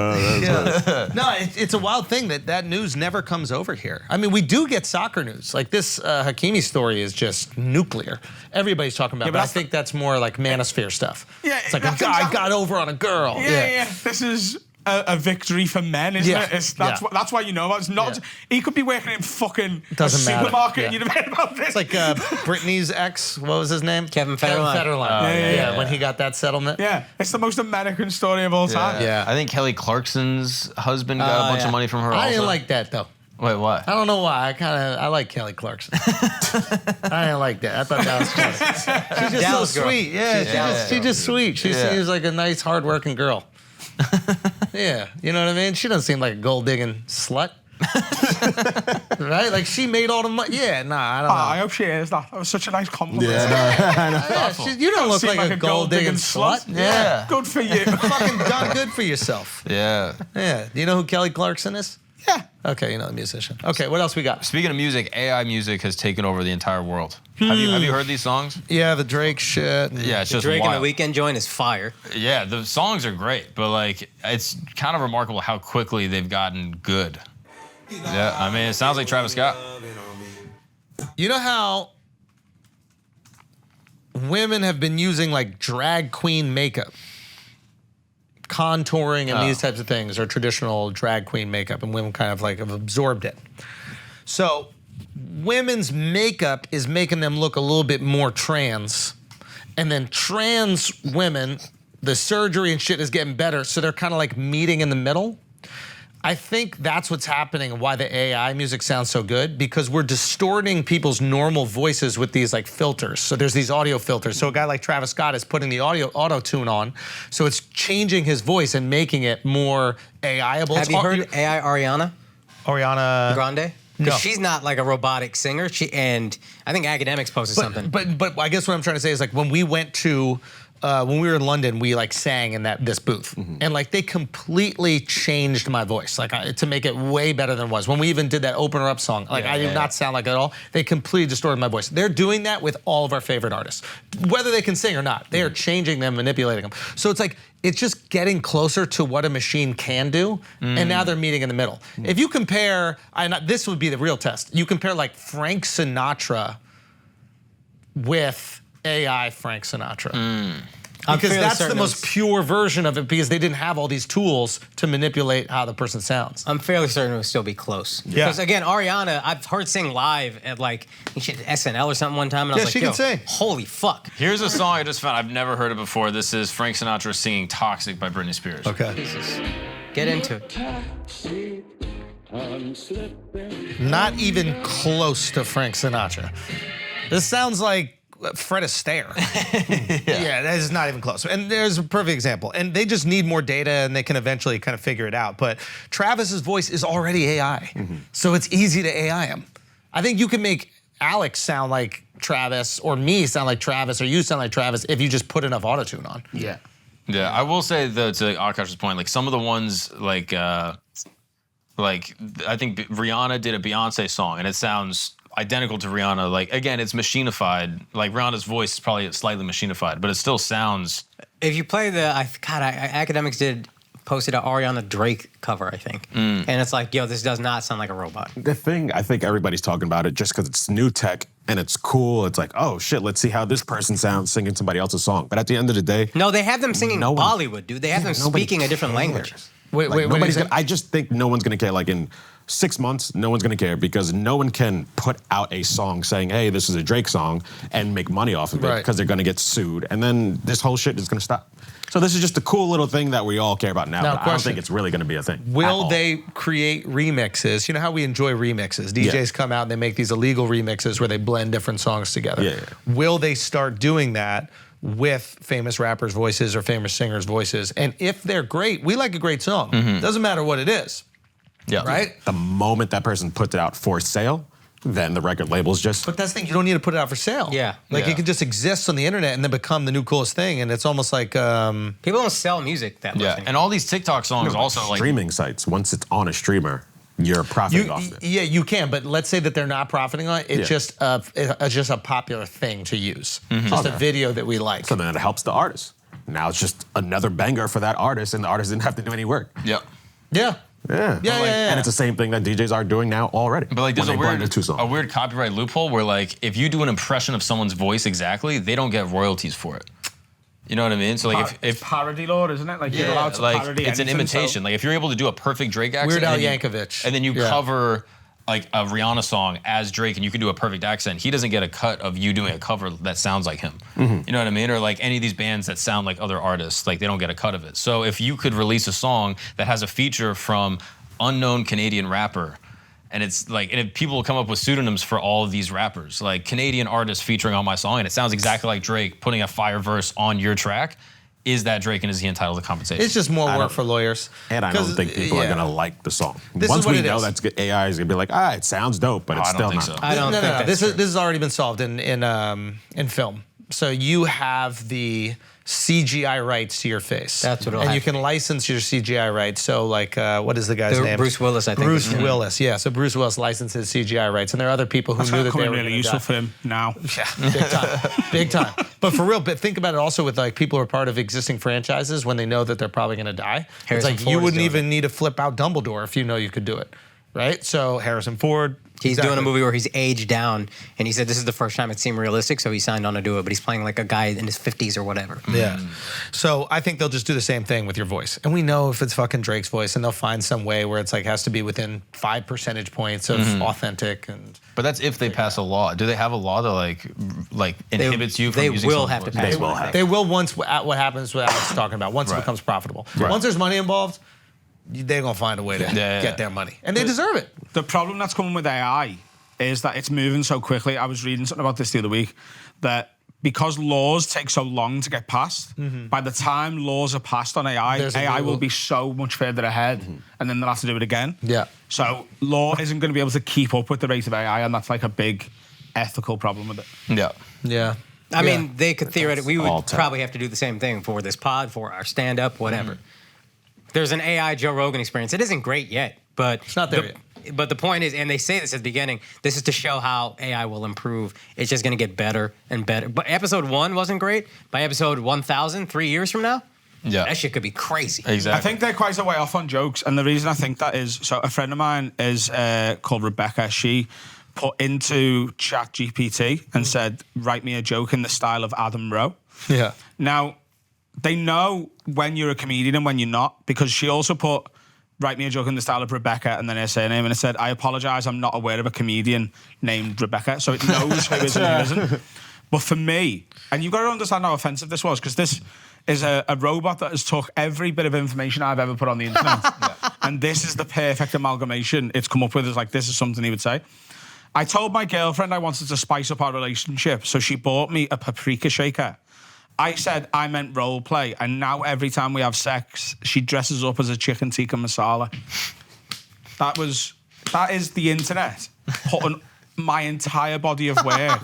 No, it's a wild thing that news never comes over here. I mean, we do get soccer news. Like this Hakimi story is just nuclear. Everybody's talking about it, but I think that's more like manosphere stuff. Yeah, it's like a guy got over on a girl. Yeah. This is a victory for men, isn't it? That's why you know about it. It's not. He could be working in fucking Doesn't matter. supermarket. Yeah. You'd have heard about this. It's like Britney's ex, what was his name? Kevin Federline. When he got that settlement. Yeah, it's the most American story of all time. Yeah. I think Kelly Clarkson's husband got a bunch of money from her. I didn't also. like that though. Wait, what? I don't know why. I like Kelly Clarkson. I didn't like that. I thought that was funny. She's just Dallas so girl. sweet. Yeah, she's just sweet. She seems like a nice, hardworking girl. Yeah, you know what I mean? She doesn't seem like a gold-digging slut. Right? Like she made all the money. Yeah, nah, I don't know. I hope she is that. That was such a nice compliment. Yeah, you don't look Seem like a gold-digging slut. Yeah. Good for you. Fucking done good for yourself. Yeah. Yeah. Do you know who Kelly Clarkson is? Yeah. Okay, you know the musician. Okay, what else we got? Speaking of music, AI music has taken over the entire world. Have you heard these songs? Yeah, the Drake shit. Yeah, it's just Drake wild. and the Weeknd joint is fire. Yeah, the songs are great, but like it's kind of remarkable how quickly they've gotten good. Yeah, I mean, it sounds like Travis Scott. You know how women have been using like drag queen makeup, contouring and these types of things, or traditional drag queen makeup, and women kind of like have absorbed it. So women's makeup is making them look a little bit more trans, and then trans women, the surgery and shit is getting better, so they're kind of like meeting in the middle. I think that's what's happening and why the AI music sounds so good, because we're distorting people's normal voices with these like filters. So there's these audio filters. So a guy like Travis Scott is putting the auto-tune on, so it's changing his voice and making it more AI-able. Have you heard AI Ariana Ariana Grande? No. Because she's not like a robotic singer. And I think Academics posted something. But I guess what I'm trying to say is like when we went to when we were in London, we like sang in this booth, and like they completely changed my voice, like to make it way better than it was. When we even did that opener up song, like I did not sound like it at all. They completely distorted my voice. They're doing that with all of our favorite artists, whether they can sing or not. They are changing them, manipulating them. So it's like it's just getting closer to what a machine can do, and now they're meeting in the middle. If you compare, this would be the real test. You compare like Frank Sinatra with AI Frank Sinatra. Because that's the most pure version of it, because they didn't have all these tools to manipulate how the person sounds. I'm fairly certain it would still be close. Yeah. Because again, Ariana, I've heard sing live at like SNL or something one time, and I was like, she can sing. Holy fuck. Here's a song I just found. I've never heard it before. This is Frank Sinatra singing "Toxic" by Britney Spears. Okay. Jesus. Get into it. Not even close to Frank Sinatra. This sounds like Fred Astaire. Yeah, that is not even close. And there's a perfect example. And they just need more data, and they can eventually kind of figure it out. But Travis's voice is already AI. So it's easy to AI him. I think you can make Alex sound like Travis, or me sound like Travis, or you sound like Travis if you just put enough autotune on. Yeah, I will say though, to Akaash's point, like some of the ones like I think Rihanna did a Beyonce song, and it sounds identical to Rihanna. Like, again, it's machinified. Like, Rihanna's voice is probably slightly machinified, but it still sounds... If you play Academics posted an Ariana Drake cover, I think. And it's like, yo, this does not sound like a robot. The thing, I think everybody's talking about it just because it's new tech and it's cool. It's like, oh shit, let's see how this person sounds singing somebody else's song. But at the end of the day, No, they have them singing Bollywood, dude. They have them nobody speaking a different language. Wait, like, wait, nobody's gonna, I just think no one's gonna care. Like in 6 months, no one's gonna care because no one can put out a song saying, hey, this is a Drake song and make money off of it Right. because they're gonna get sued. And then this whole shit is gonna stop. So this is just a cool little thing that we all care about now, but I don't question. think it's really gonna be a thing. Will they create remixes? You know how we enjoy remixes? DJs come out and they make these illegal remixes where they blend different songs together. Yeah. Will they start doing that with famous rappers' voices or famous singers' voices? And if they're great, we like a great song. Doesn't matter what it is. Yeah. Right? The moment that person puts it out for sale, then the record label's just... But that's the thing, you don't need to put it out for sale. Yeah. Like Yeah. it can just exist on the internet and then become the new coolest thing. And it's almost like People don't sell music that much Yeah, anymore. and all these TikTok songs also, like... streaming sites. Once it's on a streamer, you're profiting off it. yeah, you can, but let's say that they're not profiting on it. It's just a popular thing to use. Just a video that we like. So then it helps the artist. Now it's just another banger for that artist, and the artist didn't have to do any work. Yep. Yeah. Yeah. Yeah. And it's the same thing that DJs are doing now already. But like, there's when they blend the two a songs. weird copyright loophole where like, if you do an impression of someone's voice exactly, they don't get royalties for it. You know what I mean? So like, It's parody law, isn't it? Like you're allowed to like parody it's an anything, so- imitation. Like if you're able to do a perfect Drake accent, Weird Al and you- Yankovic. and then you Yeah. cover like a Rihanna song as Drake, and you can do a perfect accent, he doesn't get a cut of you doing a cover that sounds like him. You know what I mean? Or like any of these bands that sound like other artists, like they don't get a cut of it. So if you could release a song that has a feature from unknown Canadian rapper, and it's like, and people will come up with pseudonyms for all of these rappers, like Canadian artists featuring on my song, and it sounds exactly like Drake putting a fire verse on your track. Is that Drake, and is he entitled to compensation? It's just more work for lawyers. And I don't 'Cause, think people are yeah. gonna like the song. This Once is what we it know is. that's good, AI is gonna be like, it sounds dope, but it's I still don't think not. so. I don't think that's This true. has already been solved in film. So you have the CGI rights to your face. That's what it'll And you have. can license your CGI rights. So like, what is the guy's The name? Bruce Willis, I think. Bruce Willis, yeah. So Bruce Willis licenses CGI rights, and there are other people who That's knew that becoming they were really gonna useful die. for him now. Yeah, big time, big time. But for real, but think about it also with like people who are part of existing franchises when they know that they're probably going to die. Harrison it's like Ford you is wouldn't doing even need to flip out Dumbledore if you know you could do it, right? So Harrison Ford. He's doing a exactly. movie where he's aged down, and he said this is the first time it seemed realistic, so he signed on to do it. But he's playing like a guy in his 50s or whatever. Yeah. So I think they'll just do the same thing with your voice. And we know if it's fucking Drake's voice, and they'll find some way where it's like has to be within 5 percentage points of authentic and. But that's if they pass a law. Do they have a law that like inhibits you from they using will someone's have to voice? pass They will one. have. They will once what happens what Alex is talking about. Once it Right. becomes profitable. Right. Once there's money involved, they're gonna find a way to Yeah. get their money, and they deserve it. The problem that's coming with AI is that it's moving so quickly. I was reading something about this the other week, that because laws take so long to get passed, by the time laws are passed on AI, There's a AI new- will be so much further ahead, and then they'll have to do it again. Yeah. So law isn't going to be able to keep up with the rate of AI, and that's like a big ethical problem with it. Yeah. Yeah. I mean, they could theoretically, we all would tech. probably have to do the same thing for this pod, for our stand-up, whatever. There's an AI Joe Rogan experience. It isn't great yet, but it's not there yet. But the point is, and they say this at the beginning, this is to show how AI will improve. It's just going to get better and better. But episode 1 wasn't great. By episode 1,000, 3 years from now, Yeah. that shit could be crazy. Exactly. I think they're quite a way off on jokes, and the reason I think that is, so a friend of mine is called Rebecca. She put into ChatGPT and said, write me a joke in the style of Adam Rowe. Yeah. Now, they know when you're a comedian and when you're not, because she also put, write me a joke in the style of Rebecca, and then her surname, and it said, I apologise, I'm not aware of a comedian named Rebecca, so it knows who is and who isn't. But for me, and you've got to understand how offensive this was, because this is a robot that has took every bit of information I've ever put on the internet, and this is the perfect amalgamation it's come up with. It's like, this is something he would say. I told my girlfriend I wanted to spice up our relationship, so she bought me a paprika shaker. I said I meant role play, and now every time we have sex, she dresses up as a chicken tikka masala. That is the internet putting my entire body of work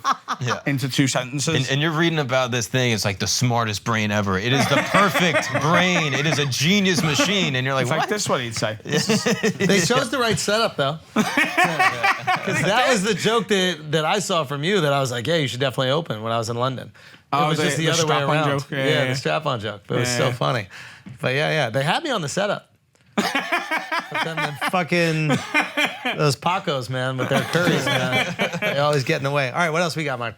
into 2 sentences. And you're reading about this thing. It's like the smartest brain ever. It is the perfect brain. It is a genius machine. And you're like, it's what? like this is what he'd say. They chose the right setup, though. Because that was the joke that I saw from you that I was like, yeah, you should definitely open when I was in London. It was just the other way strap-on around. joke. Yeah, the strap-on joke. But it was so funny. But yeah, they had me on the setup. But then fucking those Pacos, man, with their curries, man, they always get in the way. All right, what else we got, Mike?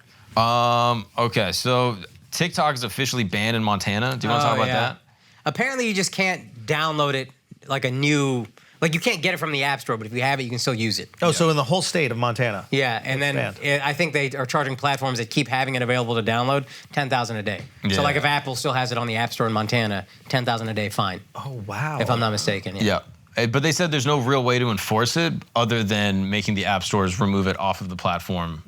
Okay, so TikTok is officially banned in Montana. Do you want to talk about that? Apparently, you just can't download it like a new. Like, you can't get it from the App Store, but if you have it, you can still use it. Oh, so in the whole state of Montana. Yeah, and then I think they are charging platforms that keep having it available to download $10,000 a day. Yeah. So, like, if Apple still has it on the App Store in Montana, $10,000 a day, fine. Oh, wow. If I'm not mistaken. Yeah. But they said there's no real way to enforce it other than making the app stores remove it off of the platform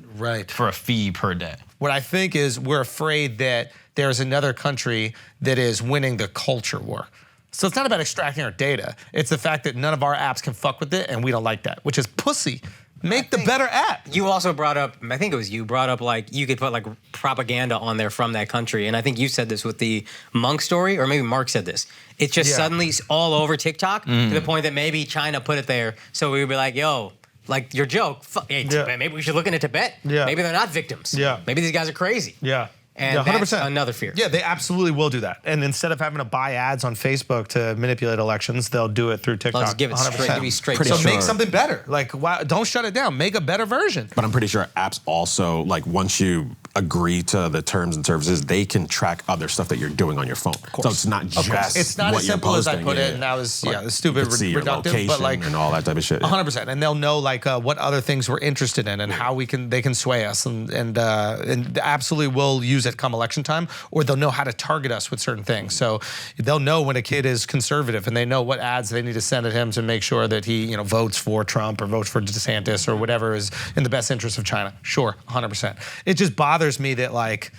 for a fee per day. What I think is we're afraid that there's another country that is winning the culture war. So it's not about extracting our data. It's the fact that none of our apps can fuck with it, and we don't like that, which is pussy. Make the better app. You also brought up, I think it was you, brought up like you could put like propaganda on there from that country. And I think you said this with the Monk story, or maybe Mark said this. It's just suddenly all over TikTok to the point that maybe China put it there. So we would be like, yo, like your joke, hey, Tibet, maybe we should look into Tibet. Yeah. Maybe they're not victims. Yeah. Maybe these guys are crazy. Yeah. And that's another fear. Yeah, they absolutely will do that. And instead of having to buy ads on Facebook to manipulate elections, they'll do it through TikTok. They'll just give it straight, give you straight. So make something better. Like, why, don't shut it down. Make a better version. But I'm pretty sure apps also, like, once you agree to the terms and services, they can track other stuff that you're doing on your phone. So it's not just it's not what as you're simple as I posting. put it, and that was the stupid you could see your reductive, but like and all that type of shit. 100%, and they'll know like what other things we're interested in and how they can sway us, and absolutely will use it come election time, or they'll know how to target us with certain things. So they'll know when a kid is conservative, and they know what ads they need to send at him to make sure that he votes for Trump or votes for DeSantis or whatever is in the best interest of China. Sure, 100%. It just bothers me that like,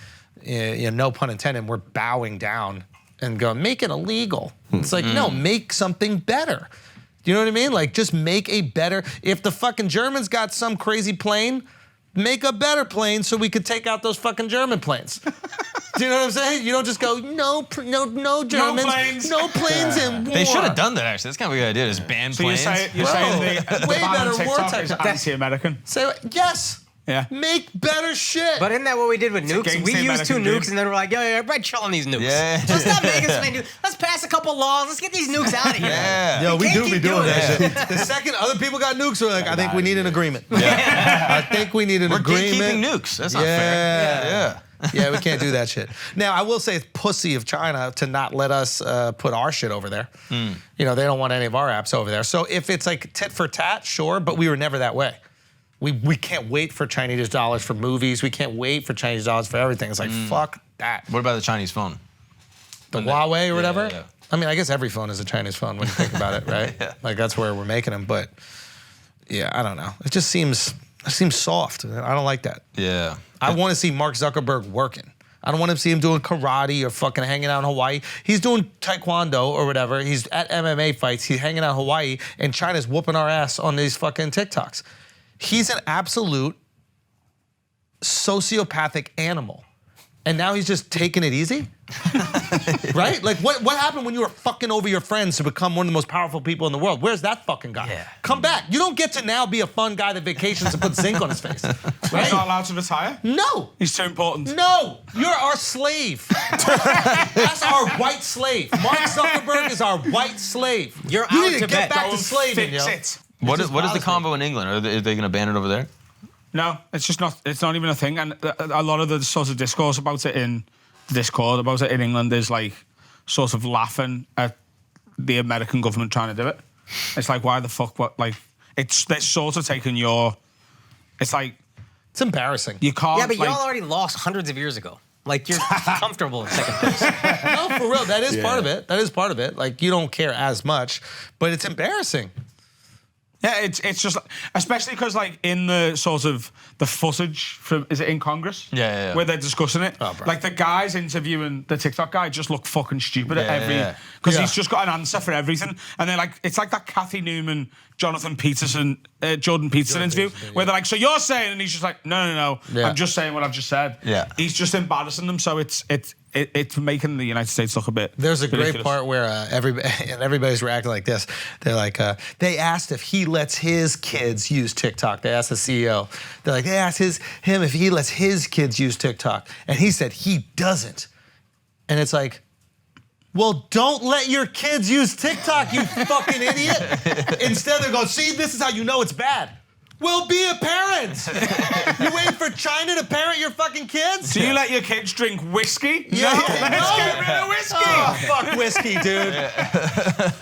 no pun intended, we're bowing down and going, make it illegal. It's like, no, make something better. Do you know what I mean? Like, just make a better, if the fucking Germans got some crazy plane, make a better plane so we could take out those fucking German planes. Do you know what I'm saying? You don't just go, no Germans, no planes in war. They should have done that, actually. That's kind of a good idea, is ban planes. You're saying the way ban better on war TikTok is technology. anti-American? Say, yes. Yeah. Make better shit. But isn't that what we did with nukes? against We the used 2 American nukes, dream. and then we're like, yo, everybody chill on these nukes. Yeah. Let's not make us many nukes. Let's pass a couple laws. Let's get these nukes out of here. Yeah. Yo, we can't do be keep doing doing that that. shit. The second other people got nukes, we're like, I think we need an agreement. I think we need an We're agreement. gatekeeping nukes. That's not Yeah. fair. Yeah, we can't do that shit. Now, I will say it's pussy of China to not let us put our shit over there. They don't want any of our apps over there. So if it's like tit for tat, sure, but we were never that way. We can't wait for Chinese dollars for movies. We can't wait for Chinese dollars for everything. It's like, fuck that. What about the Chinese phone? The Huawei or whatever? Yeah. I mean, I guess every phone is a Chinese phone when you think about it, right? Like, that's where we're making them. But, yeah, I don't know. It just seems soft. I don't like that. Yeah. I want to see Mark Zuckerberg working. I don't want to see him doing karate or fucking hanging out in Hawaii. He's doing taekwondo or whatever. He's at MMA fights. He's hanging out in Hawaii, and China's whooping our ass on these fucking TikToks. He's an absolute sociopathic animal. And now he's just taking it easy? Right? Like, what happened when you were fucking over your friends to become one of the most powerful people in the world? Where's that fucking guy? Yeah. Come back. You don't get to now be a fun guy that vacations and put zinc on his face. He's Right? not allowed to retire? No. He's too important. No, you're our slave. That's our white slave. Mark Zuckerberg is our white slave. You're you out need to to get bet. back Go to and slaving, fix yo. it. What is the bothers me. combo in England? Are they going to ban it over there? No, it's just not. It's not even a thing. And a lot of the sort of discourse about it in Discord about it in England is like sort of laughing at the American government trying to do it. It's like, why the fuck? What? Like, they're sort of taking your. It's like It's embarrassing. you can't. Yeah, but like, y'all already lost hundreds of years ago. Like, you're comfortable in second place. No, for real, that is part of it. That is part of it. Like, you don't care as much, but it's embarrassing. Yeah, it's just, especially because like in the sort of the footage from, is it in Congress? Yeah. Where they're discussing it. Oh, bro. Like the guys interviewing the TikTok guy just look fucking stupid at every, yeah. because Yeah. he's just got an answer for everything. And they're like, it's like that Kathy Newman, Jordan Peterson interview, where they're like, so you're saying, and he's just like, no, Yeah. I'm just saying what I've just said. Yeah. He's just embarrassing them, so it's making the United States look a bit There's a great ridiculous. part where everybody's reacting like this. They're like, they asked if he lets his kids use TikTok. They asked the CEO. They're like, they asked him if he lets his kids use TikTok. And he said he doesn't. And it's like, well, don't let your kids use TikTok, you fucking idiot. Instead, they're going, see, this is how you know it's bad. Well, be a parent. You waiting for China to parent your fucking kids? Do you let your kids drink whiskey? Yeah. No, let's get rid of whiskey. Oh, fuck whiskey, dude.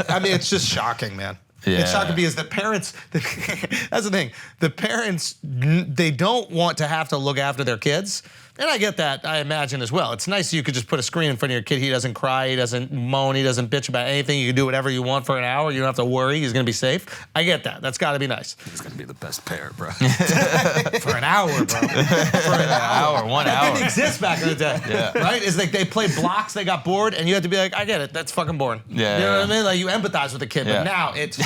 I mean, it's just shocking, man. It's shocking because the parents, that's the thing. The parents, they don't want to have to look after their kids. And I get that, I imagine, as well. It's nice you could just put a screen in front of your kid. He doesn't cry, he doesn't moan, he doesn't bitch about anything. You can do whatever you want for an hour. You don't have to worry. He's going to be safe. I get that. That's got to be nice. He's gonna be the best parent, bro. For an hour, bro. For an hour. 1 That hour. didn't exist back in the day, right? It's like they played blocks, they got bored, and you had to be like, I get it, that's fucking boring. Yeah, You know yeah. what I mean? Like, you empathize with the kid, Yeah. but now it's,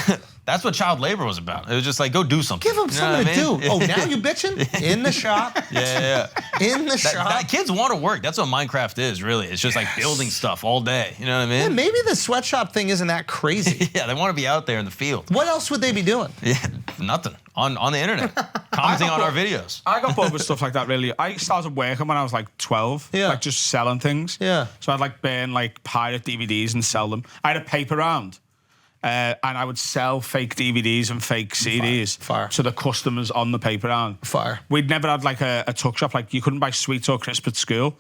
That's what child labor was about. It was just like, go do something. give him You know something what to I mean? do. Oh, now you bitching? In the shop. Yeah. In the shop. Kids want to work. That's what Minecraft is, really. It's just like building stuff all day. You know what I Yeah, mean? maybe the sweatshop thing isn't that crazy. Yeah, they want to be out there in the field. What else would they be doing? Yeah, nothing. On the internet. Commenting on our videos. I got bored with stuff like that, really. I started working when I was like 12, Yeah. like just selling things. Yeah. So I'd like burn like pirate DVDs and sell them. I had a paper round. And I would sell fake DVDs and fake CDs Fire. to the customers on the paper round. Fire. We'd never had like a tuck shop. Like you couldn't buy sweets or crisps at school.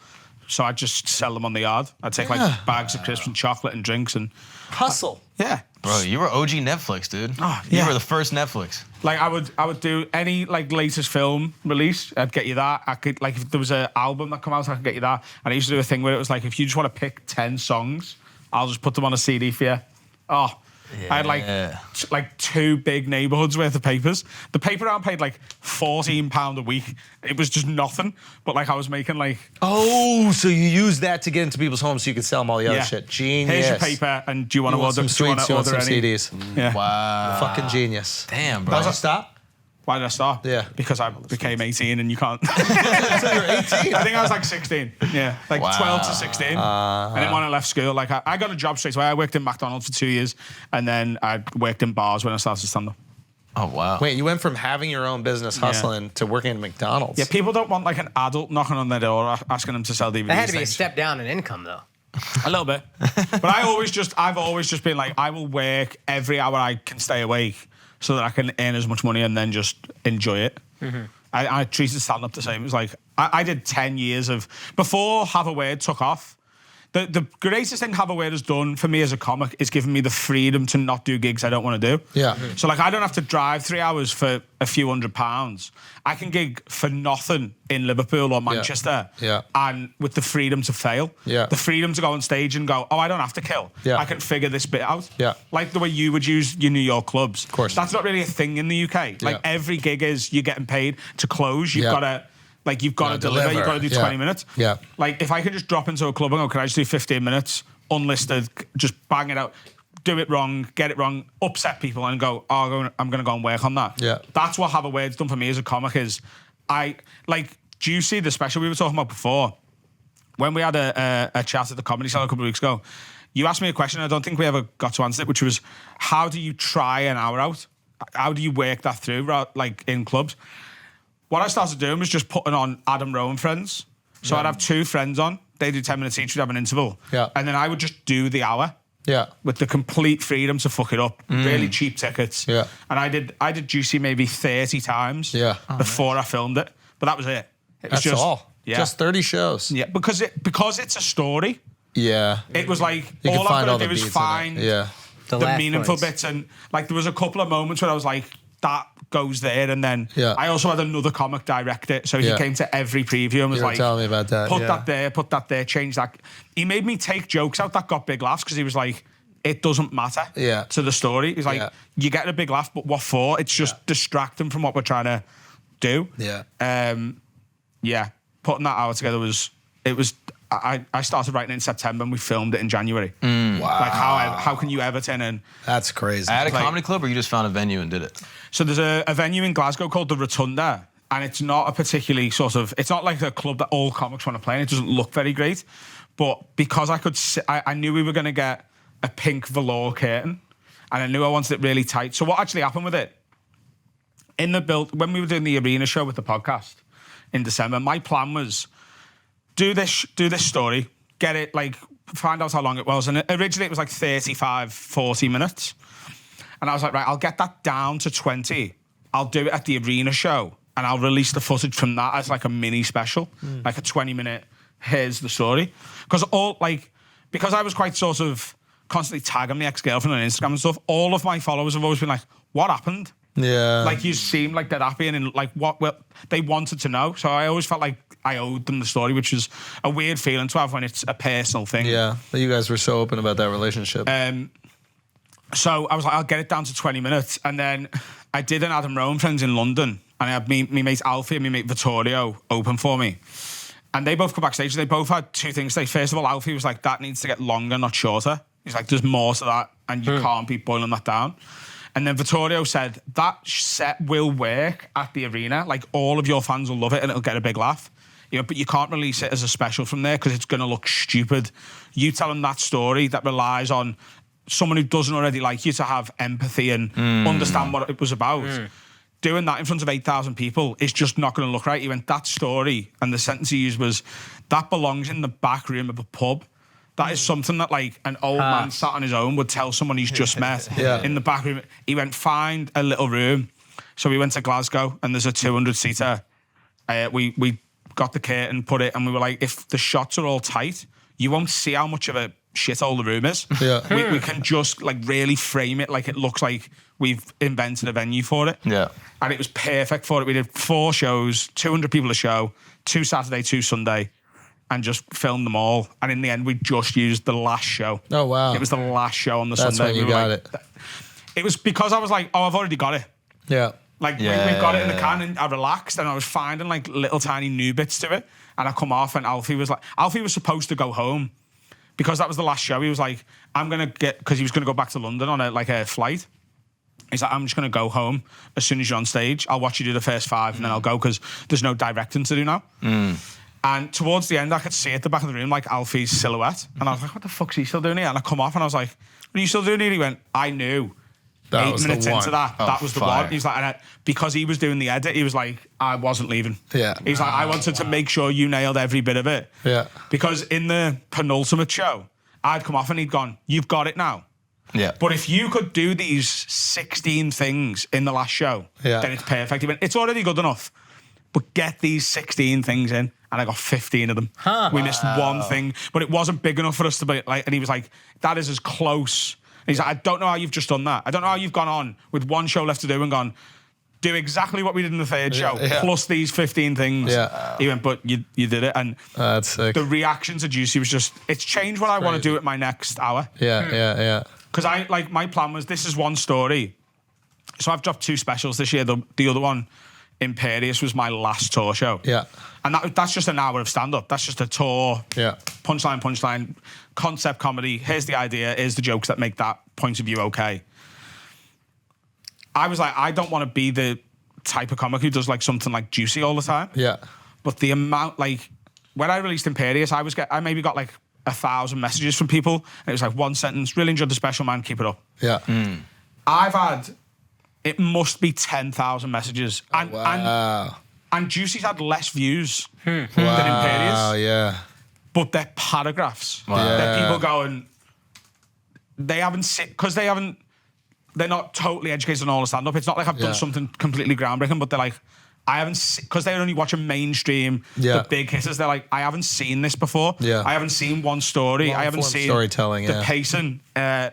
So I'd just sell them on the yard. I'd take like bags of crisps and chocolate and drinks and Hustle. yeah. Bro, you were OG Netflix, dude. Oh, You yeah. were the first Netflix. Like I would do any like latest film release, I'd get you that. I could like if there was an album that come out, I could get you that. And I used to do a thing where it was like if you just want to pick 10 songs, I'll just put them on a CD for you. Oh. I had like 2 big neighbourhoods worth of papers. The paper round paid like £14 a week. It was just nothing. But like I was making like Oh, so you use that to get into people's homes so you could sell them all the other shit. Genius. Here's your paper, and do you want to order some sweets, you want some any? CDs. Yeah. Wow. Fucking genius. Damn, bro. Does it stop? Why did I start? Yeah. Because I became 18 and you can't. So you're 18. I think I was like 16. Yeah. Like 12 to 16. And then when I left school, like I got a job straight away. I worked in McDonald's for 2 years and then I worked in bars when I started stand up. Oh, wow. Wait, you went from having your own business hustling to working at McDonald's. Yeah, people don't want like an adult knocking on their door asking them to sell DVDs. That had to be a things. step down in income, though. A little bit. But I've always just been like, I will work every hour I can stay awake so that I can earn as much money and then just enjoy it. Mm-hmm. I treated stand-up the same. It was like, I did 10 years of, before Have a Word took off, the greatest thing Have a Word has done for me as a comic is given me the freedom to not do gigs I don't want to do. Yeah. So like, I don't have to drive 3 hours for a few £100s. I can gig for nothing in Liverpool or Manchester. Yeah. And with the freedom to fail. Yeah. The freedom to go on stage and go, oh, I don't have to kill. Yeah. I can figure this bit out. Yeah. Like the way you would use your New York clubs. Of course. That's not really a thing in the UK. Like every gig is you're getting paid to close. You've Yeah. got to, like you've got to deliver. You've got to do 20 minutes. Yeah. Like if I can just drop into a club and go, can I just do 15 minutes, unlisted, just bang it out, do it wrong, get it wrong, upset people and go, oh, I'm going to go and work on that. Yeah. That's what Have a Word's done for me as a comic is Juicy, the special we were talking about before, when we had a chat at the Comedy Cellar a couple of weeks ago, you asked me a question, I don't think we ever got to answer it, which was, how do you try an hour out? How do you work that through, like in clubs? What I started doing was just putting on Adam Rowe and Friends. So I'd have 2 friends on, they do 10 minutes each, we'd have an interval. Yeah. And then I would just do the hour. Yeah. With the complete freedom to fuck it up. Really cheap tickets. Yeah. And I did Juicy maybe 30 times before I filmed it. But that was it. It was That's just all. Yeah. Just 30 shows. Yeah, because it's a story. Yeah. It was like You can all find I've all got the to do is beats in it. find Yeah. the laugh meaningful points. bits, and like there was a couple of moments where I was like, that goes there, and then Yeah. I also had another comic direct it, so he Yeah. came to every preview and was You were like, telling me about that, put yeah. that there, change that. He made me take jokes out that got big laughs because he was like, it doesn't matter to the story. It's like, you're getting a big laugh, but what for? It's just distracting from what we're trying to do. Putting that hour together I started writing it in September and we filmed it in January. Wow. Like, how can you ever turn in? That's crazy. At a comedy club, or you just found a venue and did it? So there's a venue in Glasgow called the Rotunda, and it's not a particularly it's not like a club that all comics want to play in. It doesn't look very great. But because I knew we were going to get a pink velour curtain, and I knew I wanted it really tight. So what actually happened with it, in the build, when we were doing the arena show with the podcast in December, my plan was, do this story, get it, like, find out how long it was. And originally it was like 35, 40 minutes. And I was like, right, I'll get that down to 20. I'll do it at the arena show and I'll release the footage from that as like a mini special, like a 20-minute, here's the story. Because I was quite sort of constantly tagging my ex-girlfriend on Instagram and stuff, all of my followers have always been like, what happened? Yeah. Like, you seem like they're happy and like they wanted to know. So I always felt like I owed them the story, which is a weird feeling to have when it's a personal thing. Yeah, you guys were so open about that relationship. So I was like, I'll get it down to 20 minutes. And then I did an Adam Rowe Friends in London, and I had me mate Alfie and me mate Vittorio open for me. And they both come backstage. They both had two things to say. First of all, Alfie was like, that needs to get longer, not shorter. He's like, there's more to that, and you can't be boiling that down. And then Vittorio said, that set will work at the arena. Like, all of your fans will love it and it'll get a big laugh. You know, but you can't release it as a special from there because it's going to look stupid. You tell them that story that relies on someone who doesn't already like you to have empathy and understand what it was about. Doing that in front of 8,000 people is just not going to look right. He went, that story, and the sentence he used was, that belongs in the back room of a pub. That is something that, like, an old man sat on his own would tell someone he's just met in the back room. He went, find a little room. So we went to Glasgow, and there's a 200-seater. We got the curtain, put it, and we were like, if the shots are all tight, you won't see how much of a shithole the room is. We can just, like, really frame it like it looks like we've invented a venue for it. And it was perfect for it. We did 4 shows, 200 people a show, 2 Saturday, 2 Sunday, and just filmed them all. And in the end, we just used the last show. Oh, wow. It was the last show on the That's Sunday. when you got it. It was because I was like, oh, I've already got it. Yeah. Like, we've got it in the can, and I relaxed, and I was finding, like, little tiny new bits to it. And I come off, and Alfie was supposed to go home because that was the last show. He was like, because he was going to go back to London on a flight. He's like, I'm just going to go home as soon as you're on stage. I'll watch you do the first 5, and then I'll go because there's no directing to do now. And towards the end, I could see at the back of the room, like, Alfie's silhouette. And I was like, what the fuck's he still doing here? And I come off and I was like, what are you still doing here? He went, I knew. That 8 was minutes the one. into that, that was the one. He was like, because he was doing the edit, he was like, I wasn't leaving. Yeah. He's like, I wanted to make sure you nailed every bit of it. Yeah. Because in the penultimate show, I'd come off and he'd gone, you've got it now. Yeah. But if you could do these 16 things in the last show, then it's perfect. He went, it's already good enough, but get these 16 things in. And I got 15 of them. We missed one thing, but it wasn't big enough for us to be like, and he was like, that is as close. And he's like, I don't know how you've just done that. I don't know how you've gone on with one show left to do and gone, do exactly what we did in the third show, plus these 15 things. He went, but you did it. And that's sick. The reaction to Juicy was just, it's changed what I want to do at my next hour. Yeah. Because my plan was, this is one story. So I've dropped 2 specials this year. The other one, Imperious, was my last tour show. Yeah. And that's just an hour of stand-up. That's just a tour. Yeah. Punchline, concept comedy. Here's the idea. Here's the jokes that make that point of view okay. I was like, I don't want to be the type of comic who does like something like Juicy all the time. Yeah. But the amount, like, when I released Imperious, I maybe got like 1,000 messages from people. And it was like one sentence, really enjoyed the special, man, keep it up. Yeah. I've had, it must be 10,000 messages. And Juicy's had less views than Imperious. Oh, yeah. But they're paragraphs. Wow. They're people going, they haven't seen, because they're not totally educated on all the stand-up. It's not like I've done something completely groundbreaking, but they're like, I haven't seen, because they're only watching mainstream, the big hitters. They're like, I haven't seen this before. Yeah. I haven't seen one story. I haven't seen storytelling, the pacing. I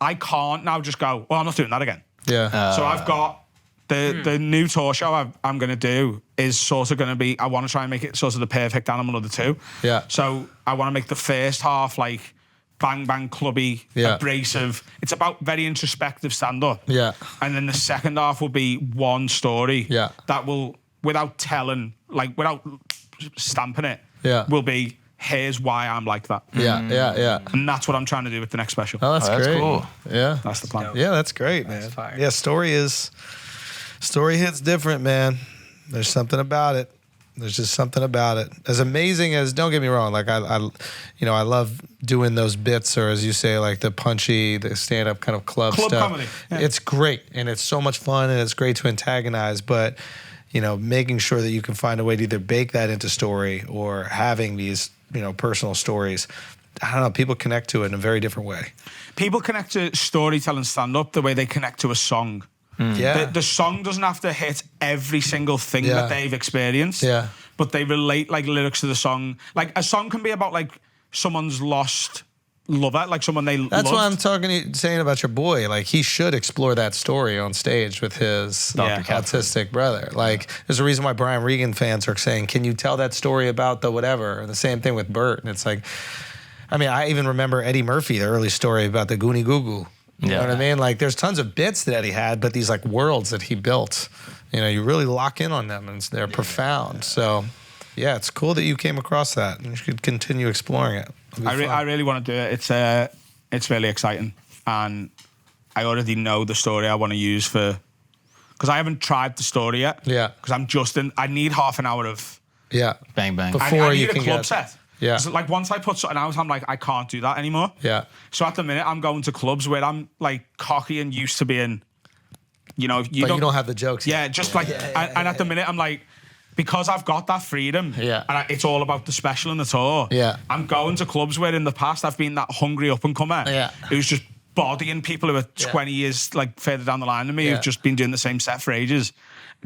can't now just go, well, I'm not doing that again. Yeah. So I've got the new tour show I'm going to do is sort of going to be, I want to try and make it sort of the perfect animal of the 2. Yeah. So I want to make the first half like bang bang clubby, abrasive. It's about very introspective stand-up. Yeah. And then the second half will be one story. Yeah. That will, without telling, like without stamping it, will be, here's why I'm like that. Yeah. And that's what I'm trying to do with the next special. Oh, that's great. cool. Yeah. That's the plan. Yeah, that's great, man. fire. Yeah, story hits different, man. There's something about it. There's just something about it. As amazing as, don't get me wrong, like I love doing those bits, or as you say, like the punchy, the stand-up kind of club stuff. Comedy. Yeah. It's great, and it's so much fun, and it's great to antagonize, but making sure that you can find a way to either bake that into story or having these, personal stories. I don't know, people connect to it in a very different way. People connect to storytelling stand-up the way they connect to a song. Yeah. The song doesn't have to hit every single thing that they've experienced. Yeah. But they relate like lyrics to the song. Like a song can be about like someone's lost lover, like someone they That's loved. what I'm saying about your boy. Like, he should explore that story on stage with his autistic brother. Like, there's a reason why Brian Regan fans are saying, can you tell that story about the whatever? And the same thing with Bert. And it's like, I mean, I even remember Eddie Murphy, the early story about the Goonie Goo Goo. You know what I mean? Like, there's tons of bits that Eddie had, but these like worlds that he built, you really lock in on them, and they're profound. So, yeah, it's cool that you came across that, and you should continue exploring it. I really want to do it. It's really exciting, and I already know the story I want to use because I haven't tried the story yet. Yeah. Because I need half an hour of Bang, bang. Before I need you a can club get set. Yeah. So like once I put something out, I'm like, I can't do that anymore. Yeah. So at the minute, I'm going to clubs where I'm like cocky and used to being, you don't have the jokes. Yeah, just and at the minute, I'm like, because I've got that freedom. Yeah. And it's all about the special and the tour. Yeah. I'm going to clubs where in the past I've been that hungry up and comer. Yeah. Who's just bodying people who are 20 years like further down the line than me, who've just been doing the same set for ages,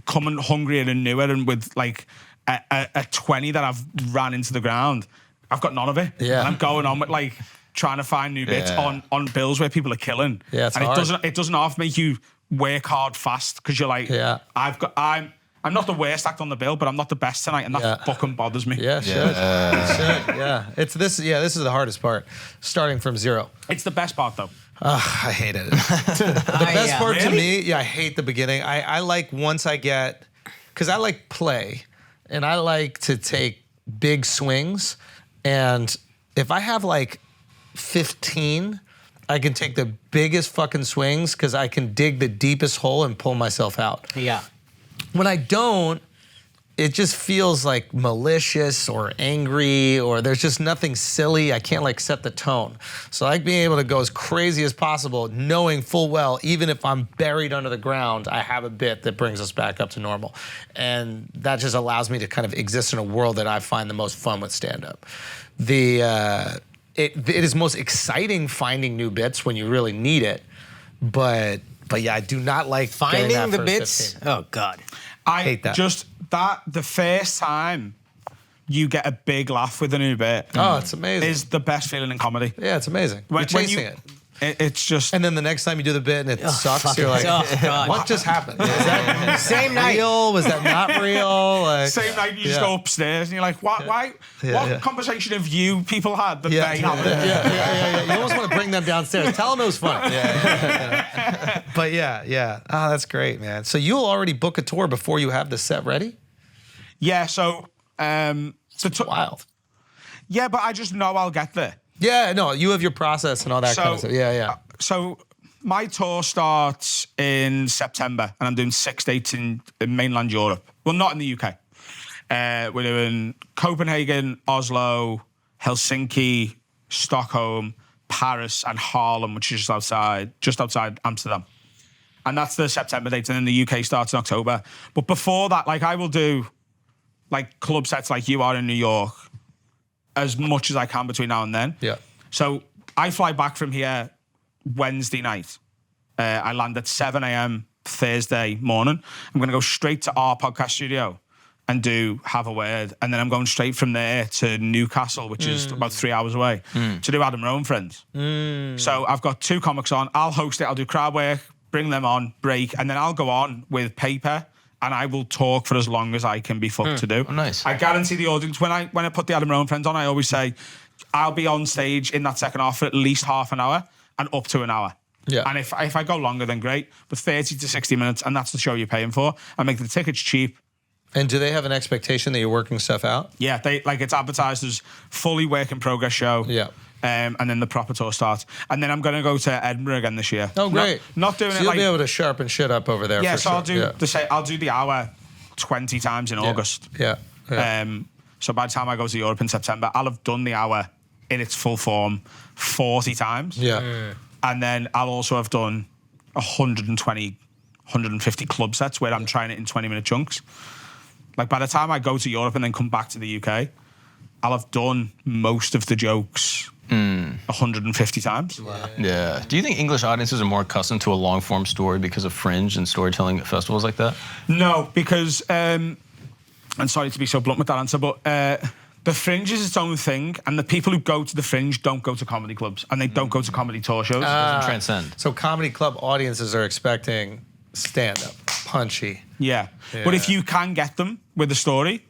coming hungrier and newer and with like a 20 that I've ran into the ground. I've got none of it. Yeah. And I'm going on with like trying to find new bits on bills where people are killing. Yeah, it's and hard. it doesn't half make you work hard fast because you're like, I'm not the worst act on the bill, but I'm not the best tonight, and that fucking bothers me. Yeah, should. Yeah. This is the hardest part, starting from zero. It's the best part though. I hated it. The best part to me, I hate the beginning. I like once I get, because I like play, and I like to take big swings, and if I have like 15, I can take the biggest fucking swings because I can dig the deepest hole and pull myself out. Yeah. When I don't, it just feels like malicious or angry, or there's just nothing silly. I can't like set the tone. So I like being able to go as crazy as possible, knowing full well, even if I'm buried under the ground, I have a bit that brings us back up to normal. And that just allows me to kind of exist in a world that I find the most fun with stand-up. It is most exciting finding new bits when you really need it, but yeah, I do not like finding getting that the first bits. 15. Oh God. I hate that. Just that the first time you get a big laugh with a new bit. Oh, it's amazing. Is the best feeling in comedy. Yeah, it's amazing. You're chasing it. It's just. And then the next time you do the bit and it sucks, you're like, God. what just happened? Is that Same night. real? Was that not real? Like, Same night you just go upstairs and you're like, why? What conversation have you people had that they haven't? Yeah. You almost want to bring them downstairs. Tell them it was fun. But yeah. Oh, that's great, man. So you'll already book a tour before you have the set ready? Yeah, so... wild. Yeah, but I just know I'll get there. Yeah, no, you have your process and all that kind of stuff. Yeah. So my tour starts in September, and I'm doing 6 dates in mainland Europe. Well, not in the UK. We're doing Copenhagen, Oslo, Helsinki, Stockholm, Paris, and Haarlem, which is just outside Amsterdam. And that's the September dates, and then the UK starts in October. But before that, like I will do like club sets like you are in New York as much as I can between now and then. Yeah. So I fly back from here Wednesday night. I land at 7 a.m. Thursday morning. I'm going to go straight to our podcast studio and have a word. And then I'm going straight from there to Newcastle, which is about 3 hours away, to do Adam Rowe and Friends. So I've got 2 comics on. I'll host it. I'll do crowd work, bring them on, break, and then I'll go on with paper and I will talk for as long as I can be fucked to do. Oh, nice. I guarantee the audience, when I put the Adam Rowe and Friends on, I always say, I'll be on stage in that second half for at least half an hour and up to an hour. Yeah. And if I go longer, then great. But 30 to 60 minutes, and that's the show you're paying for. I make the tickets cheap. And do they have an expectation that you're working stuff out? Yeah, it's advertised as fully work in progress show. Yeah. And then the proper tour starts. And then I'm going to go to Edinburgh again this year. Oh, great. Not doing so it you'll like... be able to sharpen shit up over there. Yeah, for so sure. I'll do the hour 20 times in August. Yeah. So by the time I go to Europe in September, I'll have done the hour in its full form 40 times. Yeah. And then I'll also have done 120, 150 club sets where I'm trying it in 20-minute chunks. Like by the time I go to Europe and then come back to the UK, I'll have done most of the jokes 150 times. Yeah. Do you think English audiences are more accustomed to a long-form story because of Fringe and storytelling at festivals like that? No, because, I'm sorry to be so blunt with that answer, but the Fringe is its own thing, and the people who go to the Fringe don't go to comedy clubs, and they don't go to comedy tour shows. It doesn't transcend. So comedy club audiences are expecting stand-up, punchy. Yeah. But if you can get them with a story,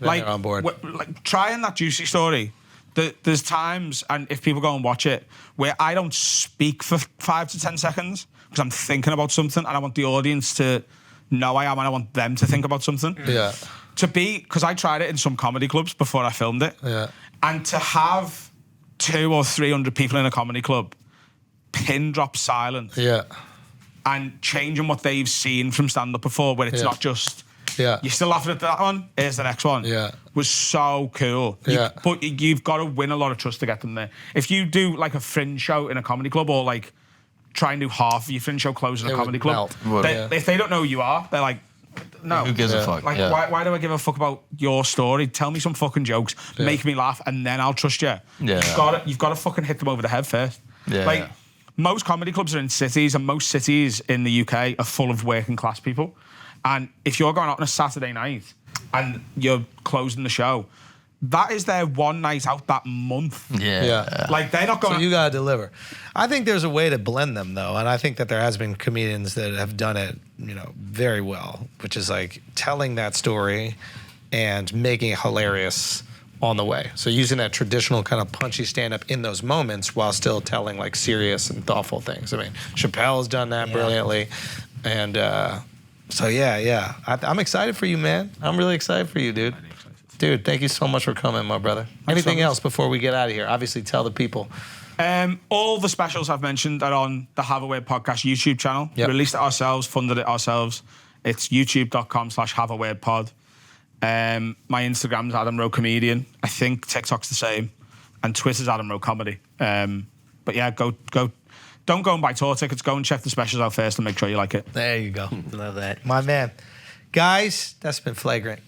Then they're on board. like trying that juicy story, there's times, and if people go and watch it, where I don't speak for 5 to 10 seconds because I'm thinking about something, and I want the audience to know I am, and I want them to think about something. Yeah. Because I tried it in some comedy clubs before I filmed it. Yeah. And to have 200 or 300 people in a comedy club pin drop silent Yeah. and changing what they've seen from stand-up before, where it's not just, you're still laughing at that one, here's the next one, was so cool. But you've got to win a lot of trust to get them there. If you do like a Fringe show in a comedy club, or like try and do half of your Fringe show close in a comedy club, if they don't know who you are, they're like, no. Who gives a fuck? Like, why do I give a fuck about your story? Tell me some fucking jokes, make me laugh, and then I'll trust you. Yeah. You've got to fucking hit them over the head first. Yeah. Like, most comedy clubs are in cities, and most cities in the UK are full of working class people. And if you're going out on a Saturday night and you're closing the show, that is their one night out that month. Yeah. Like, they're not going... So you got to deliver. I think there's a way to blend them, though, and I think that there has been comedians that have done it, very well, which is like telling that story and making it hilarious on the way. So using that traditional kind of punchy stand-up in those moments while still telling like serious and thoughtful things. I mean, Chappelle's done that brilliantly, and so I'm excited for you, man. I'm really excited for you, dude. Dude, thank you so much for coming, my brother. Anything else before we get out of here? Obviously, tell the people. All the specials I've mentioned are on the Have a Word podcast YouTube channel. Released it ourselves, funded it ourselves. It's youtube.com/haveawordpod. My Instagram's Adam Rowe Comedian. I think TikTok's the same. And Twitter's Adam Rowe Comedy. But yeah, go. Don't go and buy tour tickets. Go and check the specials out first and make sure you like it. There you go. Love that. My man. Guys, that's been Flagrant.